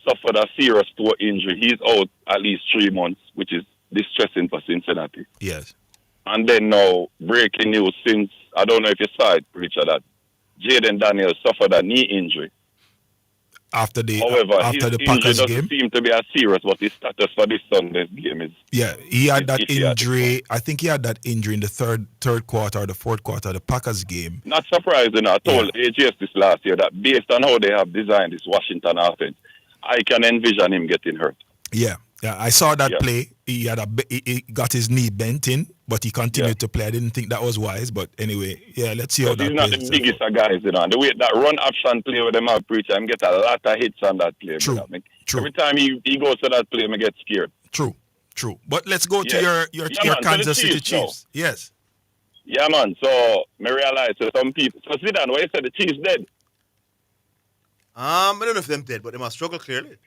suffered a serious toe injury. He's out at least 3 months, which is distressing for Cincinnati. Yes. And then now, breaking news since, I don't know if you saw it, Preacher, that Jaden Daniels suffered a knee injury. After the injury Packers doesn't game, seem to be as serious, but his status for this Sunday's game is... Yeah, he had that injury. I think he had that injury in the third quarter or the fourth quarter of the Packers game. Not surprising. I told AGS this last year that based on how they have designed this Washington offense, I can envision him getting hurt. Yeah, I saw that play. He got his knee bent in, but he continued to play. I didn't think that was wise, but anyway, let's see how that plays. He's not the biggest of guys, And the way that run option play with them out, Preacher, him get a lot of hits on that play. True. Every time he goes to that play, I get scared. True. But let's go to your Kansas City Chiefs. Yes. Yeah, man. So, I realize some people... So, Zidane, why you said the Chiefs dead? I don't know if them dead, but they must struggle clearly.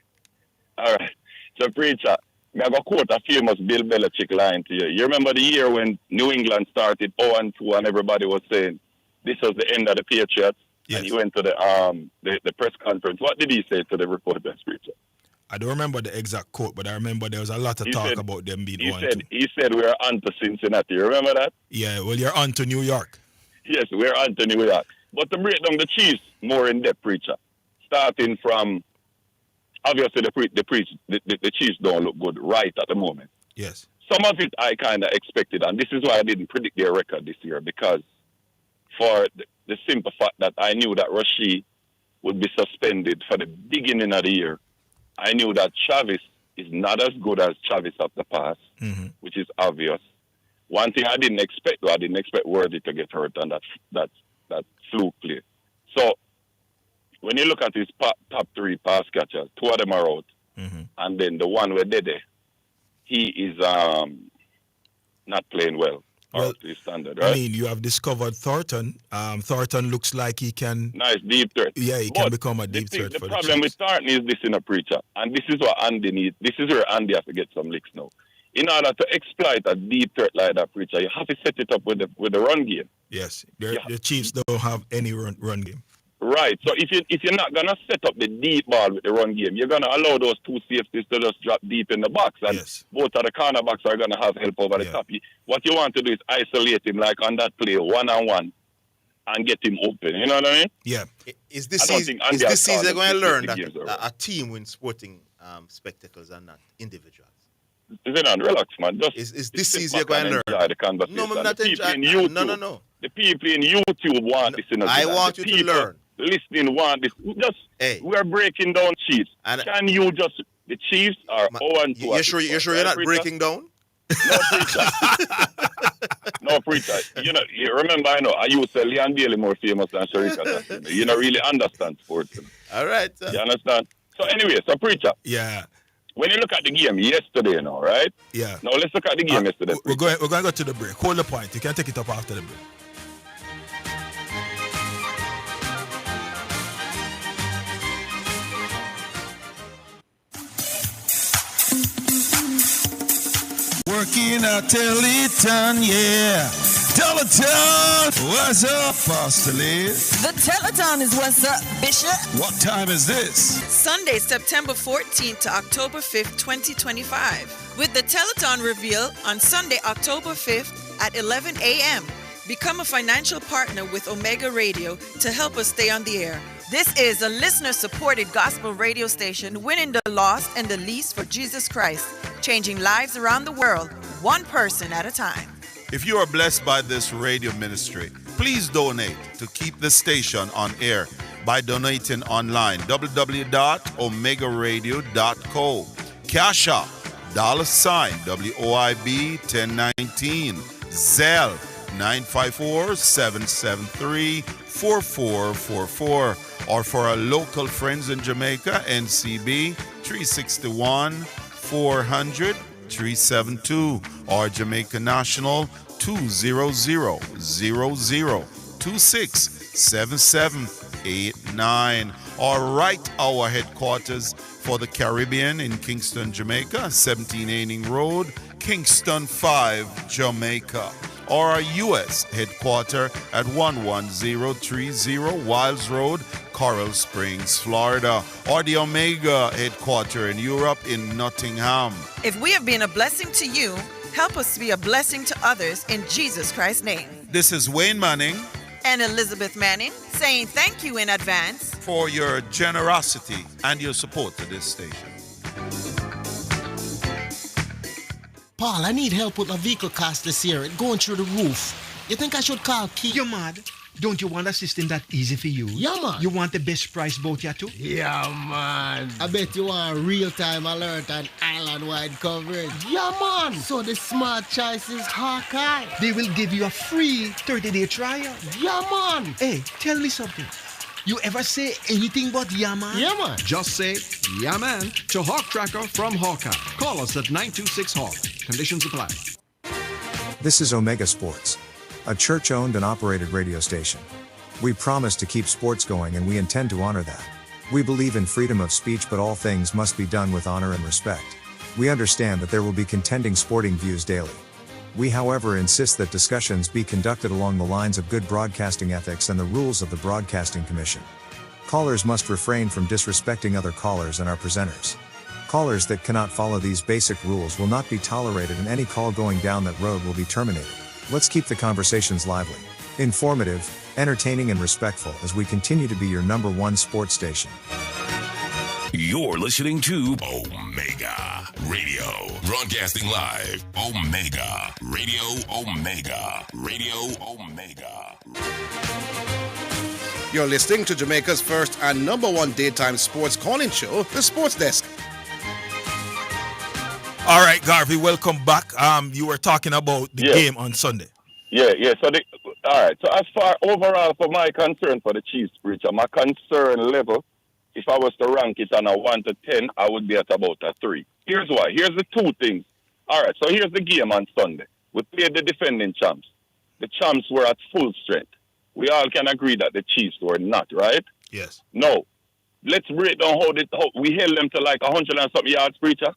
All right. So, Preacher, I got quote a famous Bill Belichick line to you. You remember the year when New England started 0-2 and everybody was saying this was the end of the Patriots? Yes. And he went to the press conference. What did he say to the reporters, Preacher? I don't remember the exact quote, but I remember there was a lot of talk about them being 1-2. He said we're on to Cincinnati. You remember that? Yeah, well, you're on to New York. Yes, we're on to New York. But to break down the Chiefs more in depth, Preacher, starting from... Obviously, the Chiefs don't look good right at the moment. Yes. Some of it I kind of expected, and this is why I didn't predict their record this year, because for the simple fact that I knew that Rashid would be suspended for the beginning of the year. I knew that Travis is not as good as Travis of the past, which is obvious. One thing I didn't expect, though, I didn't expect Worthy to get hurt on that fluke play. So, when you look at his top three pass catchers, two of them are out. And then the one where Dede, he is not playing well up to his standard, right? I mean, you have discovered Thornton. Thornton looks like he can... Nice deep threat. Yeah, he can become a deep threat for the problem with Thornton is this in a Preacher. And this is what Andy needs. This is where Andy has to get some licks now. In order to exploit a deep threat like that, Preacher, you have to set it up with the run game. Yes, the Chiefs don't have any run game. Right. So if you're not gonna set up the deep ball with the run game, you're gonna allow those two safeties to just drop deep in the box, and both of the cornerbacks are gonna have help over the top. What you want to do is isolate him, like on that play, 1-on-1, and get him open. You know what I mean? Yeah. Is this season going to learn that a team wins sporting spectacles and not individuals? Zidane, relax, man. Is this season going to learn? The conversation. No, I'm not enjoying. No. The people in YouTube want this. I want you to learn. Listening want this. We are breaking down Chiefs. Can you just, the Chiefs are 0-2. You sure you're not breaking down? No, Preacher. No, Preacher. You remember, I used to say Leon Bailey more famous than Sharika. You don't really understand sports. All right. You understand? So anyway, Preacher. Yeah. When you look at the game yesterday, right? Yeah. Now let's look at the game yesterday. We're going to go to the break. Hold the point. You can take it up after the break. Working a teleathon, yeah. Teleton! What's up, Pastor Liz? The teleton is what's up, Bishop. What time is this? Sunday, September 14th to October 5th, 2025. With the Teleton reveal on Sunday, October 5th at 11 a.m. Become a financial partner with Omega Radio to help us stay on the air. This is a listener-supported gospel radio station winning the lost and the least for Jesus Christ, changing lives around the world, one person at a time. If you are blessed by this radio ministry, please donate to keep the station on air by donating online, www.omegaradio.co. Cash App, $WOIB 1019, Zelle 954-773-4444, or for our local friends in Jamaica, NCB 361-400-372, or Jamaica National 200-0026-7789, or Right Hour headquarters for the Caribbean in Kingston, Jamaica, 17 Aining Road, Kingston 5, Jamaica. Or our U.S. headquarters at 11030 Wiles Road, Coral Springs, Florida. Or the Omega headquarters in Europe in Nottingham. If we have been a blessing to you, help us to be a blessing to others in Jesus Christ's name. This is Wayne Manning And Elizabeth Manning saying thank you in advance for your generosity and your support to this station. Paul, I need help with my vehicle cost this year. It's going through the roof. You think I should call Keith? You're mad. Don't you want a system that easy for you? Yeah, man. You want the best price boat here too? Yeah, man. I bet you want real-time alert and island-wide coverage. Yeah, man. So the smart choice is Hawkeye. They will give you a free 30-day trial. Yeah, man. Hey, tell me something. You ever say anything but yeah, man? Yeah, man. Just say yeah, man to Hawk Tracker from Hawkeye. Call us at 926 Hawk. Conditions apply. This is Omega Sports, a church-owned and operated radio station. We promise to keep sports going and we intend to honor that. We believe in freedom of speech, but all things must be done with honor and respect. We understand that there will be contending sporting views daily. We, however, insist that discussions be conducted along the lines of good broadcasting ethics and the rules of the Broadcasting Commission. Callers must refrain from disrespecting other callers and our presenters. Callers that cannot follow these basic rules will not be tolerated, and any call going down that road will be terminated. Let's keep the conversations lively, informative, entertaining, and respectful as we continue to be your number one sports station. You're listening to Omega Radio. Broadcasting live. Omega Radio. Omega Radio. Omega. You're listening to Jamaica's first and number one daytime sports calling show, The Sports Desk. All right, Garvey, welcome back. You were talking about the game on Sunday. Yeah. So, all right. So, as far overall for my concern for the Chiefs, Richard, my concern level, if I was to rank it on a 1 to 10, I would be at about a 3. Here's why. Here's the two things. All right. So, here's the game on Sunday. We played the defending champs. The champs were at full strength. We all can agree that the Chiefs were not, right? Yes. No. Let's break down how we held them to like 100 and something yards, preacher.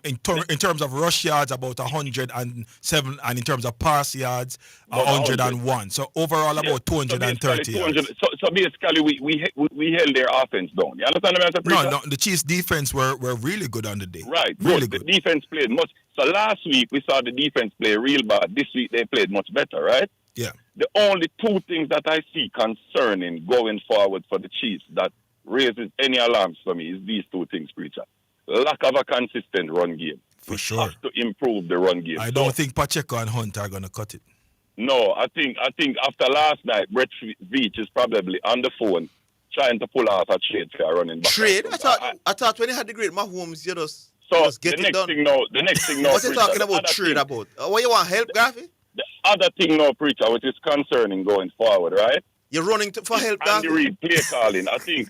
In terms of rush yards, about 107, and in terms of pass yards, 101. So overall, about 230 yards. So basically, we held their offense down. You understand what I'm saying? No, the Chiefs' defense were really good on the day. Right, really good. good. The defense played much. So last week we saw the defense play real bad. This week they played much better, right? Yeah. The only two things that I see concerning going forward for the Chiefs that raises any alarms for me is these two things, preacher. Lack of a consistent run game. For sure. Have to improve the run game. I don't think Pacheco and Hunt are going to cut it. No, I think after last night, Brett Veach is probably on the phone trying to pull off a trade for a running back. Trade? I thought when he had the great Mahomes, you just get it done. The next thing now. What's he talking about trade about? What you want, help, Gaffy? The other thing now, preacher, which is concerning going forward, right? You're running for help, Andy Reid play calling. I think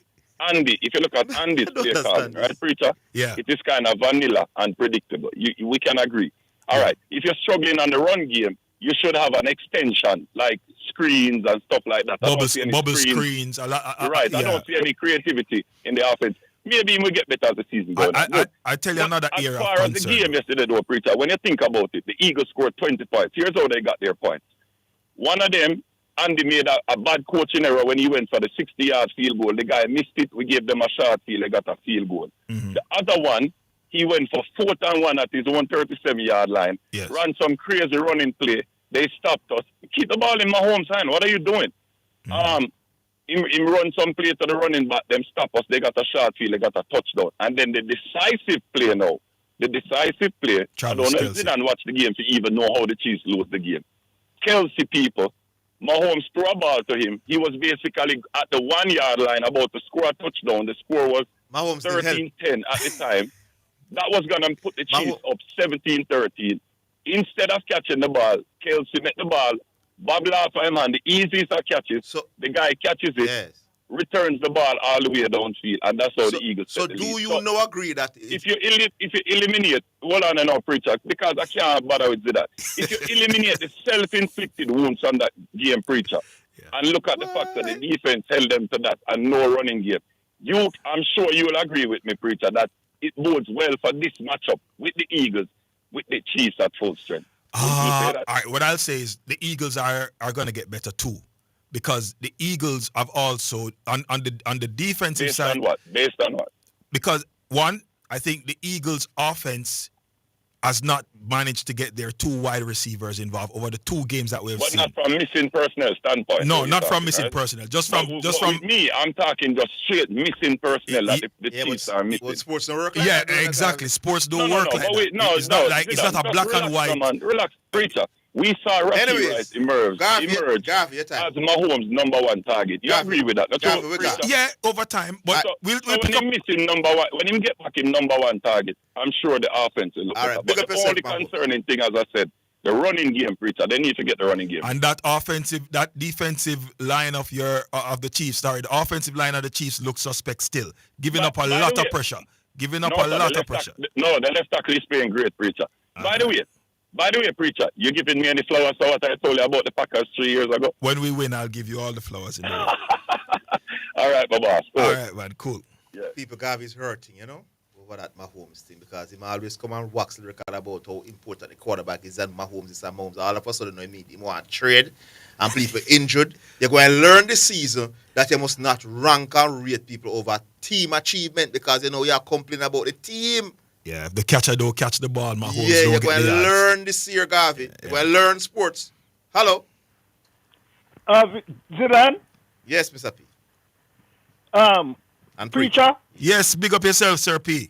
Andy, if you look at Andy's play calling, right, preacher? Yeah. It is kind of vanilla and predictable. We can agree. All right. If you're struggling on the run game, you should have an extension like screens and stuff like that. Bubble screens. Right. I don't see any creativity in the offense. Maybe we'll get better as the season goes on. I tell you another era. As far as the game yesterday, though, preacher, when you think about it, the Eagles scored 20 points. Here's how they got their points. One of them, Andy made a bad coaching error when he went for the 60-yard field goal. The guy missed it. We gave them a short field. They got a field goal. Mm-hmm. The other one, he went for 4th and 1 at his own 37-yard line. Yes. Ran some crazy running play. They stopped us. Keep the ball in Mahomes' hand. What are you doing? Mm-hmm. He run some play to the running back. Them stop us. They got a short field. They got a touchdown. And then the decisive play now. The decisive play. I don't know if Zidane watch the game to even know how the Chiefs lose the game. Kelsey people. Mahomes threw a ball to him. He was basically at the 1-yard line about to score a touchdown. The score was 13-10 at the time. That was going to put the Chiefs up 17-13. Instead of catching the ball, Kelsey met the ball, bobbled off him, and the easiest of catches, the guy catches it, returns the ball all the way downfield, and that's how the Eagles So do you now agree that if you eliminate, hold on now, preacher, because I can't bother with that. If you eliminate the self-inflicted wounds on that game, preacher, and look at the fact that the defense held them to that and no running game. I'm sure you will agree with me, Preacher, that it bodes well for this matchup with the Eagles, with the Chiefs at full strength. All right, what I'll say is the Eagles are going to get better too, because the Eagles have also on the defensive side. Based on what? Because one, I think the Eagles' offense has not managed to get their two wide receivers involved over the two games that we've seen. But not from missing personnel standpoint. No, not from missing personnel. Just from with me, I'm talking just straight missing personnel that the Chiefs are missing. Sports don't work like that. Exactly. Sports don't work like that. It's not a black and white. Relax, Preacher. We saw Rafi Rice emerge as Mahomes' number one target. You agree with that? Yeah, over time. But we'll when him missing number one, when him get back in number one target, I'm sure the offense will look better. But the only concerning thing, as I said, the running game, Preacher. They need to get the running game. And that defensive line of the Chiefs, the offensive line of the Chiefs looks suspect still, giving up a lot of pressure. No, the left tackle is playing great, Preacher. By the way, Preacher, you giving me any flowers for what I told you about the Packers 3 years ago? When we win, I'll give you all the flowers in the world. All right, my boss. All right, man, cool. Yeah. People Gavi's hurting, over that Mahomes thing, because he always come and wax the record about how important the quarterback is, and Mahomes is and Mahomes. All of a sudden, he meet him want trade, and people injured. You're going to learn this season that you must not rank and rate people over team achievement, because you're complaining about the team. Yeah, if the catcher don't catch the ball, Mahomes don't you're get going to learn this year, Gavi. You're going to learn sports. Hello? Zidane? Yes, Mr. P. And Preacher? Yes, big up yourself, Sir P.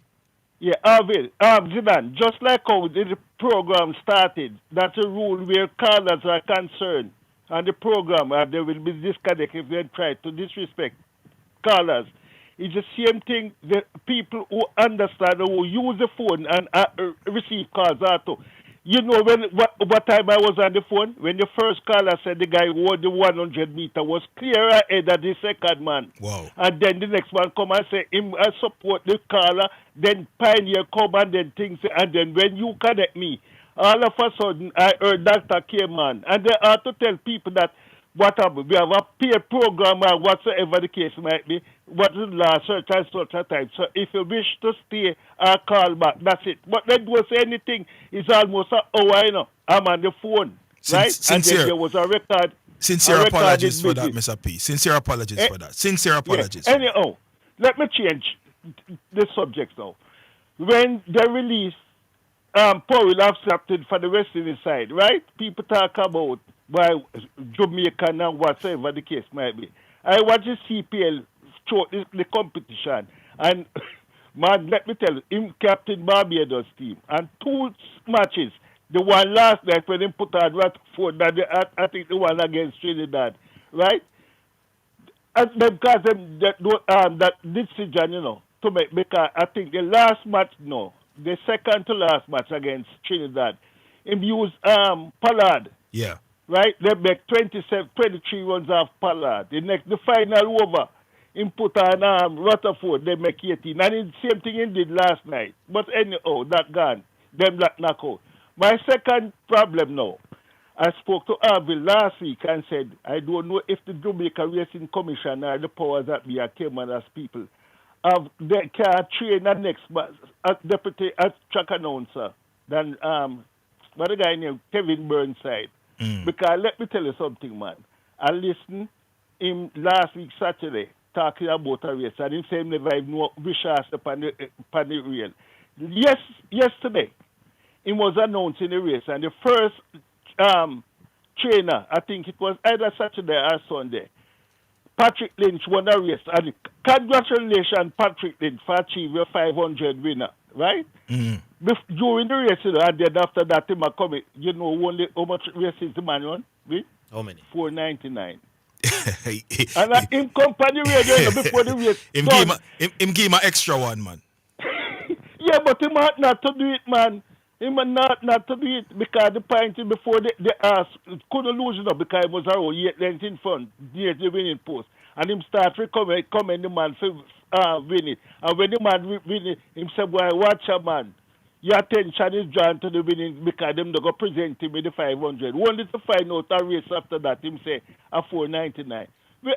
Yeah, Zidane, just like how the program started, that's a rule where callers are concerned, and the program, they will be disconnected if they try to disrespect callers. It's the same thing. The people who understand, who use the phone and receive calls also. You know what time I was on the phone? When the first caller said the guy who won the 100 meter was clear ahead of the second man. Wow. And then the next one come and say, I support the caller. Then Pioneer come and then things. And then when you connect me, all of a sudden I heard Dr. K-Man. And they have to tell people that what happened? We have a peer program or whatsoever the case might be. What is the last such a time? So if you wish to stay or call back, that's it. But then was anything, it's almost an hour, I'm on the phone. Right? And then there was a record. Sincere apologies for that, Mr. P. Sincere apologies for that. Sincere apologies. Yeah. Anyhow, let me change the subject now. When they released Powell accepted for the West Indies side, right? People talk about why Jamaican and whatever the case might be. I watch the CPL show the competition, and man, let me tell you, him captain Barbados team, and two matches. The one last night when he put on Rutherford, I think the one against Trinidad, right? And because that decision, to make, because I think the last match, the second to last match against Trinidad, him used Pollard. Yeah. Right? They make 23 runs off Pollard. The final over, him put on Rutherford, they make 18. And it's the same thing he did last night. But anyhow, that gone. Them that knock out. My second problem now, I spoke to Arville last week and said, I don't know if the Jamaica Racing Commission or the powers that be came as people, they can train the next deputy track announcer than what the guy named Kevin Burnside. Because let me tell you something, man. I listened him last week Saturday talking about a race, and he said he never even wish asked upon the rail. Yesterday, he was announcing the race, and the first trainer, I think it was either Saturday or Sunday, Patrick Lynch won the race. And congratulations, Patrick Lynch, for achieving a 500 winner, right? During the race, and then after that, him come, only how much races the man won? How many? 499. And him come on the radio before the race. Him give him an extra one, man. Yeah, but him had not to do it, man. Him not to do it because the point before the couldn't lose it up because he was around 8 lengths in front, near the winning post. And him start comment the man for win it. And when the man win it, him said, boy, watch a man. your attention is drawn to the winning because them they go present him with the 500. Only to find out a race after that, him say a 499.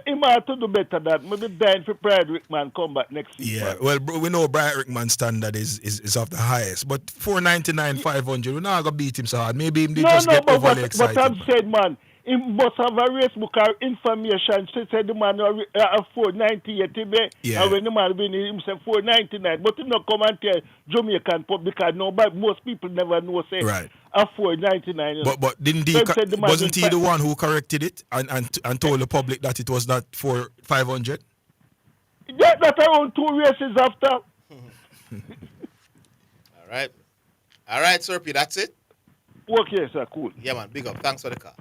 He might to do better than that. Maybe dying for Brian Rickman come back next season. Yeah, well, bro, we know Brian Rickman's standard is of the highest, but 499, 500, we're not going to beat him so hard. Maybe him just get overly excited. But I'm saying, man, he must have a race book or information. She said the man a 498, yeah. And when the man win, he said 499. But he not come and tell Jamaican public because nobody, most people never know, say, right. A 499. You know? But didn't he, wasn't he the one who corrected it and told the public that it was not for 500? Yeah, that's around 2 races after. All right, Sir P, that's it? Okay, sir, cool. Yeah, man, big up. Thanks for the call.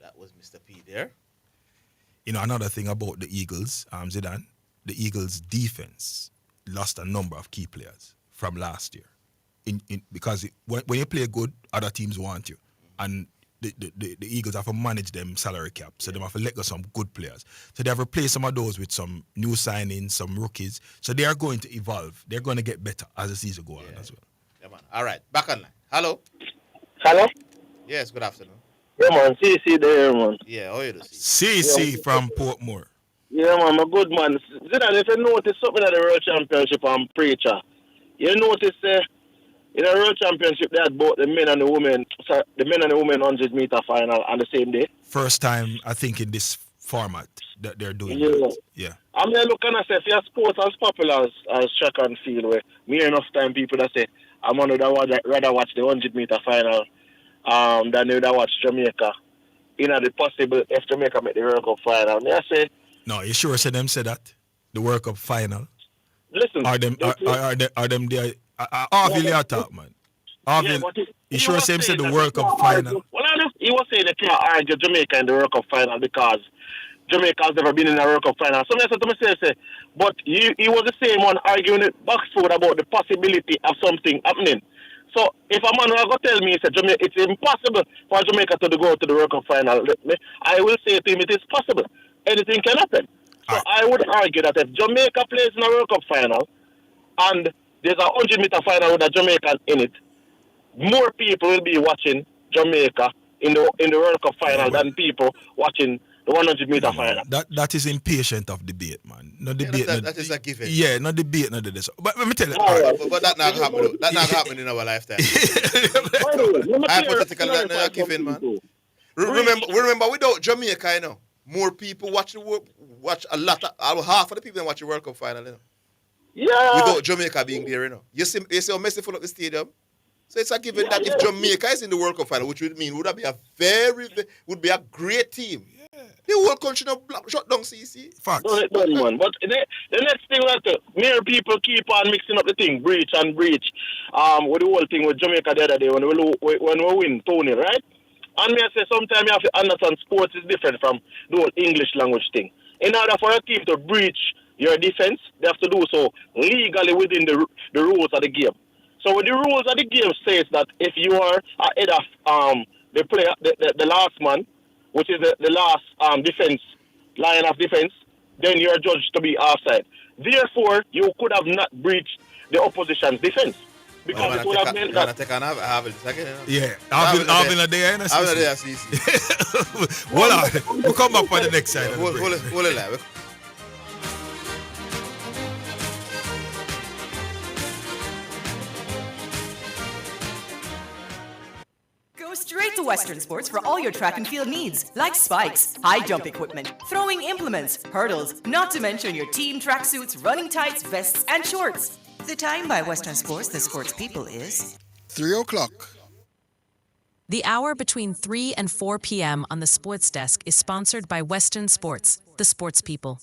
That was Mr. P there. You know, another thing about the Eagles, Zidane, the Eagles' defense lost a number of key players from last year. Because when you play good, other teams want you. And the Eagles have to manage them salary cap, so they have to let go some good players. So they have replaced some of those with some new signings, some rookies. So they are going to evolve. They're going to get better as the season goes on as well. Yeah, man. All right, back online. Hello? Hello? Yes, good afternoon. Yeah, man. CC there, man. Yeah, how you doing? CC from Portmore. Yeah, man. I'm a good man. Zidane, if you notice something at the World Championship on Preacher, you notice in the World Championship, they had both the men and the women, 100-meter final on the same day. First time, I think, in this format that they're doing that. Yeah. I mean, look, and I say, if your sports as popular as track and field, where me enough time people that say, I'm going to rather watch the 100-meter final than they would watch Jamaica. You know, the possible, if Jamaica make the World Cup final. And I say... No, you sure say them say that? The World Cup final? Listen... Are them there... Obviously, I talk, man. You sure same said the World Cup final? Well, he was saying they can't argue Jamaica in the World Cup final because Jamaica has never been in a World Cup final. So I said to myself, but he was the same one arguing at Boxford about the possibility of something happening. So if a man will go tell me it's impossible for Jamaica to go to the World Cup final, I will say to him it is possible. Anything can happen. So I would argue that if Jamaica plays in a World Cup final and there's a 100-meter final with a Jamaican in it, more people will be watching Jamaica in the World Cup final than people watching the 100-meter final. That is impatient of debate, man. No debate. That is a given. Yeah, no debate, no this. But let me tell you. But that not happen. That not happening in our lifetime. Hypothetical, that not given, man. Remember, without Jamaica, you know, more people watch a lot. Half of the people that watch the World Cup final, you know. Yeah. Without Jamaica being there, you know. You see how Messi full up the stadium. So it's a given that if Jamaica is in the World Cup final, which would mean would be a great team. Yeah. The whole country now shut down CC. Facts. Don't man. But the next thing that mere people keep on mixing up the thing, breach. With the whole thing with Jamaica the other day when we win Tony, right? And me I say sometimes you have to understand sports is different from the whole English language thing. In order for a team to breach your defense, they have to do so legally within the rules of the game. So when the rules of the game says that if you are ahead of the player, the last man, which is the last defense line of defense, then you are judged to be offside. Therefore, you could have not breached the opposition's defense. Because it would have meant that... Yeah, Alvin a day, and Hold on, we'll come back for the next side. Hold it. Go straight to Western Sports for all your track and field needs, like spikes, high jump equipment, throwing implements, hurdles, not to mention your team tracksuits, running tights, vests, and shorts. The time by Western Sports, the sports people, is 3 o'clock. The hour between 3 and 4 p.m. on the Sports Desk is sponsored by Western Sports, the sports people.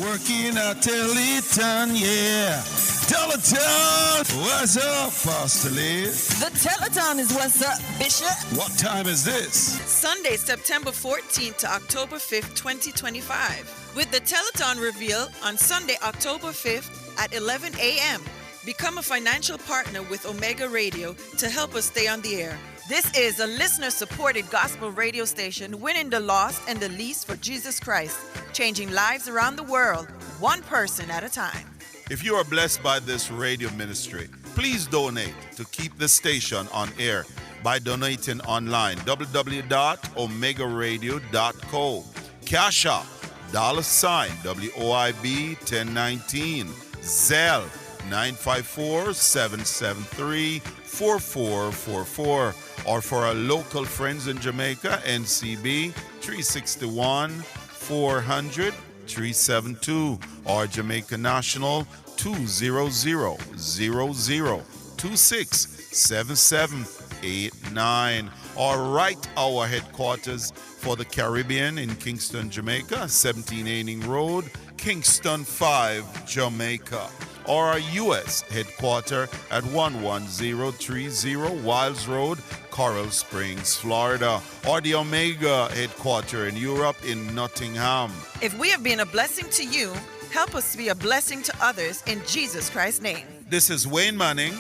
Working a teleathon, yeah. Teleton! What's up, Pastor Liz? The teleton is what's up, Bishop. What time is this? Sunday, September 14th to October 5th, 2025. With the teleton reveal on Sunday, October 5th at 11 a.m. Become a financial partner with Omega Radio to help us stay on the air. This is a listener-supported gospel radio station winning the lost and the least for Jesus Christ, changing lives around the world, one person at a time. If you are blessed by this radio ministry, please donate to keep the station on air by donating online, www.omegaradio.co. Cash App, $WOIB 1019, Zelle 954-773-4444, or for our local friends in Jamaica, NCB 361-400-372, or Jamaica National 200-0026-7789, or Right Hour headquarters for the Caribbean in Kingston, Jamaica, 1780 Road, Kingston 5, Jamaica, or our U.S. headquarters at 11030 Wiles Road, Coral Springs, Florida, or the Omega headquarters in Europe in Nottingham. If we have been a blessing to you, help us to be a blessing to others in Jesus Christ's name. This is Wayne Manning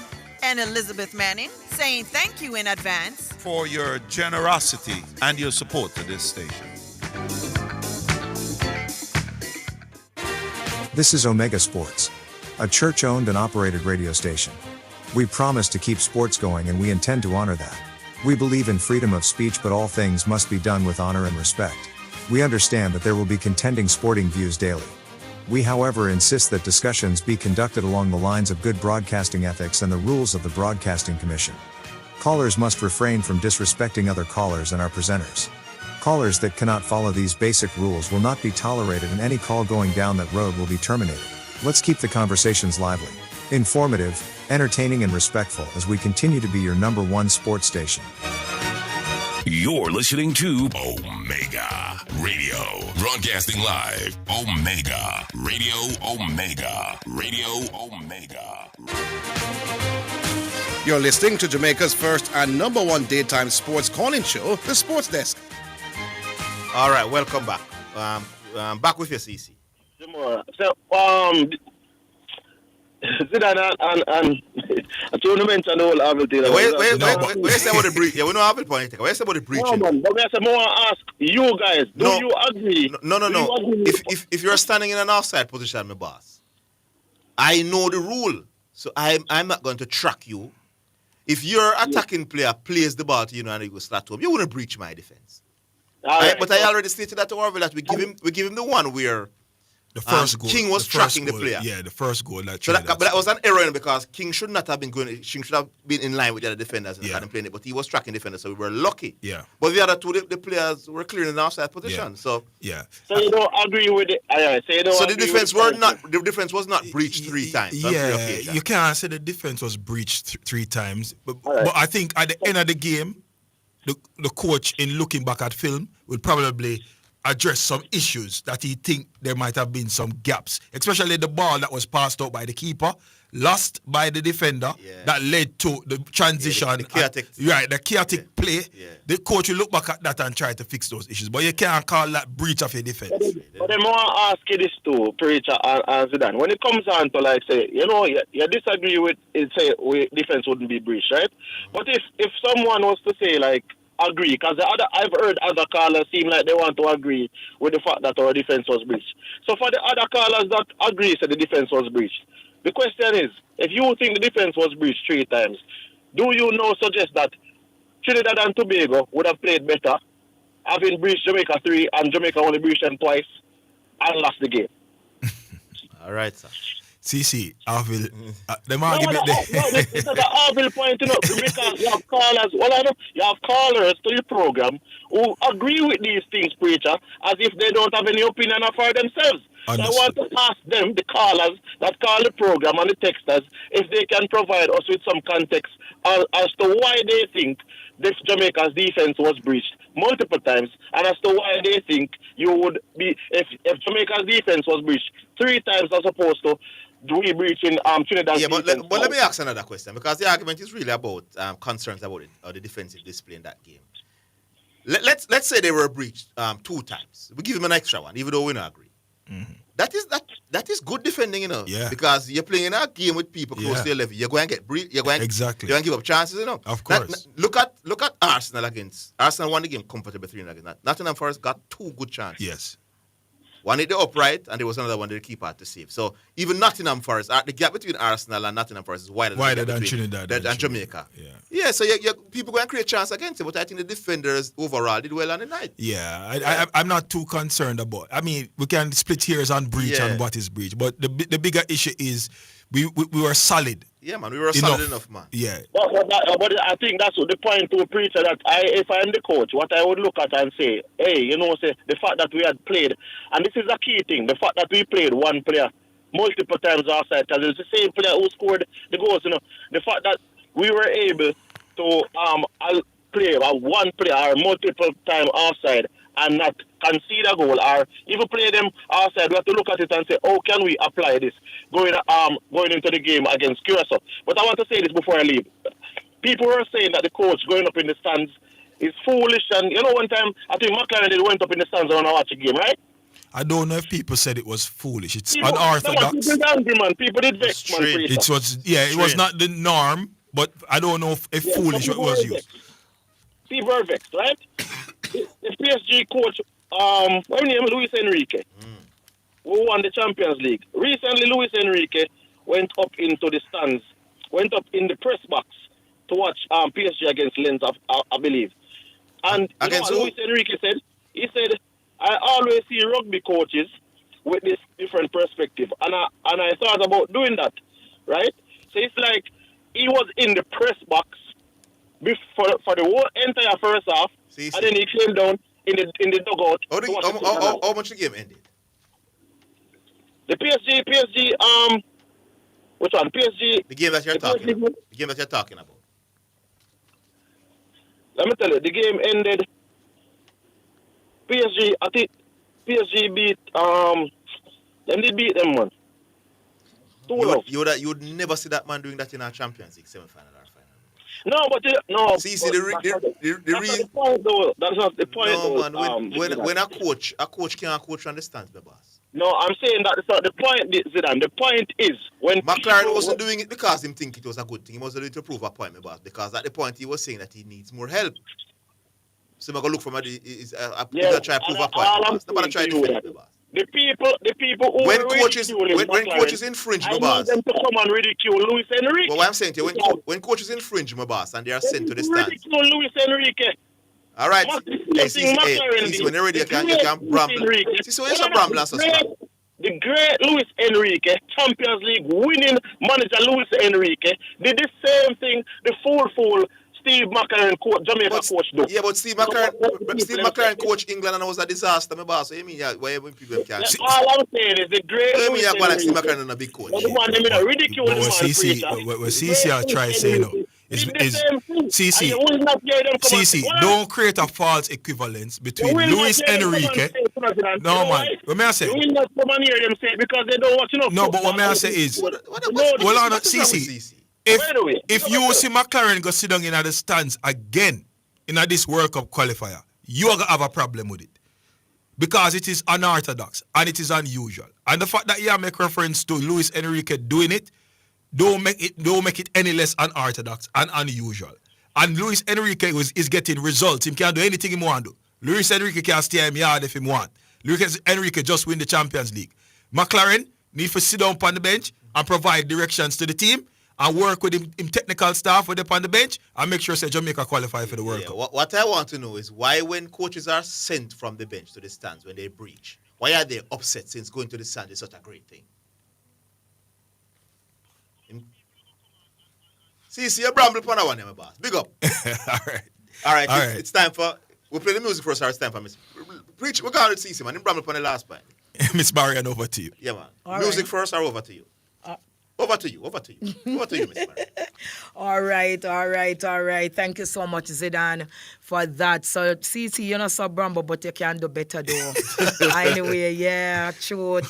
and Elizabeth Manning saying thank you in advance for your generosity and your support to this station. This is Omega Sports, a church-owned and operated radio station. We promise to keep sports going and we intend to honor that. We believe in freedom of speech, but all things must be done with honor and respect. We understand that there will be contending sporting views daily. We, however, insist that discussions be conducted along the lines of good broadcasting ethics and the rules of the Broadcasting Commission. Callers must refrain from disrespecting other callers and our presenters. Callers that cannot follow these basic rules will not be tolerated, and any call going down that road will be terminated. Let's keep the conversations lively, informative, entertaining, and respectful as we continue to be your number one sports station. You're listening to Omega Radio, broadcasting live. Omega Radio, Omega Radio, Omega. You're listening to Jamaica's first and number one daytime sports calling show, The Sports Desk. All right, welcome back. Back with your CC. So, Zidane and tournament and all Abel thing. Where say about the breach? Yeah, we know Abel point. Where say about the breach? No, man. But I say more ask you guys. Do you agree? No. If you're standing in an offside position, my boss, I know the rule, so I'm not going to track you. If your attacking player plays the ball to you and you go start to him, you wouldn't breach my defense. But I already stated that to Orville that we give him the one where the first goal, King was tracking the player. Yeah, the first goal. But that was an error because King should not have been going. King should have been in line with the other defenders and hadn't played it. But he was tracking defenders, so we were lucky. Yeah. But the other two, the players were clear in an outside position. Yeah. So So you don't agree with it? So the defense was not breached 3 times. Yeah, you can't say the defense was breached 3 times. But I think at the end of the game, the coach, in looking back at film, will probably address some issues that he think there might have been some gaps, especially the ball that was passed out by the keeper, lost by the defender, that led to the transition. The chaotic. The chaotic play. Yeah. The coach will look back at that and try to fix those issues, but you can't call that breach of your defense. But then more ask you this too, Preacher and Zidane. When it comes on to like say, you disagree with it, say defense wouldn't be breached, right? But if someone was to say like, agree, because I've heard other callers seem like they want to agree with the fact that our defense was breached. So for the other callers that agree that the defense was breached, the question is, if you think the defense was breached 3 times, do you now suggest that Trinidad and Tobago would have played better, having breached Jamaica 3 and Jamaica only breached them twice and lost the game? All right, sir. CC, Arville, the argument it's not an Arville point, because you have callers, you have callers to your program who agree with these things, Preacher, as if they don't have any opinion for themselves. So I want to ask them, the callers that call the program and the texters, if they can provide us with some context as to why they think this Jamaica's defense was breached multiple times, and as to why they think you would be, if Jamaica's defense was breached 3 times as opposed to we breaching Trinidad. Yeah, but let me ask another question, because the argument is really about concerns about it, or the defensive display in that game. Let's say they were breached 2 times. We give them an extra one, even though we don't agree. Mm-hmm. That is good defending, you know. Yeah. Because you're playing a game with people close to your level. You're going to you're going exactly. You're going to give up chances, you know. Of course. Look at Arsenal against Arsenal won the game comfortably 3-0 against Nottingham Forest got 2 good chances. Yes. One hit the upright, and there was another one that the keeper had to save. So even Nottingham Forest, the gap between Arsenal and Nottingham Forest is wider than Trinidad and Jamaica. Yeah. So people going to create chance against it, but I think the defenders overall did well on the night. Yeah, I'm not too concerned about. I mean, we can split hairs on breach and what is breach, but the bigger issue is we were solid. Yeah, man, we were solid enough, man. Yeah. But I think that's the point to preacher that if I'm the coach, what I would look at and say, hey, say the fact that we had played, and this is a key thing, the fact that we played one player multiple times outside, because it's the same player who scored the goals, the fact that we were able to play one player multiple times outside and not concede a goal or even play them outside, we have to look at it and say, how can we apply this going into the game against Curacao? But I want to say this before I leave. People were saying that the coach going up in the stands is foolish, and one time I think McLaren went up in the stands when I watched the game, right? I don't know if people said it was foolish. It's people, unorthodox. People angry, man. People did vex, man. It was not the norm, but I don't know if foolish was used. People are vexed, right? The PSG coach, what name is Luis Enrique, who won the Champions League. Recently, Luis Enrique went up into the stands, went up in the press box to watch PSG against Lens, I believe. And against Luis Enrique said? He said, I always see rugby coaches with this different perspective, and I thought about doing that, right? So it's like he was in the press box for the whole entire first half, and then he came down in the dugout. How much the game ended? The PSG, which one? PSG. The game that you're talking about. The game that you're talking about. Let me tell you, the game ended. PSG, I think PSG beat. Then they beat them, man. You would never see that man doing that in our Champions League semi-final or final. No, but no. See, the point, though. That's not the point, no, though. Man, when a coach can't coach understands the boss. No, I'm saying that's not the point, Zidane. The point is when McLaren wasn't doing it because he think it was a good thing. He was doing it to prove a point, my boss. Because at the point he was saying that he needs more help. So I'm gonna look for my try to prove a point. I'm gonna try to defend the boss. The people who when coaches infringe, my boss. I need them to come and ridicule Luis Enrique. Well, what I'm saying to you, when coaches infringe, my boss, and they are sent to the stands. Ridicule Luis Enrique. All right. When you're ready, you can bramble. So it's a bramble and suspect. The great Luis Enrique, Champions League winning manager Luis Enrique, did the same thing the fool Steve McLaren Jamaica coach do. Yeah, but Steve McLaren coach England and it was a disaster, my boss. So you mean why people can't see? All I'm saying is the great Luis Enrique. Steve McLaren and a big coach. CC try saying CC, don't create a false equivalence between Luis Enrique. No, man. What may I say? Because they don't watch enough. No, but what may I say is, well, on CC. If you see McLaren go sit down in the stands again in this World Cup qualifier, you are going to have a problem with it. Because it is unorthodox and it is unusual. And the fact that you make reference to Luis Enrique doing it, don't make it any less unorthodox and unusual. And Luis Enrique is getting results. He can't do anything he want to do. Luis Enrique can stay in yard if he want. Luis Enrique just win the Champions League. McLaren need to sit down on the bench and provide directions to the team and work with him technical staff with them on the bench and make sure say Jamaica qualify for the World Cup. What I want to know is why when coaches are sent from the bench to the stands when they breach, why are they upset since going to the stand is such a great thing? See, you bramble upon that one, my boss. Big up. All right. It's time for... We'll play the music first, or it's time for Miss... Preach, we're going to CC, man. You bramble upon the last part. Miss Marian, over to you. Yeah, man. Music first or over to you? Over to you, Miss Mary. All right. Thank you so much, Zidane, for that. So, CC, you're not so brumble, but you can do better, though. Anyway, yeah, true,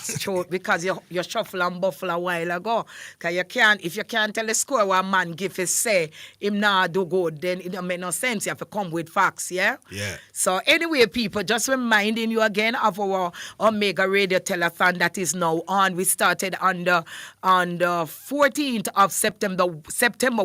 because you shuffle and buffle a while ago. Because if you can't tell the score what a man give his say, him not do good, then it don't make no sense. You have to come with facts, yeah? Yeah. So, anyway, people, just reminding you again of our Omega Radio Telethon that is now on. We started on the 14th of September,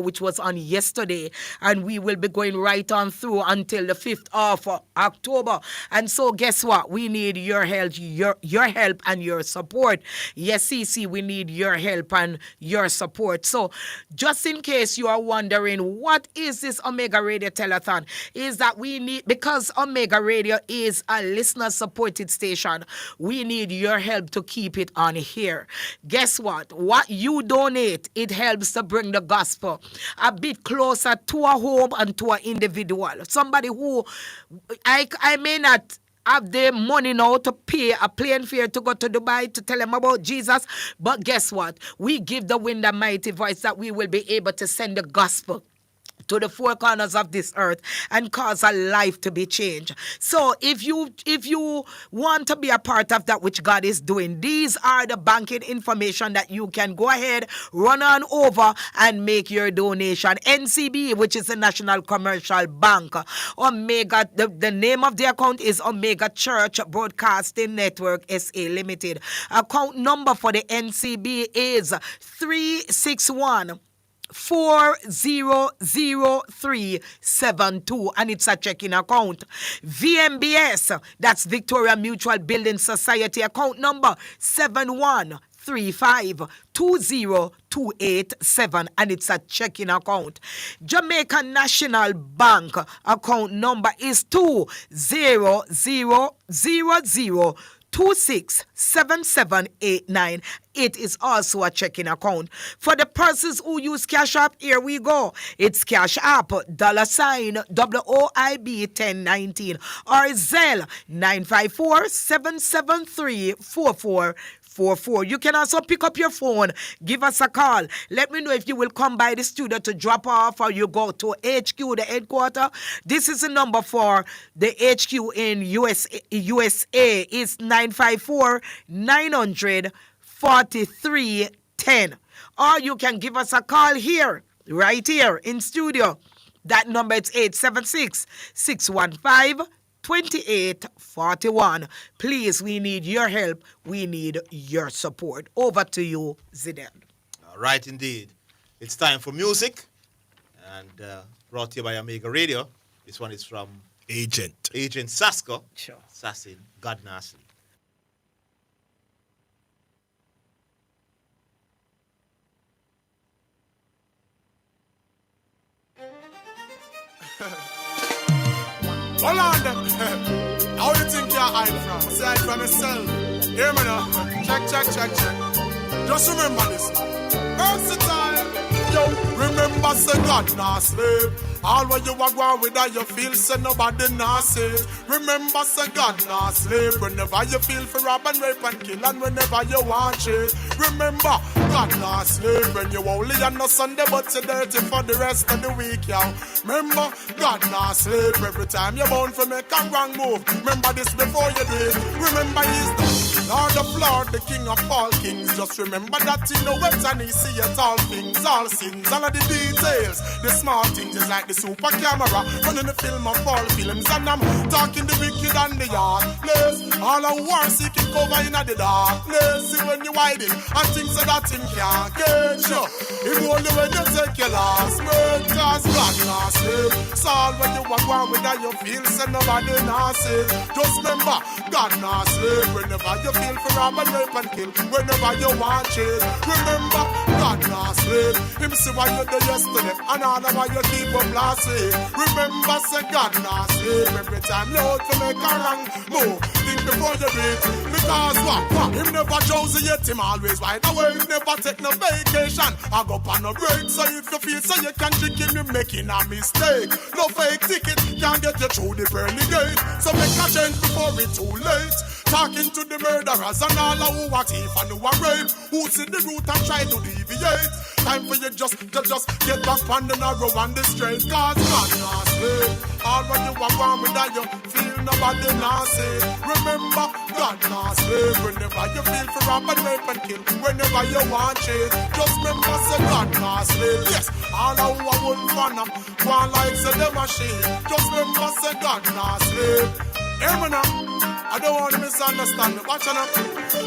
which was on yesterday, and we will be going right on through until the 5th of October. And so guess what? We need your help, your help and your support. Yes, CC, we need your help and your support. So just in case you are wondering, what is this Omega Radio Telethon? Is that we need, because Omega Radio is a listener-supported station, we need your help to keep it on here. Guess what? What you donate, it helps to bring the gospel a bit closer to a home and to an individual. Somebody who I may not have the money now to pay a plane fare to go to Dubai to tell them about Jesus, but guess what? We give the wind a mighty voice that we will be able to send the gospel to the four corners of this earth and cause a life to be changed. So if you want to be a part of that which God is doing, these are the banking information that you can go ahead, run on over and make your donation. NCB, which is the National Commercial Bank. Omega, the name of the account is Omega Church Broadcasting Network SA Limited. Account number for the NCB is 361 400372, and it's a checking account. VMBS, that's Victoria Mutual Building Society, account number 71352027, and it's a checking account. Jamaican National Bank account number is 2000267789. It is also a checking account. For the persons who use Cash App, here we go. It's Cash App, $OIB 1019, or Zelle 954-773-4444. You can also pick up your phone, give us a call. Let me know if you will come by the studio to drop off, or you go to HQ, the headquarters. This is the number for the HQ in USA. It's 954-900-4310. Or you can give us a call here, right here in studio. That number is 876-615-2841. Please, we need your help. We need your support. Over to you, Zidane. All right, indeed. It's time for music, and brought to you by Omega Radio. This one is from Agent Sasko. Sure. Assassin, God Nasty. Hold on then. How you think you're hiding from? Say hide from yourself. Hear me now. Check. Just remember this. Versatile. Yo, remember say God nah sleep. All what you are going with that you feel say nobody nah see. Remember say God nah sleep. Whenever you feel for rob and rape and kill, and whenever you want it. Remember God nah sleep. When you only on no Sunday but you dirty for the rest of the week, yo. Remember God nah sleep. Every time you're bound for make a wrong move. Remember this before you do it. Remember he's the Lord of Lords, the King of all kings. Just remember that he knows and he see it all things, all sins, all of the details. The small things is like the super camera running the film of all films, and I'm talking the wicked and the heartless. All our war seeking cover in the darkness. See when you hiding and things so that him can't catch you. Him only when you take your last breath. Cause God not sleep. So all when you walk on with that you feel so nobody not see. Just remember God not sleep. Whenever you feel for rob and rape and kill, whenever you want it. Remember God not sleep. Him see what you do yesterday and all of what you keep up last week. Remember say God not sleep. Every time you out to make a wrong move, the think before you do it. Because what? Him never chosen yet, him always wide away. Him never take no vacation. I go on no break, so if you feel so you can trick him, you're making a mistake. No fake ticket can get you through the pearly gate. So make a change before it's too late. Talking to the murderers and all who are thief and who are rape, who see the route and try to deviate. Time for you just get back on the narrow and the straight. Cause God not slave. All what you are wrong with that you feel nobody not say. Remember, God not slave. Whenever you feel for rob and rape and kill, whenever you want change, just remember say God not slave. Yes, all who are one fan of one like say them a shame. Just remember say God not slave. Hear me now. I don't want to misunderstand me. Watch out,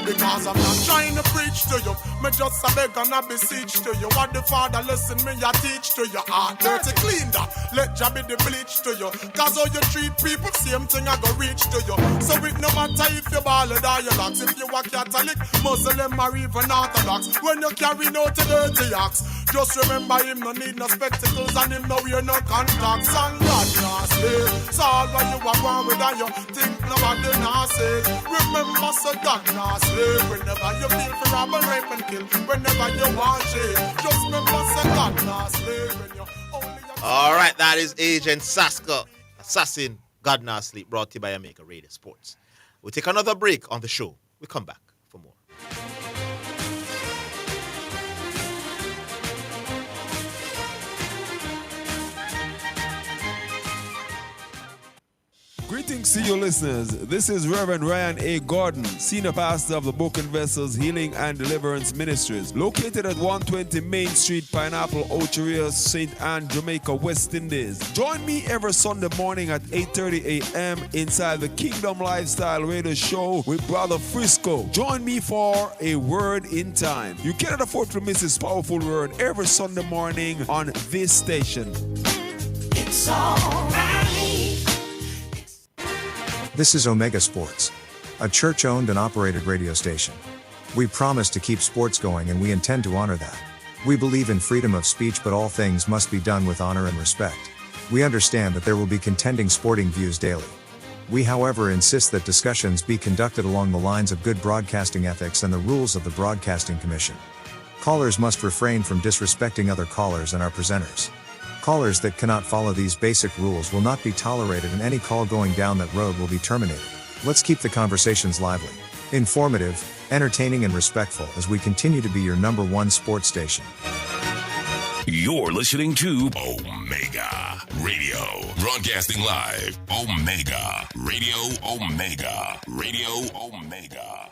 because I'm not trying to preach to you. Me just a beg and I beseech to you. What the Father listen me, I teach to you. Heart dirty, clean that. Let Jah be the bleach to you. Cause how you treat people, same thing I go reach to you. So it no matter if you ballad or you lax. If you a Catholic, Muslim or even Orthodox, when you carry no to dirty axe, just remember him no need no spectacles and him no wear no contacts. And God not slave. So all what you are wrong with and you think nobody not say. Remember so God not slave. Whenever you feel for rob and rape and kill, whenever you want shame, just remember so God not slave. When you only all right, that is Agent Saska, Assassin, God Not Sleep, brought to you by Jamaica Radio Sports. We'll take another break on the show. We'll come back for more. Greetings to you listeners. This is Reverend Ryan A. Gordon, Senior Pastor of the Broken Vessels Healing and Deliverance Ministries, located at 120 Main Street, Pineapple, Ocheria, St. Anne, Jamaica, West Indies. Join me every Sunday morning at 8:30 a.m. inside the Kingdom Lifestyle Radio Show with Brother Frisco. Join me for a word in time. You cannot afford to miss this powerful word every Sunday morning on this station. It's all right. This is Omega Sports, a church-owned and operated radio station. We promise to keep sports going and we intend to honor that. We believe in freedom of speech, but all things must be done with honor and respect. We understand that there will be contending sporting views daily. We, however, insist that discussions be conducted along the lines of good broadcasting ethics and the rules of the Broadcasting Commission. Callers must refrain from disrespecting other callers and our presenters. Callers that cannot follow these basic rules will not be tolerated, and any call going down that road will be terminated. Let's keep the conversations lively, informative, entertaining, and respectful as we continue to be your number one sports station. You're listening to Omega Radio, broadcasting live. Omega Radio, Omega Radio, Omega.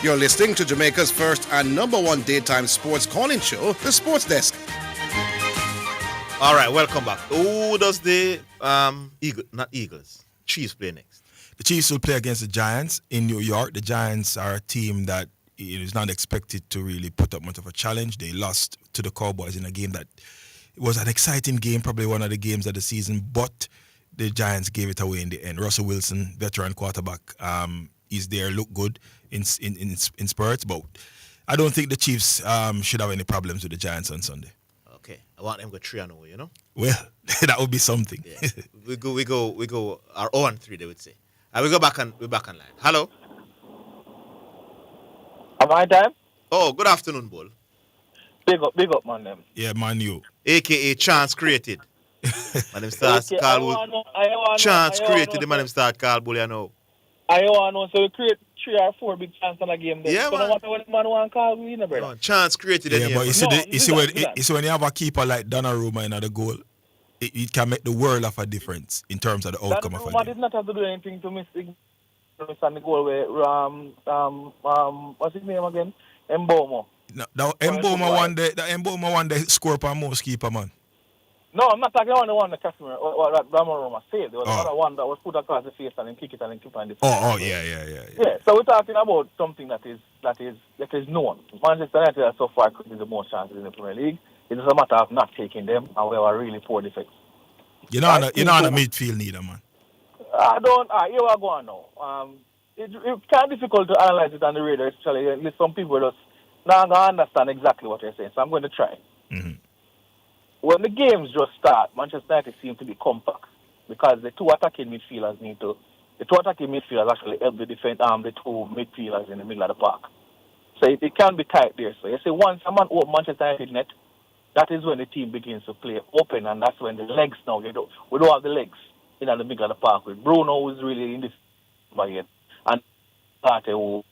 You're listening to Jamaica's first and number one daytime sports calling show, The Sports Desk. All right, welcome back. Who does the Chiefs play next? The Chiefs will play against the Giants in New York. The Giants are a team that is not expected to really put up much of a challenge. They lost to the Cowboys in a game that it was an exciting game, probably one of the games of the season, but the Giants gave it away in the end. Russell Wilson, veteran quarterback, is there, look good in spurts, but I don't think the Chiefs should have any problems with the Giants on Sunday. Okay, I want them to go 3-0, you know? Well, that would be something. Yeah. we go our 0-3, they would say. We're back on line. Hello? Am I time? Oh, good afternoon, Bull. Big up, man. Them. Yeah, man, you. AKA Chance Created. Man, him start call Chance Created, the man him start call Bull, you know. I want to know, so we create 3 or 4 big chances in a game. Then. Yeah, so man. no matter what the man want to call, we know, brother. No, Chance Created. Yeah, but you see when you have a keeper like Donnarumma in the goal, it can make the world of a difference in terms of the outcome of a game. Donnarumma did not have to do anything to miss the goal where what's his name again? Mbomo. No, the Mbomo one they score for most keeper, man. No, I'm not talking about the one that Casimir or that Donnarumma saved. There was another one that was put across the face and then kick it and then keep on this. Yeah. So we're talking about something that is known. Manchester United has so far created the most chances in the Premier League. It is a matter of not taking them, and we have a really poor defense. You're not on a midfield neither, man. I don't. Here we go now. It's kind of difficult to analyze it on the radio. Especially some people just not gonna understand exactly what you're saying. So I'm going to try. Mm-hmm. When the games just start, Manchester United seem to be compact because the 2 attacking midfielders need to the two attacking midfielders actually help the defense, the two midfielders in the middle of the park. So it can be tight there. So you see, once a man open Manchester United net, that is when the team begins to play open, and that's when the legs now, we don't have the legs in the middle of the park with Bruno, who's really in this yet, and Partey, who...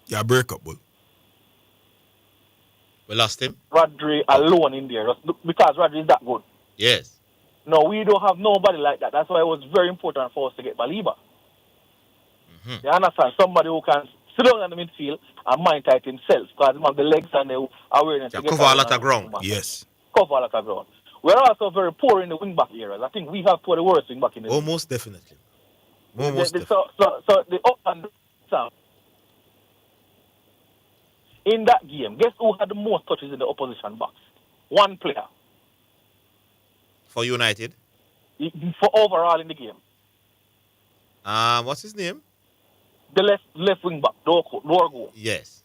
Yeah, break up, bull. We lost him. Rodri alone in there, because Rodri is that good. Yes. No, we don't have nobody like that. That's why it was very important for us to get Baliba. Mm-hmm. You understand? Somebody who can sit down in the midfield and mind tight himself, because he has the legs and the awareness. Yeah, cover a lot of ground. Yes. Cover a lot of ground. We're also very poor in the wing back areas. I think we have two of the worst wing back in the Almost definitely. Almost definitely. So the up and down. In that game, guess who had the most touches in the opposition box? One player. For United? For overall in the game. What's his name? The left wing back, Dorgo. Yes.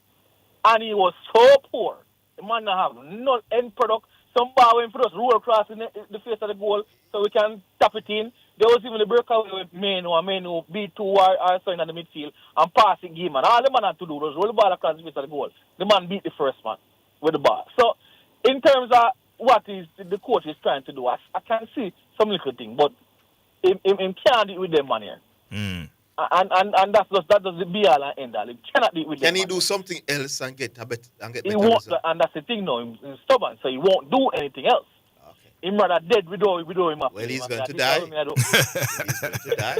And he was so poor. The man not have no end product. Some ball went for us, roll across in the face of the goal so we can tap it in. There was even a breakaway with Menu beat two our son in the midfield and pass it game. And all the man had to do was roll the ball across the face of the goal. The man beat the first man with the ball. So, in terms of what is the coach is trying to do, I can see some little thing, but he can't do it with them man here. Mm. And that does the be all and end all. He cannot do it with them. Can he do something else and get better he won't, result? and that's the thing now. He's stubborn, so he won't do anything else. Okay. He's rather dead without him. Well, he's going to die. He's going to die.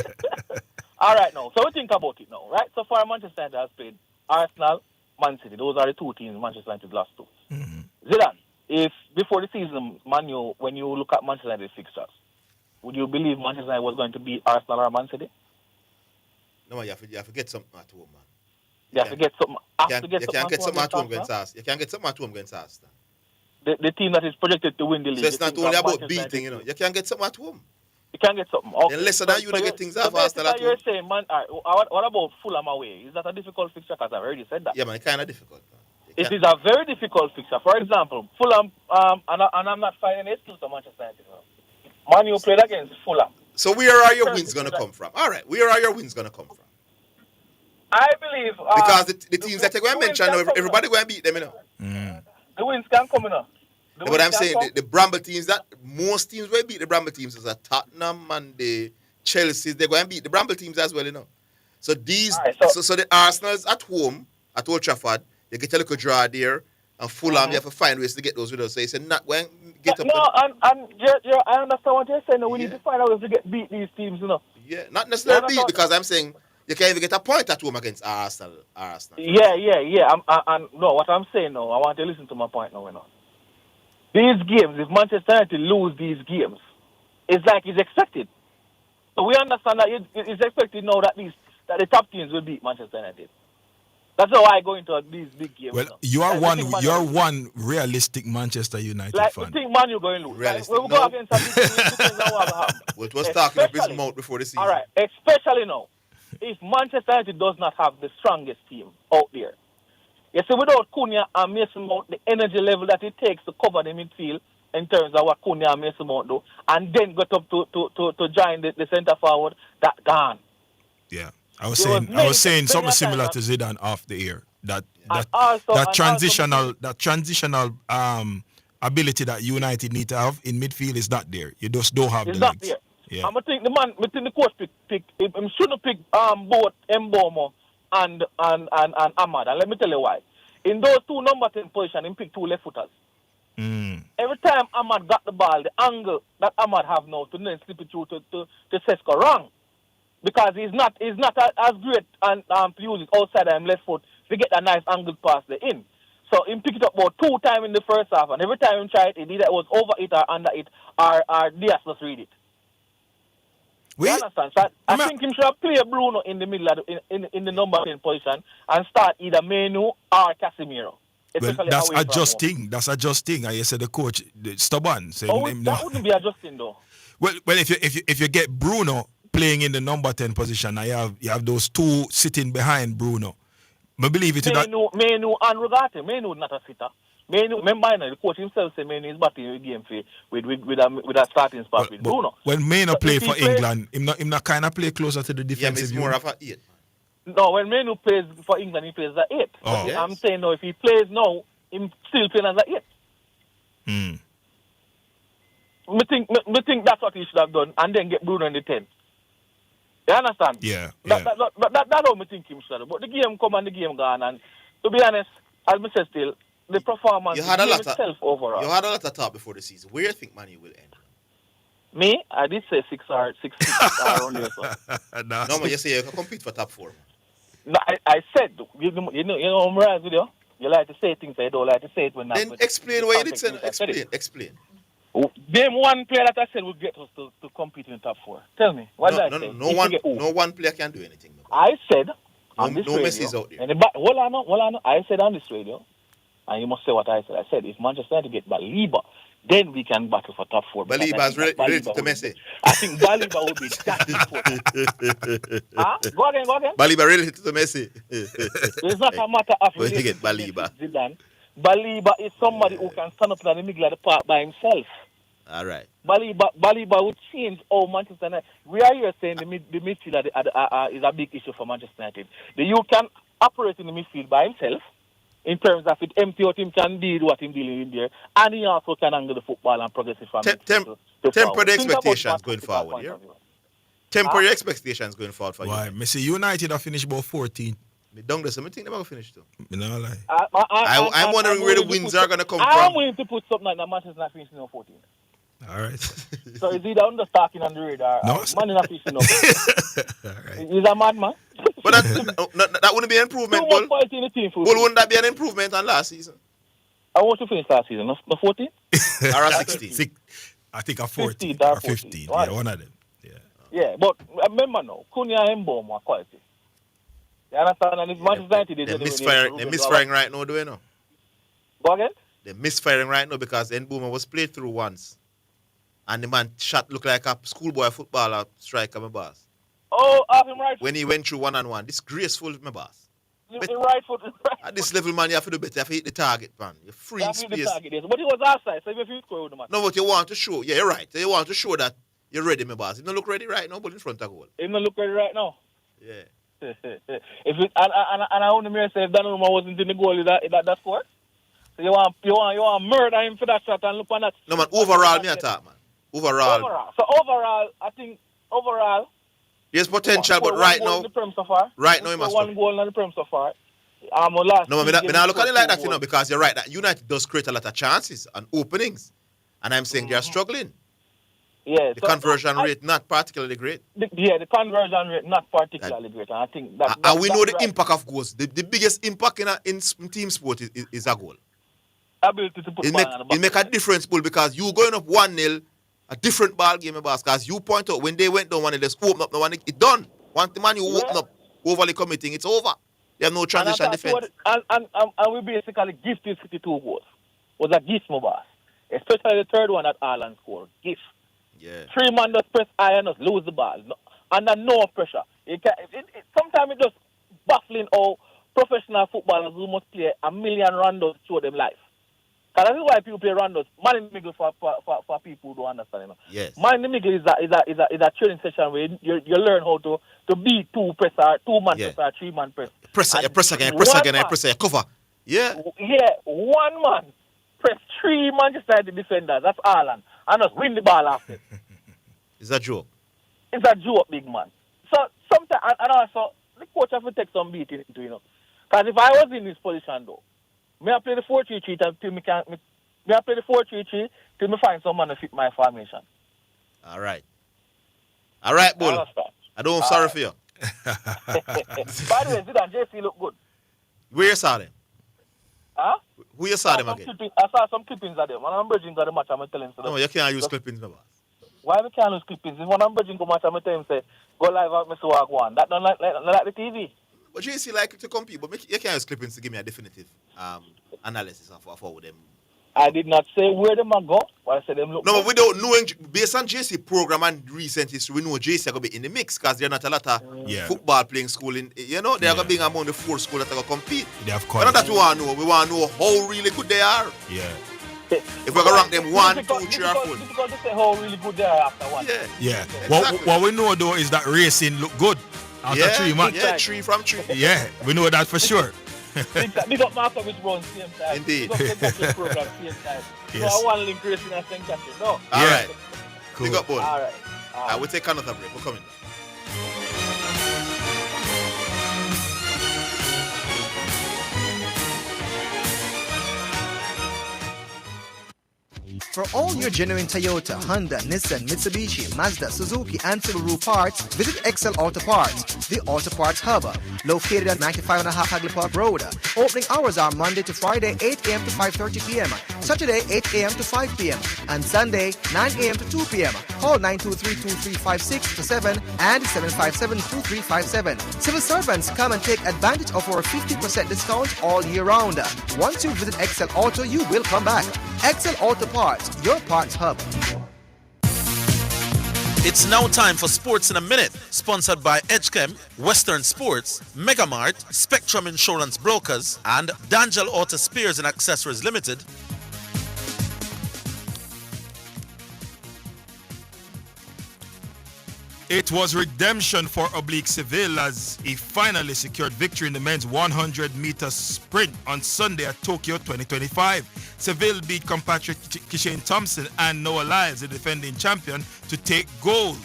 All right, now. So we think about it now, right? So far, Manchester United has played Arsenal, Man City. Those are the two teams Manchester United lost to. Mm-hmm. Zidane, if before the season, when you look at Manchester United fixtures, would you believe Manchester United was going to beat Arsenal or Man City? No, you have to get something at home, man. You have to get something. You can't get something at home against Arsenal. You can't get something at home against Arsenal. The team that is projected to win the league. So it's not only about beating, You can't get something at home. You can't get something. Okay. Then lesser than you to get things off Arsenal at home. You're saying, man, what about Fulham away? Is that a difficult fixture? Because I've already said that. Yeah, man, it's kind of difficult. It is a very difficult fixture. For example, Fulham, and I'm not finding an excuse to Manchester United. Man, you played against Fulham. So where are your wins going to come from? All right, where are your wins going to come from? I believe... because the teams that you're going to mention, everybody going to beat them, The wins can come, But I'm saying the Bramble teams, that most teams will beat the Bramble teams is Tottenham and the Chelsea. They're going to beat the Bramble teams as well, So these, so the Arsenal's at home at Old Trafford, they get a little draw there, and Fulham, you have to find ways to get those results. So you say not going to get up. No, I understand what you're saying. We need to find out ways to beat these teams, Yeah, not necessarily beat, because I'm saying you can't even get a point at home against Arsenal. Yeah. And no, what I'm saying now, I want you to listen to my point now. These games, if Manchester United lose these games, it's like it's expected. So we understand that it's expected now that the top teams will beat Manchester United. That's how I go into these big games. Well, you are one realistic Manchester United fan. I think Man U going to lose. Realistic. When we go against a big team, it depends on what happens. Well, it was talking of his mouth before the season. All right, especially now, if Manchester United does not have the strongest team out there. You see, without Cunha and Mason Mount, the energy level that it takes to cover the midfield in terms of what Cunha and Mason Mount do, and then get up to join the centre forward, that gone. Yeah. I was saying something similar to Zidane off the air. That transitional ability that United need to have in midfield is not there. You just don't have it's the not legs. There. Yeah. The coach pick him shouldn't pick both Mbomo and Ahmad. And let me tell you why. In those two number 10 positions, he picked two left footers. Every time Ahmad got the ball, the angle that Ahmad have now to then slip it through to Sesko wrong. Because he's not as great and to use his outside and left foot to get a nice angled pass there in. So he picked it up about 2 times in the first half, and every time he tried it, either it was over it or under it, or Diaz just read it. You understand? So I think he should play Bruno in the middle of in the number 10 position and start either Menu or Casemiro. Well, that's adjusting. That's adjusting. I said the coach stubborn. That wouldn't be adjusting though. Well, if you get Bruno playing in the number 10 position, you have those two sitting behind Bruno. I believe it. Menu and Rugate. Menu not a sitter. Remember, the coach himself said Mainu is batting the game with a starting spot with Bruno. When Mainu play for plays, England, him not kind of play closer to the defensive unit. Yeah, it's more of a 8. No, when Mainu plays for England, he plays as 8. Oh. Yes. I'm saying, no, if he plays now, him still playing as 8. I think that's what he should have done, and then get Bruno in the 10. You understand? Yeah. That's how I think him should have done. But the game come and the game gone, and to be honest, as I said still, the performance itself overall. You had a lot of talk before the season. Where do you think Man U will end? Me? I did say 6 around there. So. No, but you say you can compete for top 4. No, I said, you know, I'm right with you. You like to say things, I don't like to say it when Then explain what you did say. Explain. Name one player that I said would get us to compete in the top 4. Tell me. What did I say? No one player can do anything. I said on this radio. Messi's out there. Hold on. I said on this radio, and you must say what I said. I said if Manchester United get Baliba, then we can battle for top 4. Baliba's related to Messi. I think Baliba would be that important. Huh? Go again. Baliba related to Messi. It's not a matter of you get Baliba. Zidane. Baliba is somebody who can stand up in the middle of the park by himself. All right. Baliba would change Manchester United. We are here saying the midfield is a big issue for Manchester United. You can operate in the midfield by himself in terms of it empty out him can deal what him dealing in there, and he also can angle the football and progress it from temper the expectations going forward. Yeah? Temper your expectations going forward for you. Why? Messi United have finished about 14. Me don't listen. I think they're going to finish too. No lie. I'm wondering where the wins are going to come from. I'm willing to put something like that Manchester not finishing on 14. All right. So is he the understocking on the radar? No. Man is not fishing up. All right. He's a madman. But that wouldn't be an improvement, Bull. Wouldn't that be an improvement on last season? I want to finish last season. The 14? Or a 16? I think a 14 or 15. Right. Yeah, one of them. Yeah, but remember now, Cunha and Mbom are quality. You understand? And if Manchester United is they're misfiring right now, do you know? Go again? They're misfiring right now because Mboma was played through once. And the man shot looked like a schoolboy footballer striker, my boss. Oh, have him right. When he went through one-on-one. Disgraceful, my boss. Right foot. At this level, man, you have to do better. You have to hit the target, man. You're free space. But it was outside, so if you score the match. No, but you want to show. Yeah, you're right. You want to show that you're ready, my boss. You don't look ready right now, but in front of goal. You don't look ready right now? Yeah. And I only may say if Donnarumma wasn't in the goal, is that score? So you want murder him for that shot and look on that. No, man, overall, me attack, man. Overall. So overall, I think there's potential, but right now, right now, you must one goal in the Prem so far. No, I not look at it like that, you know, because you're right that United does create a lot of chances and openings, and I'm saying they're struggling. Yeah, the conversion rate not particularly great. The conversion rate not particularly great, and I think that. And we know the impact of goals. The biggest impact in team sport is a goal. Ability to put it make a difference, Bull, because you going up 1-0, a different ball game, boss. Because you point out when they went down 1-0, they open up the one, it's done. Once the man you open up, overly committing, it's over. They have no transition defense. And we basically gifted City 2 goals. Was a gift, my boss. Especially the third one that Ireland scored. Gift. Yeah. 3 man just press iron us, lose the ball. Under no pressure. Sometimes it's just baffling how professional footballers who must play a million randos to show them life. Because that is why people play randos. Man in the middle for people who don't understand. You know? Yes. Man in the middle is a training session where you learn how to be 2 presser, 2 man presser, 3 man press. Press again, cover. Yeah. Yeah, 1 man press 3 Manchester United defenders. That's Ireland. And just win the ball after. It's a joke. It's a joke, big man. So sometimes, and also, the coach have to take some beating into, you know. Because if I was in this position, though, may I play the 4-3-3 till me find someone to fit my formation. All right, Bull. I don't. I'm sorry for you. By the way, Zidane, JC look good. Where you saw them? Huh? Who you saw them again? I saw some clippings of them. When I'm bridging got the match, I'm telling them. No, you can't use clippings, my boss. Why we can't use clippings? When I'm bridging go match, I'm telling them, say, go live out Mr. Wagwan. That don't like the TV. But you see, like to compete, but you can't use clippings to give me a definitive analysis of how them I did not say where them are go, but I said them look. No, but without knowing, based on JC program and recent history, we know JC are going to be in the mix because there are not a lot of football playing school in, they're going to be among the 4 schools that are going to compete. They have but not that we want to know. We want to know how really good they are. Yeah. If we're going to rank them 1, 2, 3, or 4. Difficult to say how really good they are after one. Yeah. Exactly. What we know though is that racing look good after 3 months. Yeah, 3 from 3. Yeah, we know that for sure. Big up Martha which runs same time. Indeed. Big up the program same time. Yes. So I want to link racing and St. Catherine. No. All right. Cool. Big up, Bull. All right. We'll take another break. We're coming back. For all your genuine Toyota, Honda, Nissan, Mitsubishi, Mazda, Suzuki, and Subaru parts, visit Excel Auto Parts, the Auto Parts Hub, located at 95.5 Hagley Park Road. Opening hours are Monday to Friday, 8 a.m. to 5:30 p.m., Saturday, 8 a.m. to 5 p.m., and Sunday, 9 a.m. to 2 p.m. Call 923-2356-7 and 757-2357. Civil servants, come and take advantage of our 50% discount all year round. Once you visit Excel Auto, you will come back. Excel Auto Parts, your parts hub. It's now time for Sports in a Minute, sponsored by Edgechem, Western Sports, Megamart, Spectrum Insurance Brokers, and D'Angelo Auto Spares and Accessories Limited. It was redemption for Oblique Seville as he finally secured victory in the men's 100-meter sprint on Sunday at Tokyo 2025. Seville beat compatriot Kishane Thompson and Noah Lyles, the defending champion, to take gold.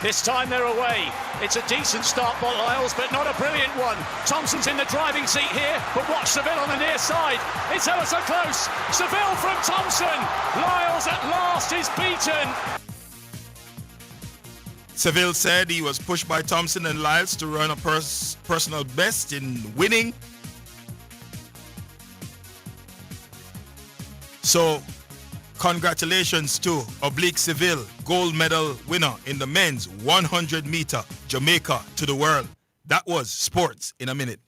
This time they're away. It's a decent start by Lyles, but not a brilliant one. Thompson's in the driving seat here, but watch Seville on the near side. It's ever so close. Seville from Thompson. Lyles at last is beaten. Seville said he was pushed by Thompson and Lyles to run a personal best in winning. So, congratulations to Oblique Seville, gold medal winner in the men's 100-meter Jamaica to the world. That was Sports in a Minute.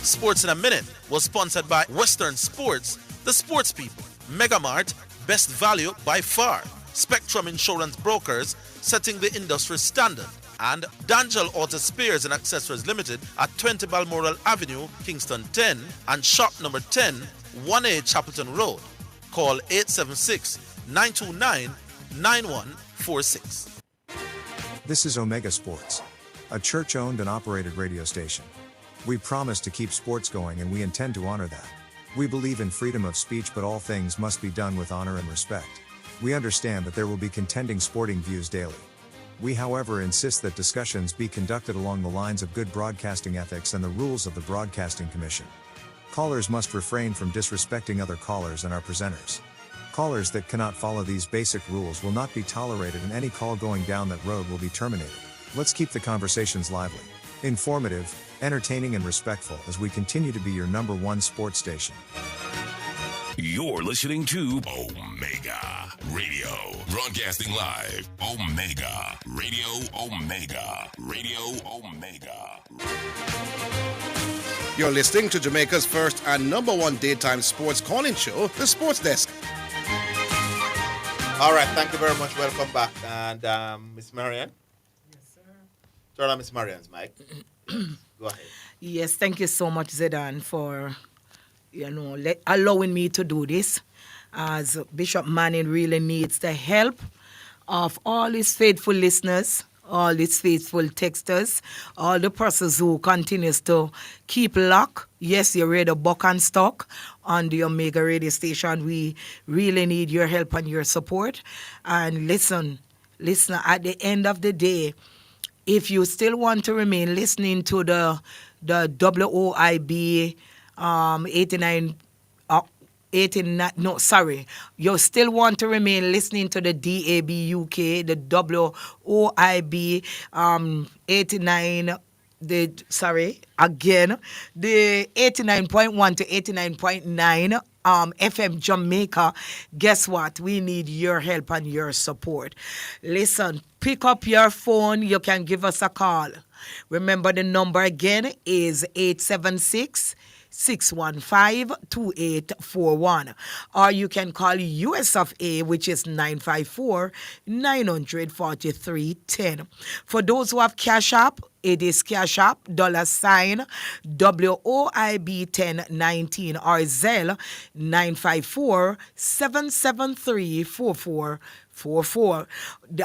Sports in a Minute was sponsored by Western Sports, the sports people, Megamart, best value by far, Spectrum Insurance Brokers, setting the industry standard, and D'Angelo Auto Spares and Accessories Limited at 20 Balmoral Avenue, Kingston 10, and shop number 10, 1A Chapelton Road. Call 876-929-9146. This is Omega Sports, a church-owned and operated radio station. We promise to keep sports going and we intend to honor that. We believe in freedom of speech, but all things must be done with honor and respect. We understand that there will be contending sporting views daily. We, however, insist that discussions be conducted along the lines of good broadcasting ethics and the rules of the Broadcasting Commission. Callers must refrain from disrespecting other callers and our presenters. Callers that cannot follow these basic rules will not be tolerated, and any call going down that road will be terminated. Let's keep the conversations lively, informative, entertaining, and respectful as we continue to be your #1 sports station. You're listening to Omega Radio, broadcasting live. Omega Radio, Omega Radio, Omega. You're listening to Jamaica's first and #1 daytime sports calling show, The Sports Desk. All right, thank you very much. Welcome back. And Miss Marian? Yes, sir. Turn on Miss Marian's mic. Yes, go ahead. Yes, thank you so much, Zidane, for allowing me to do this, as Bishop Manning really needs the help of all his faithful listeners, all his faithful texters, all the persons who continues to keep lock. Yes, you're ready to buck and stock on the Omega radio station. We really need your help and your support. And listen, at the end of the day, if you still want to remain listening to the WOIB 89, you still want to remain listening to the DAB UK, the WOIB 89, the 89.1 to 89.9 FM Jamaica. Guess what? We need your help and your support. Listen, pick up your phone. You can give us a call Remember, the number again is 876-615-2841. Or you can call US of A, which is 954-943-10. For those who have Cash App, it is Cash App, $ WOIB1019, or Zelle 954-773-4444.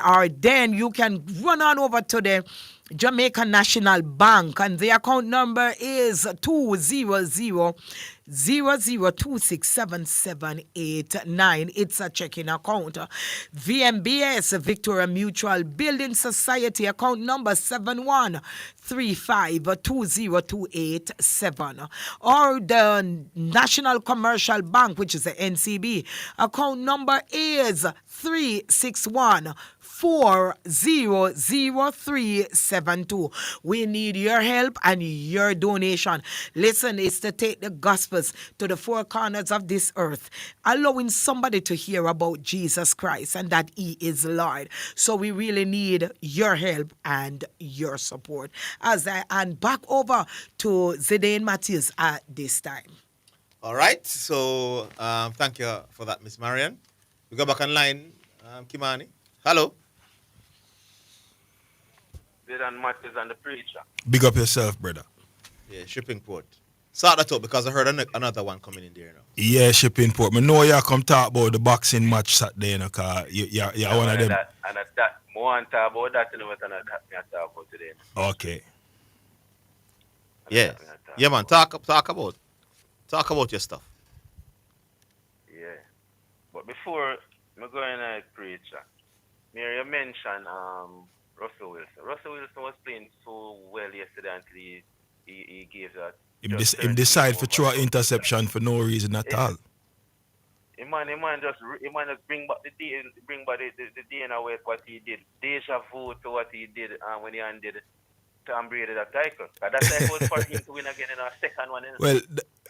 Or then you can run on over to the Jamaica National Bank, and the account number is 200-00267789. It's a checking account. VMBS, Victoria Mutual Building Society, account number 7135202887. Or the National Commercial Bank, which is the NCB, account number is 361-400-372. We need your help and your donation. Listen, it's to take the Gospels to the four corners of this earth, allowing somebody to hear about Jesus Christ and that He is Lord. So we really need your help and your support. As I hand back over to Zidane Matthews at this time. All right. So thank you for that, Miss Marian. We go back online, Kimani. Hello. Zidane Matthews and the preacher. Big up yourself, brother. Yeah, shipping port. Sort that out because I heard another one coming in there now. Yeah, shipping port. I know you come talk about the boxing match Saturday, you know, because you're one of them. That, I want to talk about that, and what I talk about today. Okay. Yeah. Yeah, man. Talk about your stuff. Yeah. But before I go in a preacher, Mary, you mentioned Russell Wilson. Russell Wilson was playing so well yesterday until he gave that. Him decide for throw an interception for no reason at all. He might just bring back the DNA with what he did. Deja vu to what he did when he handed Tom Brady that title. That title was for him to win again in our second one. Well,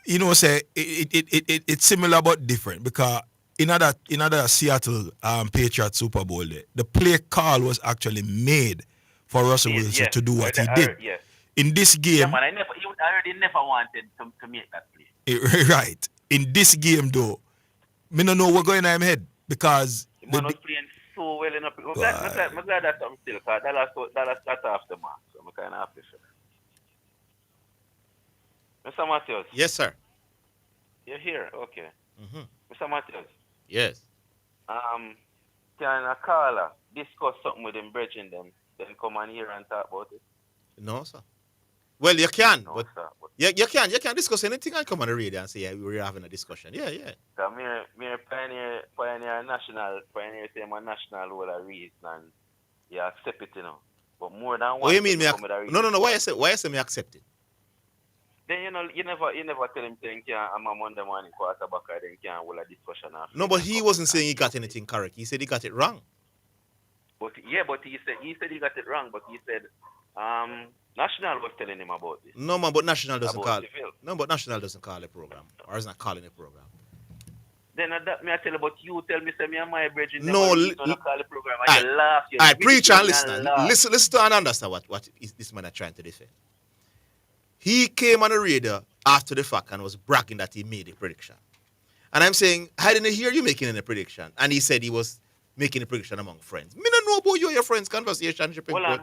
you know, say it's similar but different because in other Seattle Patriots Super Bowl, the play call was actually made for Russell Wilson to do what he did. Yes. In this game, yeah, man, I already never wanted to make that play. Right. In this game, though, me don't know what's going on in my head because the man was playing so well enough. I'm glad that I'm still, because Dallas got off the mark, so I'm kind of happy for that. Mr. Matthews. Yes, sir. You're here, okay. Mm-hmm. Mr. Matthews. Yes. Can a caller discuss something with them, bridging them, then come on here and talk about it? No, sir. Well, you can, no, but sir, you can discuss anything and come on the radio and say, yeah, we're having a discussion. Yeah. Me pioneer national will read and you accept it, you know. But more than one. What do you mean? No. Why you say me accept it? Then you never tell him saying I'm a Monday morning quarterback and then can't hold a discussion after. No, but he wasn't saying he got anything correct. He said he got it wrong. But he said he got it wrong, but he said National was telling him about this. No, man, but National doesn't call it. No, but National doesn't call a program, or is not calling a program. Then that me I tell you, but you tell me say me and my brethren no, don't call the program and you laugh. I preach and listen. Listen to and understand what is this man is trying to defend. He came on the radio after the fact and was bragging that he made a prediction. And I'm saying, I didn't hear you making any prediction. And he said he was making a prediction among friends. Me don't know about you and your friends' conversation. Hold on.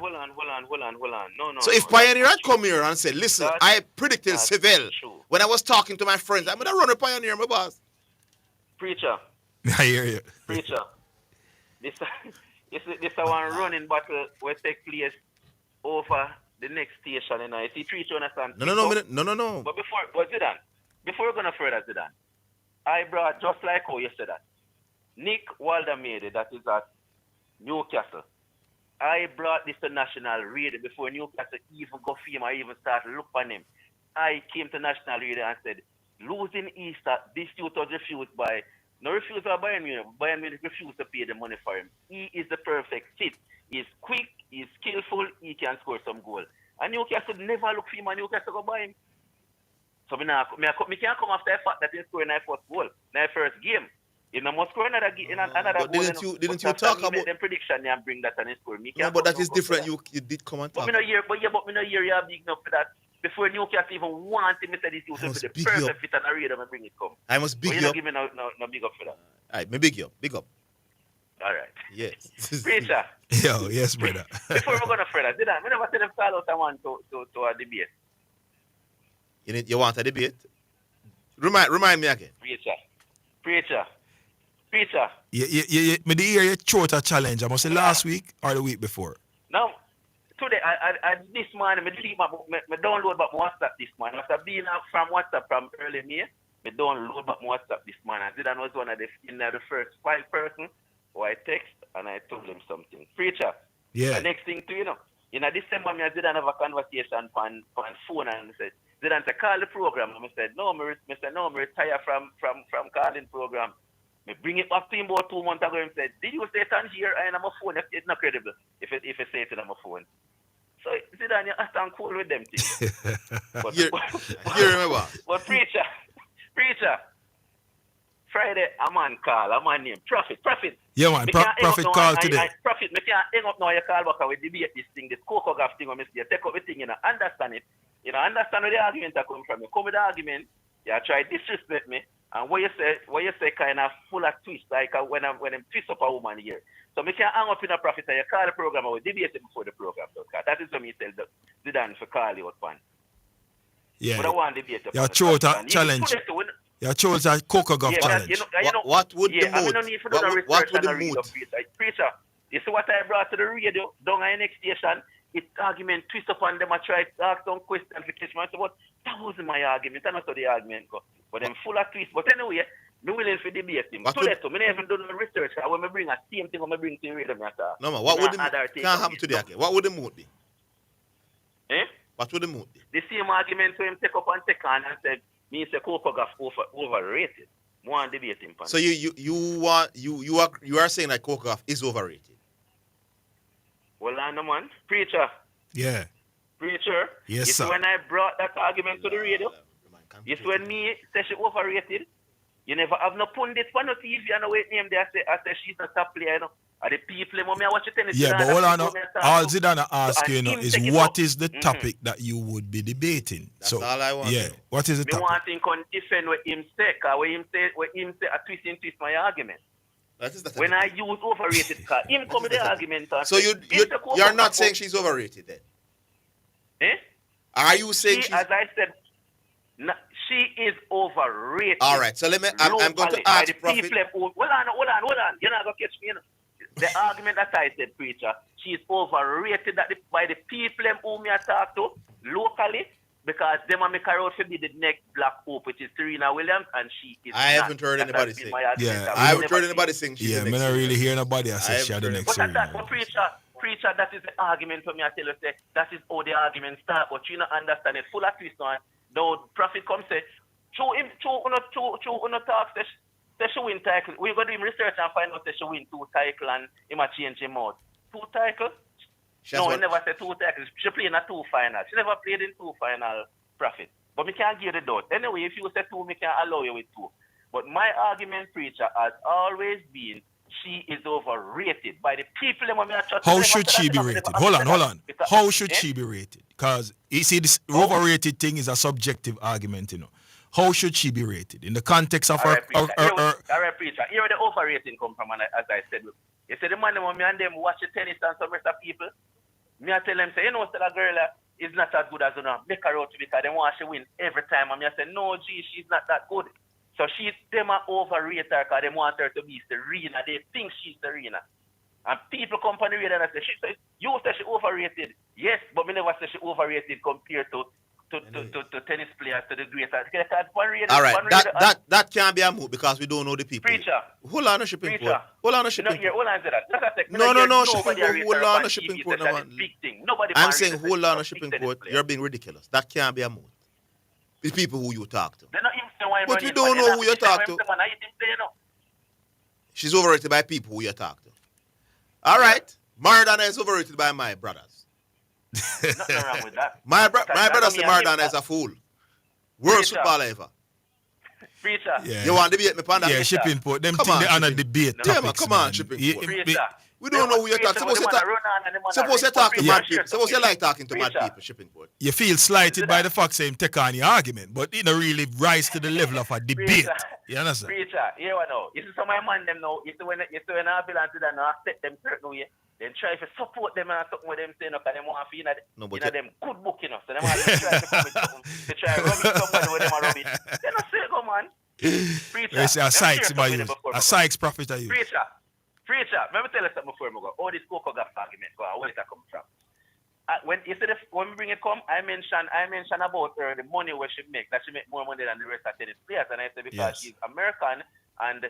No. So if Pioneer had come here and said, listen, I predicted Seville when I was talking to my friends, I'm going to run a Pioneer, my boss. Preacher. I hear you. Preacher. This one running battle will take place over the next station. You know, you see, Preacher understand. No. But Zidane, before we're going to further Zidane, I brought, just like how you said that, Nick Waldamede, that is at Newcastle. I brought this to National Radio before Newcastle even go for him or even start look on him. I came to National Radio and said, losing Easter, this youth was refused by, no refused by Bayern Munich. Bayern Munich refused to pay the money for him. He is the perfect fit. He's quick, he's skillful, he can score some goal. And Newcastle never look for him and Newcastle go buy him. So me can't come after the fact that he scored in his first goal, in his first game. You know, must score another But goal. didn't you talk about the prediction and bring that and score? No, but that is different. You did come and talk. But me no hear you are big enough for that. Before Newcastle even wanted me to this you to be the perfect fit and a radar and bring it come. I must big you up. up. Give me no big up for that. Alright, me big you up. Big up. Alright. Yes. Preacher. Yo, yes, brother. Before we go no further, did I never tell them call out someone to a debate? You want a debate? Remind me again. Preacher. Yeah. Me the hear you throat a challenge. I must say last week or the week before. Now, today I this morning, me download back my WhatsApp this morning. After being out from WhatsApp from early May, me download back my WhatsApp this morning. Zidane was one of the first 5 person who I text and I told them something. Preacher. Yeah. The next thing too, in December, me and Zidane have a conversation on phone and he said, Zidane said, call the program. And I said, no, me retire from calling program. Me bring it back to him about 2 months ago and said, did you say it on here and on my phone? It's not credible if I say it on my phone. So Zidane, you have to cool with them things. But, you remember? But preacher, Friday, a man call, a man named Prophet. Yeah, man, Prophet call today. Prophet, me can't hang up now, you call back and we debate this thing, this cocoa gaff thing, you take up the thing, understand it. Understand where the argument are coming from. You come with the argument, you try to disrespect me, and what you say kind of full of twist, like when I'm twist up a woman here. So me can't hang up in a Prophet and you call the program and we debate it before the program. So that is what me tell Zidane for call you upon. Yeah. But I want to debate you throw it a challenge. You chose a cocoa golf challenge. What would the mood? What would the mood? Preacher, you see what I brought to the radio down at the next station? It's argument twist upon them. I tried to ask some questions for catch my but that wasn't my argument. That's not how the argument go. But them full of twists. But anyway, me willing for debate him. So let me never do no research. I want to bring a same thing. I want to bring to the radio. No man, what would the can't happen today? Okay? What would the mood be? What would the mood be? The same argument to him take up and take on and said. Me say Coco Gaff overrated. One debate him. So you are saying that Coco Gaff is overrated? Well, I know, man. Preacher. Yeah. Preacher. Yes, sir. When I brought that argument to the radio, you see when me say she overrated, you never have no pundit for no TV and no wait name there. I say she's a top player, Are the people when I watch tennis? Yeah, but hold on. All Zidane ask you is what is the topic that you would be debating? That's all I want. Yeah, what is the topic? I want to defend what him say, because what him say, I twist my argument. When I use overrated, because him come with the argument. So you're not saying she's overrated then? Are you saying as I said, she is overrated. All right, so I'm going to ask Prophet. Hold on. You're not going to catch me, The argument that I said, preacher, she is overrated by the people whom I talk to locally because them make her out to be the next Black Hope, which is Serena Williams, and she is I haven't heard anybody say. Yeah, I haven't heard anybody saying she's the next. Yeah, I don't really hear nobody say she's the next Serena. But preacher, that is the argument for me. I tell you, say, that is how the argument start, but you don't understand it. Full of twist on. Now, Prophet comes say, two talk, say she win title. We're going to do research and find out that she win 2 titles and he might change him out. 2 titles? No, he never said 2 titles. She played in a 2 finals. She never played in 2 final, Prophet. But me can't give the doubt. Anyway, if you say 2, me can allow you with 2. But my argument, preacher, has always been she is overrated by the people. How should she be rated? Hold on. How should she be rated? Because you see, this overrated thing is a subjective argument, How should she be rated in the context of her? All right, preacher. Here where the overrating come from, as I said. You see, the man me and them watch the tennis and some rest of people. Me I tell them say, still a girl is not as good as make her out because they want she win every time. And me I say, no, she's not that good. So them are overrate her because they want her to be Serena. They think she's Serena. And people come on the radio and say, you say she overrated. Yes, but me never say she overrated compared to tennis players, to the greater. All right, that can't be a move because we don't know the people. Preacher. Hold on a shipping port. Hold on a shipping port. Hold on to that. No, shipping port. Hold on a shipping port. Nobody I'm saying hold on a shipping port. You're being ridiculous. That can't be a move. The people who you talk to. But we don't know who you talk to. She's overrated by people who you talk to. All right. Maradona is overrated by my brothers. Nothing wrong with that. My brother say Maradona is a fool. Worst footballer ever. Preacher. Yeah. You want to debate me upon that? Yeah, shipping port. Them Come thing on, they honor shipping. debate Yeah, topics, man, come on, man. shipping Yeah, port. Preacher. We don't know who you're talking. Suppose you talk to mad people. Suppose you like talking to mad people, shipping port. You feel slighted by the fact saying take on your argument, but it don't really rise to the level of a debate. You understand? Preacher, you know. You see some of my man them now, you see when I feel and that now set them certain way, then try to support them and something with them saying because them want to feel them good book, you know. So them want to try to come with something to try to rub it somebody with them and rub it. They don't say go man. Preacher. They say a Sykes by you. A Sykes prophet are you. Preacher, let me tell you something before we go. All this cocoa gas argument, where it come from? When we bring it come, I mention about her the money where she make, that she make more money than the rest of tennis players, and I say because she's American and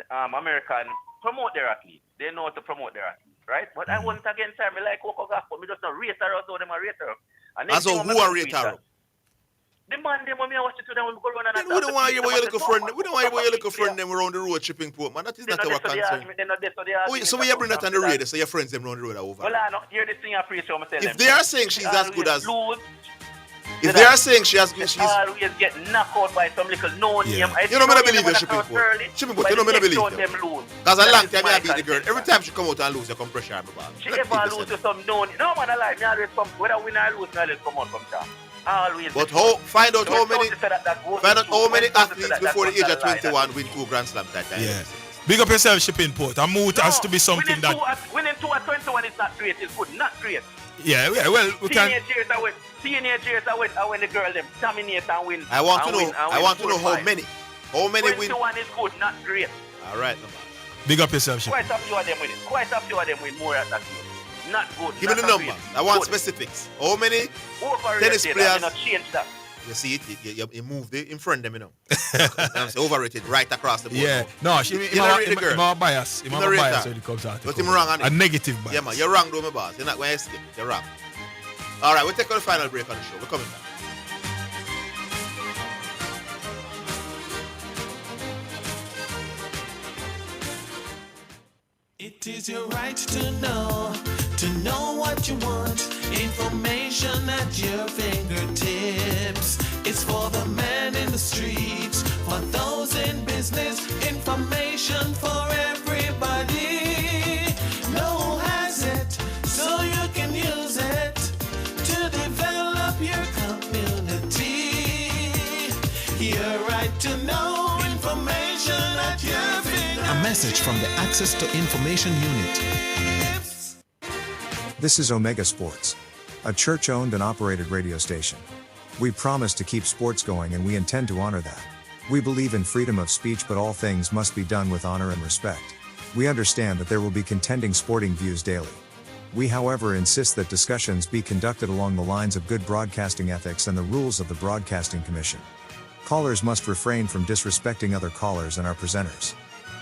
American promote their athletes. They know how to promote their athletes, right? But I once again say me like cocoa gas, but me just not rate her out, so them a rate her. And so who are rate her? The man them when me watch it to them when we go run and we don't want you about your little friend. We don't want you about your little friend them around the road shipping port, man. That is not our concern. So we bring that on the radio, so your friends them round the road are over. Well, I know. Hear this thing I preach. If they are saying she's as good as, if they are saying she has good, she's always get knocked out by some little no name. You know me not believe you shipping port. Shipping port, you know me not believe you. Because a long time I beat the girl. Every time she come out and lose, you come pressure on me back. She ever lose to some no name. No man alive. Me always come. Whether win or lose, me always come out from top. Always. But find out how many athletes before the age of 21 win 2 Grand Slam titles. Yeah. Big up yourself, shipping port. A mood has to be something that winning 2 at 21 is not great. It's good, not great. Yeah, well, we can. Teenage years are when the girl them dominate and win. I want to know how many. How many win? 21 is good, not great. All right, big up yourself, shipping. Quite a few of them win. Quite a few of them win more at that. Not good. Give me the number. I want specifics. How many tennis players? Change that. You see it? You move in front of them, you know. It's overrated right across the board. Yeah. No, she my bias. My bias when it comes out. But him wrong on it. A negative bias. Yeah, man. You're wrong, though, my boss. You're not going to escape. You're wrong. All right, we'll take the final break on the show. We're coming back. It is your right to know what you want. Information at your fingertips. It's for the man in the streets, for those in business. Information for everybody. No one has it, so you can use it to develop your community. Your right to know information at your fingertips. A message from the Access to Information Unit. This is Omega Sports, a church-owned and operated radio station. We promise to keep sports going and we intend to honor that. We believe in freedom of speech, but all things must be done with honor and respect. We understand that there will be contending sporting views daily. We, however, insist that discussions be conducted along the lines of good broadcasting ethics and the rules of the Broadcasting Commission. Callers must refrain from disrespecting other callers and our presenters.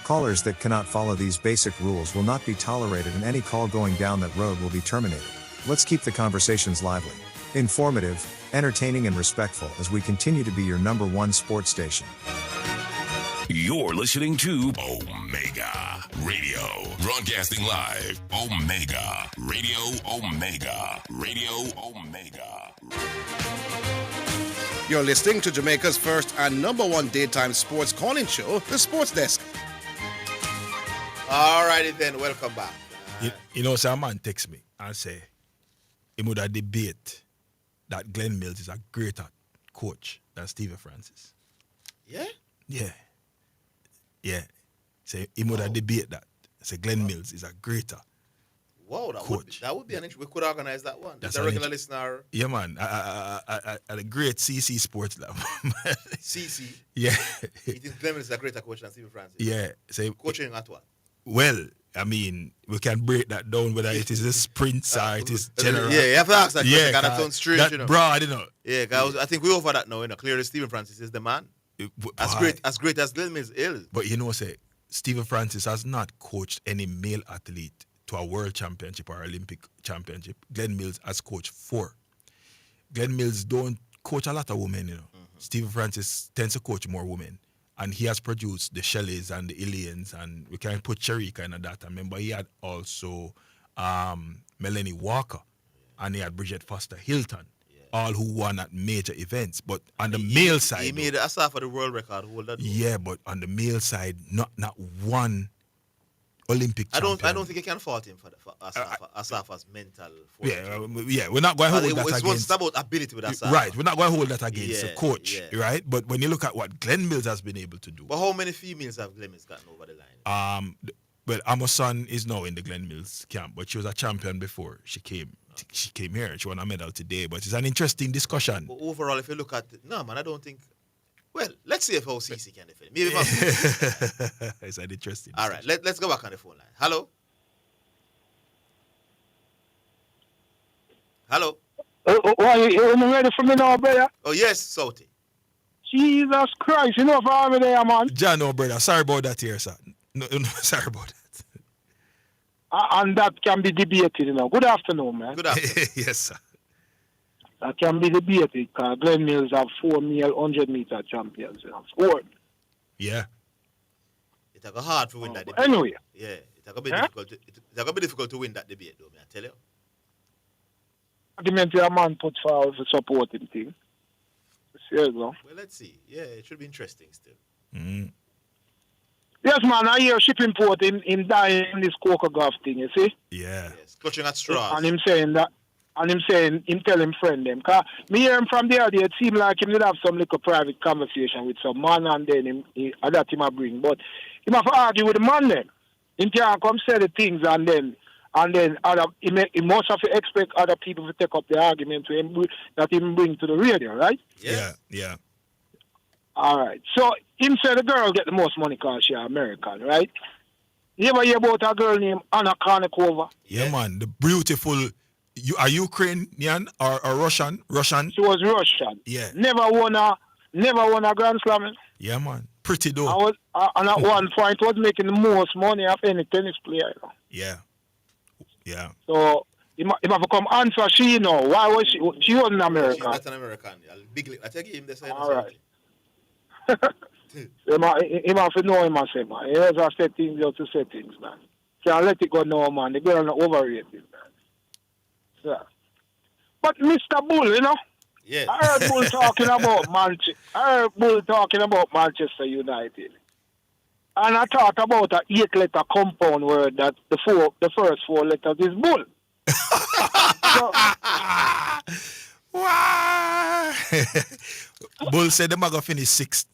Callers that cannot follow these basic rules will not be tolerated, and any call going down that road will be terminated. Let's keep the conversations lively, informative, entertaining, and respectful as we continue to be your #1 sports station. You're listening to Omega Radio. Broadcasting live. Omega Radio. Omega Radio. Omega. You're listening to Jamaica's first and #1 daytime sports calling show, The Sports Desk. Alrighty then, welcome back. You know, some man text me and say, he would have debate that Glenn Mills is a greater coach than Stephen Francis. Yeah? Yeah. Yeah. Say, he would have debate that. Say, Glenn Mills is a greater coach. That would be an issue. We could organize that one. That's a regular listener. Yeah, man. At a great CC Sports Lab. CC? Yeah. You think Glenn Mills is a greater coach than Stephen Francis? Yeah. Say, coaching at what? Well, I mean, we can break that down, whether it is a sprint or it is general. Yeah, you have to ask that question. That sounds strange, that you know. Broad, you know. Yeah, I think we're over that now, you know. Clearly, Stephen Francis is the man. As great as Glenn Mills is. But you know, say, Stephen Francis has not coached any male athlete to a world championship or Olympic championship. Glenn Mills has coached 4. Glenn Mills don't coach a lot of women, you know. Mm-hmm. Stephen Francis tends to coach more women. And he has produced the Shelleys and the Ilians, and we can put Sharika in that. I remember he had also Melanie Walker, and he had Bridget Foster Hilton all who won at major events. But on the male side, he made Asaf for the world record holder. Yeah, but on the male side, not one Olympic champion. I don't think you can fault him for Asaf's mental fortitude. Yeah, we're not going to hold that against. It's about ability with Asaf. Right, we're not going to hold that against the coach, right? But when you look at what Glenn Mills has been able to do. But how many females have Glenn Mills gotten over the line? Well, Amason is now in the Glenn Mills camp, but she was a champion before she came. She came here. She won a medal today, but it's an interesting discussion. But overall, if you look at I don't think. Well, let's see if OCC can defend. Maybe it's an interesting. All right, let's go back on the phone line. Hello. Hello. You ready for me now, brother? Oh yes, Sauti. Jesus Christ, you know for me there, man. John, no, brother. Sorry about that here, sir. No, sorry about that. And that can be debated, Good afternoon, man. Good afternoon. Yes, sir. That can be debated because Glenn Mills have 4 male 100-meter champions. 4. Yeah. It's a hard to win that debate. Anyway. Yeah, it's going to be difficult to win that debate, though, I tell you. Argument a man put forward for supporting thing. Well, let's see. Yeah, it should be interesting still. Mm-hmm. Yes, man, I hear shipping port in dying in this coca golf thing, you see? Yeah. Yes, clutching at straws. And him saying that, him tell him friend them. Cause me hear him from the other day, it seemed like him did have some little private conversation with some man and then that him a bring. But him have to argue with the man then. Him can't come say the things and then he must have to expect other people to take up the argument to him that he bring to the radio, right? Yeah. All right. So him say the girl get the most money because she's American, right? You ever hear about a girl named Anna Kournikova? Yeah, man. The beautiful. Are Ukrainian or Russian? Russian. She was Russian. Yeah. Never won a Grand Slam. Yeah, man. Pretty though. And at one point was making the most money of any tennis player. Yeah. Yeah. So he must have come answer she why was she wasn't American. She's not an American. Big I take him the same. All right. He must know him and say, man. He has to say things just to say things, man. Can't let it go no, man. The girl not overrated, man. Yeah. But Mr. Bull, yeah. I heard Bull talking about Manchester United. And I thought about an 8-letter compound word that the first 4 letters is Bull. Bull said the maga finish 6th.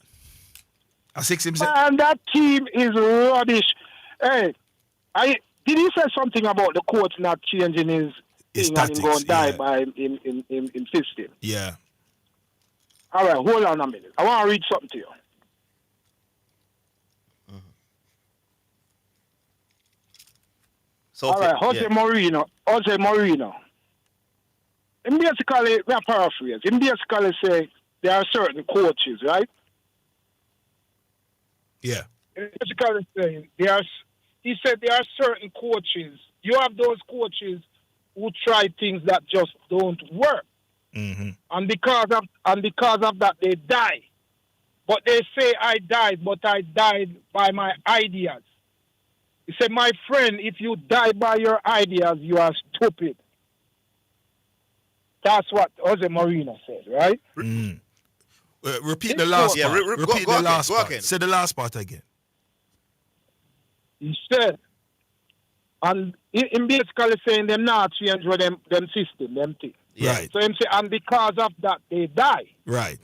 A 6 himself. And that team is rubbish. Hey, did he say something about the coach not changing his thing tactics, and him going to die by in 15? Yeah. All right, hold on a minute. I want to read something to you. So, all right, Jose Mourinho. In basically, we are paraphrase. In basically say there are certain coaches, right? Yeah. In basically saying he said there are certain coaches. You have those coaches who try things that just don't work. Mm-hmm. And because of that they die. But they say I died, but I died by my ideas. He said, my friend, if you die by your ideas, you are stupid. That's what Jose Mourinho said, right? Mm. Repeat the last part. Repeat the last part. Say the last part again. He said, and in basically saying them not change with them system, them thing. Right. So him say, and because of that, they die. Right.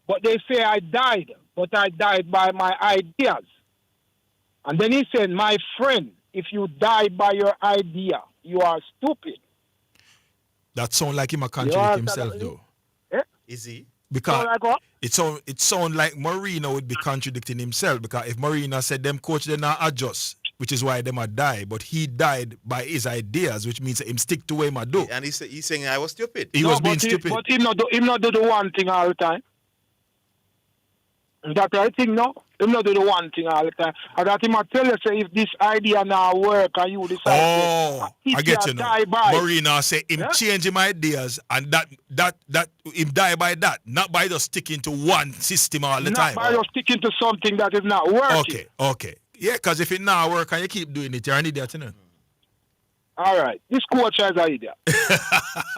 But they say I died, but I died by my ideas. And then he said, my friend, if you die by your idea, you are stupid. That sound like him a contradict himself, though. Eh? Is he? So Because like what? it sound like Mourinho would be contradicting himself. Because if Mourinho said them coach they not adjust, which is why them a die, but he died by his ideas, which means him stick to what him a do. And he's saying I was stupid. He was being stupid. But him not do the one thing all the time. Is that right thing, no? Him not do the one thing all the time. And that him a tell you, say, if this idea now work and you decide I get you now. Mourinho say him change him ideas and that him die by that, not by just sticking to one system all the time. Not by just sticking to something that is not working. Okay. Yeah, because if it not work and you keep doing it, you're an idiot, you know. All right. This coach is an idiot.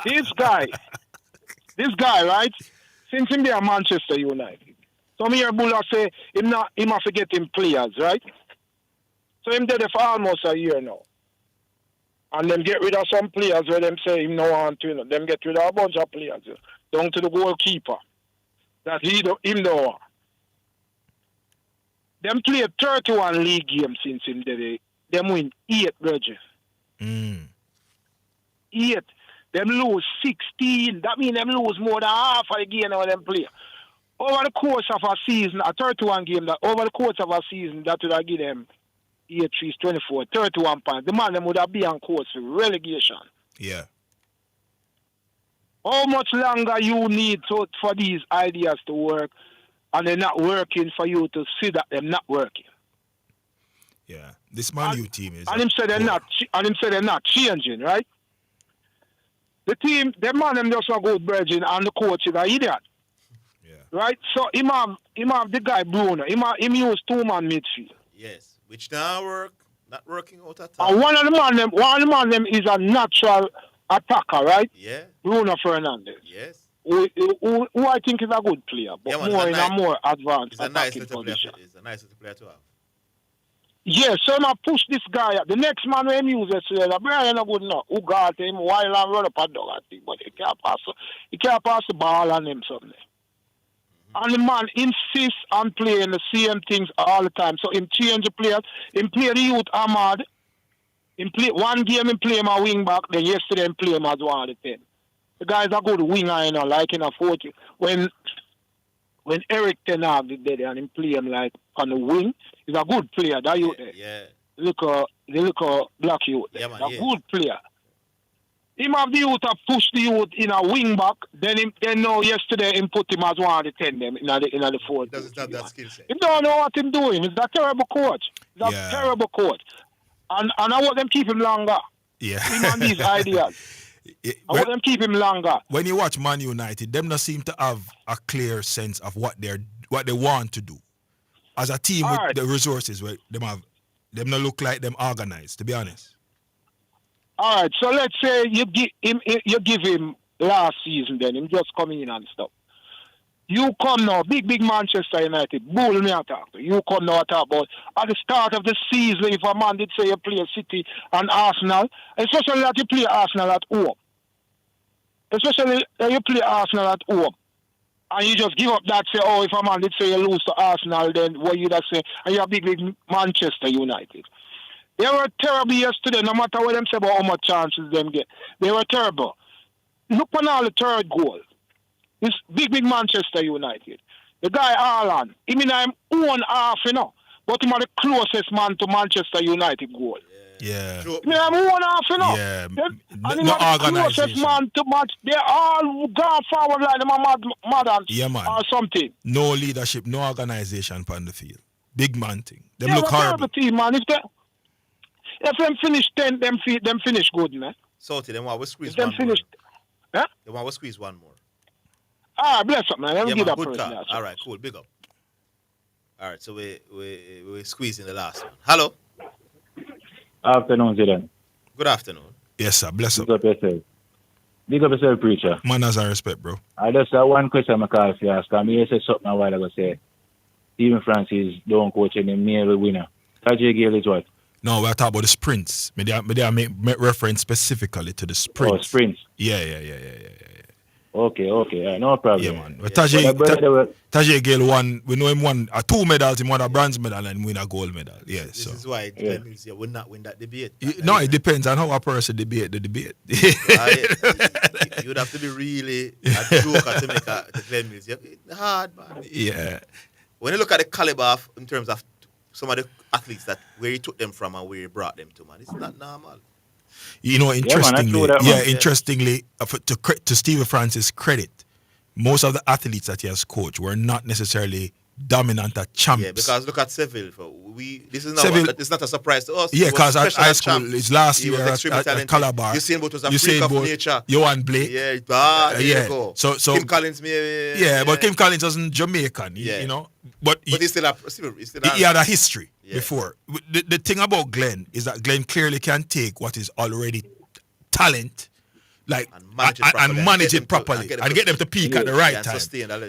This guy, this guy, right? Since him be a Manchester United. Some here Bulla say him have to get him players, right? So him did it for almost a year now. And then get rid of some players where them say him no want to, you know. Them get rid of a bunch of players, you know, down to the goalkeeper. That him no want. Them played 31 league games since him did it. Them win 8, Bridget. 8. Them lose 16. That means them lose more than half of the game when them play. Over the course of a season, a 31 game, that over the course of a season, that would have given them 8 3 24, 31 points. The man them would have been on course for relegation. Yeah. How much longer you need for these ideas to work and they're not working for you to see that they're not working? Yeah. This Man U team is. And him said they're not changing, right? The team, the man them just a good bridging and the coach is an idiot. Yeah. Right? So him have the guy Bruno. Him use 2-man midfield. Yes. Which now not working out at all. And one of the man them is a natural attacker, right? Yeah. Bruno Fernandes. Yes. Who I think is a good player, but more in a more advanced attacking position. It's a nice little player to have. Yeah, so I push this guy up. The next man who him use yesterday, Brian not good enough. Who got him while and run up a dog at him, but he can't pass the ball on him something. And the man insists on playing the same things all the time. So him change the players. Him play the youth Ahmad. Him play one game him play him a wing back, then yesterday him play him as one of the 10. The guy's a good winger, you know, like in a 40. When Eric Ten Hag did there and him play him like on the wing, he's a good player, that youth there. Yeah. The look black youth there. Yeah, Man, a good player. Him have the youth to push the youth in a wing back, then now yesterday him put him as one of the 10 them in the 4. Doesn't have that skill set. He don't know what him doing. He's a terrible coach. He's a terrible coach. And I want them keep him longer. Yeah. Him and these ideas. I want them keep him longer. When you watch Man United, them not seem to have a clear sense of what they want to do. As a team with the resources, where them not look like them organized, to be honest. All right, so let's say you give him last season, then him just come in and stuff. You come now, big Manchester United, bull me attack. You come now talk about at the start of the season, if a man did say you play City and Arsenal, especially that you play Arsenal at home. Especially that you play Arsenal at home. And you just give up that, say, oh, if a man did say you lose to Arsenal, then what you that say, and you're big Manchester United. They were terrible yesterday, no matter what them say about how much chances them get. They were terrible. Look on all the third goal. This big Manchester United. The guy Haaland, he mean I'm own half, you know, but he's the closest man to Manchester United goal. Yeah. I mean, I'm own half, you know. Yeah. And he's the closest man to match. They all gone forward like them mad or something. No leadership, no organization on the field. Big man thing. Them look look horrible. Team, man. If them finish 10, them finish good, man. So them want to squeeze one more. Huh? They want to squeeze one more. Bless up, man. Let me give that good person. All right, cool. Big up. All right, so we're squeezing the last one. Hello. Afternoon, Zidane. Good afternoon. Yes, sir. Bless up. Big up yourself. Big up yourself, preacher. Manners and respect, bro. I just have one question I call for you ask. I mean, said something a while ago, say, Stephen Francis don't coach any male winner. Tajay Gale is what? No, we're talking about the sprints. Maybe I make reference specifically to the sprints. Oh, sprints. Yeah. Okay, no problem. Yeah, man. Tajay Gale won. We know him won 2 medals. He won a bronze medal and win a gold medal. Yeah. This is why it means you will not win that debate. It depends on how a person debate the debate. You would have to be really a joker to make the Glenn Mills. It's hard, man. Yeah. When you look at the caliber in terms of some of the athletes that where he took them from and where he brought them to, man, it's not normal. You know, interestingly, to Stephen Francis' credit, most of the athletes that he has coached were not necessarily dominant at champs. Yeah, because look at Seville. It's not a surprise to us. Yeah, because at high school, his last year at Calabar. Usain Bolt was a freak of nature. Johan Blake. Yeah, there you go. So Kim Collins, but Kim Collins wasn't Jamaican, you know. But he still he had a history before. The thing about Glenn is that Glenn clearly can take what is already talent, like and manage it properly and get them to peak at the right time.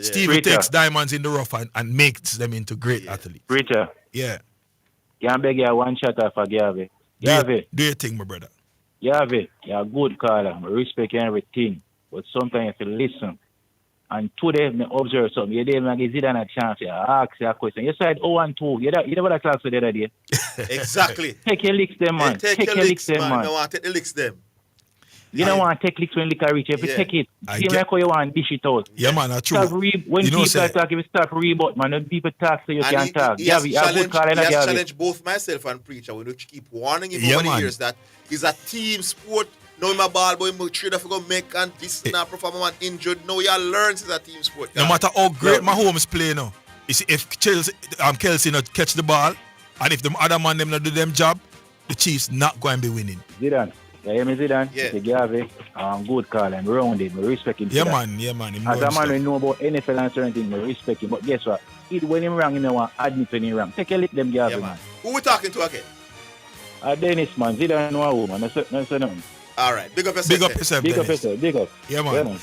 Stevie takes diamonds in the rough and makes them into great athletes. Preacher. Yeah. You beg you one shot off for Gavi. Gavi. Do your thing, my brother. Gavi, you're a good caller. I respect everything. But sometimes you have to listen. And today, I observe something. You didn't give Zidane a chance. You ask you a question. You said 0-2. You know what I class with the other day? Exactly. Take your licks them, man. Take your licks, man. You don't want to take the licks them. You don't want to take licks when liquor reach. If you take it, see like how you want to dish it out. Yeah, man, that's true. When people talk, if you stop rebut, man, when people talk, so you can talk. He has challenged both myself and Preacher. We keep warning him over the years that it's a team sport. No, my ball boy, my trader for go make and this now perform one injured. No, you learn it's a team sport. No matter how great Mahomes play now, you see, if Kelsey not catch the ball, and if the other man them not do them job, the Chiefs not going to be winning. Zidane. You hear me, Zidane? Yeah. The Gavi, good call and rounded. We respect him. Yeah, man. Yeah, man. As a man who know about NFL and certain things, we respect him. But guess what? When him wrong, he don't want to admit when he wrong. Take a look them Gavi, man. Who we talking to again? Dennis, man. Zidane know a woman. That's nothing. All right. Big up yourself. Big up yourself, Big up yourself. Big up. Yeah, man.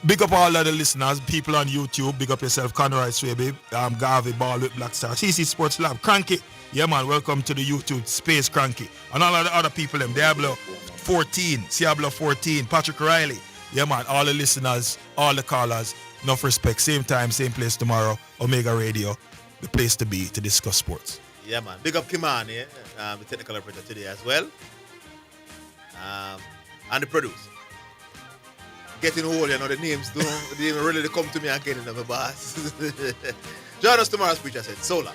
Big up all of the listeners, people on YouTube. Big up yourself, Conroy Swaby, Garvey, Ball with Black Star, CC Sports Lab, Cranky. Yeah, man. Welcome to the YouTube Space Cranky. And all of the other people, them, Diablo 14, Ciablo 14, Patrick Riley. Yeah, man. All the listeners, all the callers. Enough respect. Same time, same place tomorrow. Omega Radio, the place to be to discuss sports. Yeah, man. Big up Kimani, the technical operator today as well. And the producer. Getting old, you know, the names don't really come to me again, you know, my boss. Join us tomorrow, Preacher said. So long.